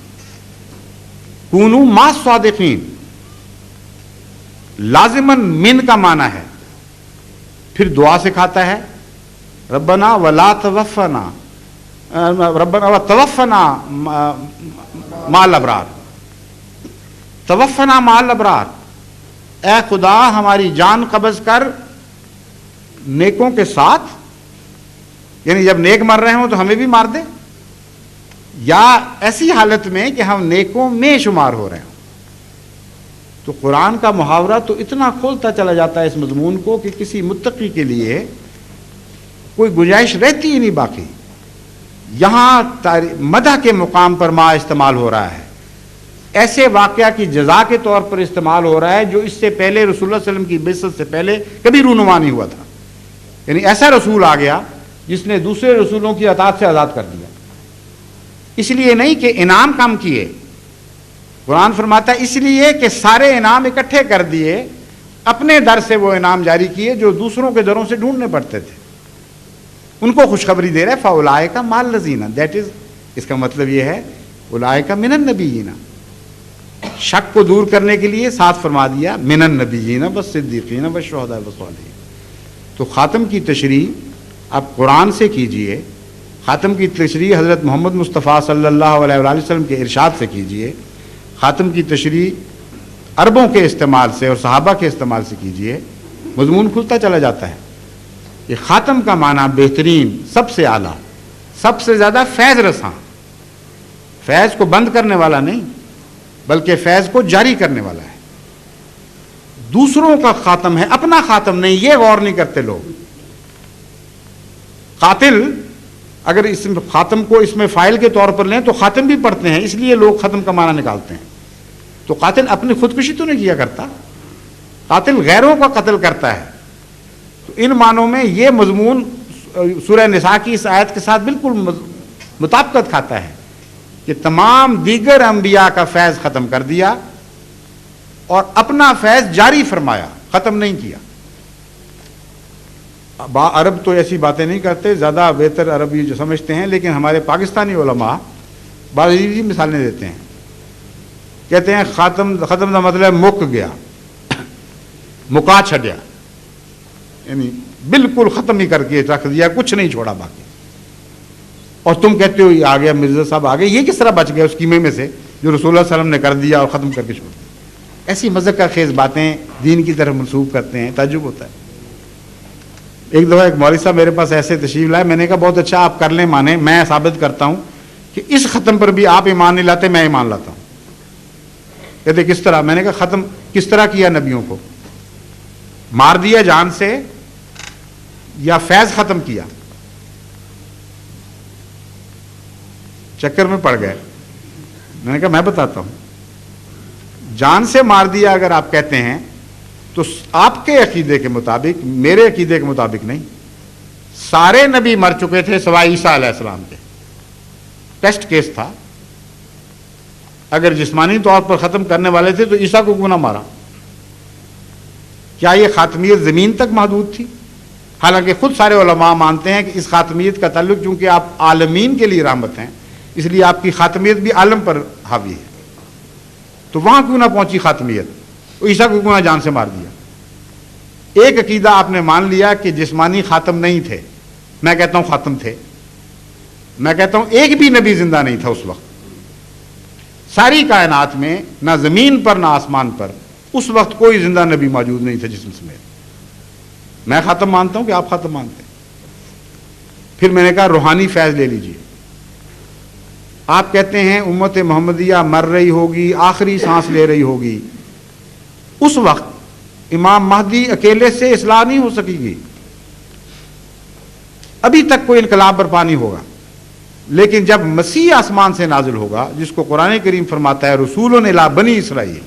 Speaker 1: کونوا مع الصادقین لازماً من کا معنی ہے، پھر دعا سکھاتا ہے ربنا ولا توفنا، ربنا وتوفنا مع الابرار، توفنا مع الابرار، اے خدا ہماری جان قبض کر نیکوں کے ساتھ، یعنی جب نیک مر رہے ہوں تو ہمیں بھی مار دے، یا ایسی حالت میں کہ ہم نیکوں میں شمار ہو رہے ہوں۔ تو قرآن کا محاورہ تو اتنا کھولتا چلا جاتا ہے اس مضمون کو کہ کسی متقی کے لیے کوئی گنجائش رہتی ہی نہیں باقی۔ یہاں مدح کے مقام پر ما استعمال ہو رہا ہے، ایسے واقعہ کی جزا کے طور پر استعمال ہو رہا ہے جو اس سے پہلے رسول اللہ صلی اللہ علیہ وسلم کی بعثت سے پہلے کبھی رونما نہیں ہوا تھا۔ یعنی ایسا رسول آ گیا جس نے دوسرے رسولوں کی اطاعت سے آزاد کر دیا، اس لیے نہیں کہ انعام کم کیے، قرآن فرماتا ہے اس لیے کہ سارے انعام اکٹھے کر دیے، اپنے در سے وہ انعام جاری کیے جو دوسروں کے دروں سے ڈھونڈنے پڑتے تھے، ان کو خوشخبری دے رہے فاولئک مع الذین، دیٹ از، اس کا مطلب یہ ہے اولئک من النبیین، شک کو دور کرنے کے لیے ساتھ فرما دیا من النبیین والصدیقین والشہداء والصالحین۔ تو خاتم کی تشریح آپ قرآن سے کیجئے، خاتم کی تشریح حضرت محمد مصطفیٰ صلی اللہ علیہ وآلہ وسلم کے ارشاد سے کیجئے، خاتم کی تشریح عربوں کے استعمال سے اور صحابہ کے استعمال سے کیجئے، مضمون کھلتا چلا جاتا ہے۔ یہ خاتم کا معنی بہترین، سب سے اعلیٰ، سب سے زیادہ فیض رساں، فیض کو بند کرنے والا نہیں بلکہ فیض کو جاری کرنے والا ہے۔ دوسروں کا خاتم ہے، اپنا خاتم نہیں، یہ غور نہیں کرتے لوگ۔ قاتل اگر اس خاتم کو اس میں فائل کے طور پر لیں تو خاتم بھی پڑھتے ہیں، اس لیے لوگ ختم کا معنی نکالتے ہیں۔ تو قاتل اپنی خودکشی تو نہیں کیا کرتا، قاتل غیروں کا قتل کرتا ہے۔ تو ان معنوں میں یہ مضمون سورہ نساء کی اس آیت کے ساتھ بالکل مطابقت کھاتا ہے کہ تمام دیگر انبیاء کا فیض ختم کر دیا اور اپنا فیض جاری فرمایا، ختم نہیں کیا۔ عرب تو ایسی باتیں نہیں کرتے، زیادہ بہتر عربی جو سمجھتے ہیں، لیکن ہمارے پاکستانی علماء بعض عجیب مثالیں دیتے ہیں، کہتے ہیں ختم کا مطلب مک گیا، مکا چھڈیا، یعنی بالکل ختم ہی کر کے رکھ دیا، کچھ نہیں چھوڑا باقی۔ اور تم کہتے ہو یہ آ گیا مرزا صاحب آ گئے، یہ کس طرح بچ گیا اس قیمے میں سے جو رسول اللہ صلی اللہ علیہ وسلم نے کر دیا اور ختم کر کے چھوڑ دیا۔ ایسی مذہب کا خیز باتیں دین کی طرف منسوخ کرتے ہیں، تعجب ہوتا ہے۔ ایک دفعہ ایک مولوی صاحب میرے پاس ایسے تشریف لائے, میں نے کہا بہت اچھا آپ کر لیں مانے, میں ثابت کرتا ہوں کہ اس ختم پر بھی آپ ایمان نہیں لاتے, میں ایمان لاتا ہوں. کہتے کس طرح؟ میں نے کہا ختم کس طرح کیا نبیوں کو, مار دیا جان سے یا فیض ختم کیا؟ چکر میں پڑ گئے. میں نے کہا میں بتاتا ہوں, جان سے مار دیا اگر آپ کہتے ہیں تو آپ کے عقیدے کے مطابق, میرے عقیدے کے مطابق نہیں. سارے نبی مر چکے تھے سوائے عیسیٰ علیہ السلام کے. ٹیسٹ کیس تھا, اگر جسمانی طور پر ختم کرنے والے تھے تو عیسیٰ کو کیوں نہ مارا؟ کیا یہ خاتمیت زمین تک محدود تھی؟ حالانکہ خود سارے علماء مانتے ہیں کہ اس خاتمیت کا تعلق, چونکہ آپ عالمین کے لیے رحمت ہیں, اس لیے آپ کی خاتمیت بھی عالم پر حاوی ہے. تو وہاں کیوں نہ پہنچی خاتمیت؟ عیسیٰ کو کیوں نہ جان سے مار دیا؟ ایک عقیدہ آپ نے مان لیا کہ جسمانی خاتم نہیں تھے, میں کہتا ہوں خاتم تھے. میں کہتا ہوں ایک بھی نبی زندہ نہیں تھا اس وقت. ساری کائنات میں نہ زمین پر نہ آسمان پر اس وقت کوئی زندہ نبی موجود نہیں تھا جسم سمیت. میں خاتم مانتا ہوں کہ آپ خاتم مانتے ہیں. پھر میں نے کہا روحانی فیض لے لیجئے. آپ کہتے ہیں امت محمدیہ مر رہی ہوگی, آخری سانس لے رہی ہوگی, اس وقت امام مہدی اکیلے سے اصلاح نہیں ہو سکے گی, ابھی تک کوئی انقلاب برپا نہیں ہوگا. لیکن جب مسیح آسمان سے نازل ہوگا, جس کو قرآن کریم فرماتا ہے رسولون الی بنی اسرائیل,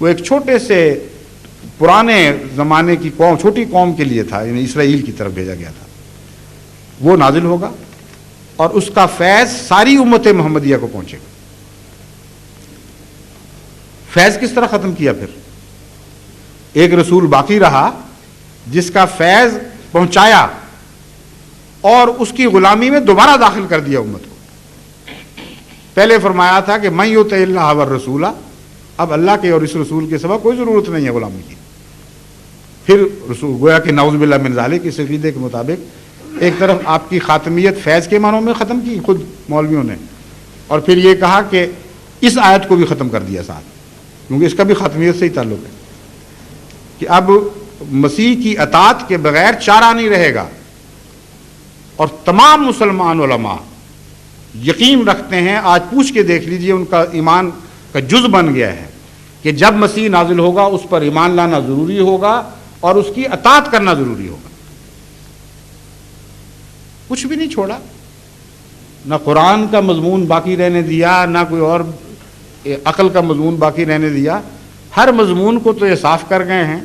Speaker 1: وہ ایک چھوٹے سے پرانے زمانے کی قوم, چھوٹی قوم کے لیے تھا, یعنی اسرائیل کی طرف بھیجا گیا تھا, وہ نازل ہوگا اور اس کا فیض ساری امت محمدیہ کو پہنچے گا. فیض کس طرح ختم کیا؟ پھر ایک رسول باقی رہا جس کا فیض پہنچایا اور اس کی غلامی میں دوبارہ داخل کر دیا امت کو. پہلے فرمایا تھا کہ من یطع اللہ والرسول, اب اللہ کے اور اس رسول کے سوا کوئی ضرورت نہیں ہے غلامی کی. پھر رسول گویا کہ نعوذ باللہ من ذالک اس عقیدے کے مطابق ایک طرف آپ کی خاتمیت فیض کے معنوں میں ختم کی خود مولویوں نے, اور پھر یہ کہا کہ اس آیت کو بھی ختم کر دیا ساتھ, کیونکہ اس کا بھی خاتمیت سے ہی تعلق ہے کہ اب مسیح کی اطاعت کے بغیر چارہ نہیں رہے گا. اور تمام مسلمان علماء یقین رکھتے ہیں, آج پوچھ کے دیکھ لیجئے, ان کا ایمان کا جز بن گیا ہے کہ جب مسیح نازل ہوگا اس پر ایمان لانا ضروری ہوگا اور اس کی اطاعت کرنا ضروری ہوگا. کچھ بھی نہیں چھوڑا, نہ قرآن کا مضمون باقی رہنے دیا, نہ کوئی اور عقل کا مضمون باقی رہنے دیا. ہر مضمون کو تو یہ صاف کر گئے ہیں,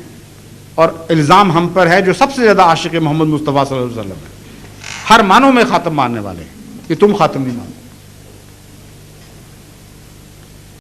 Speaker 1: اور الزام ہم پر ہے جو سب سے زیادہ عاشق محمد مصطفیٰ صلی اللہ علیہ وسلم ہے, ہر معنوں میں خاتم ماننے والے ہیں, کہ تم خاتم نہیں مانتے.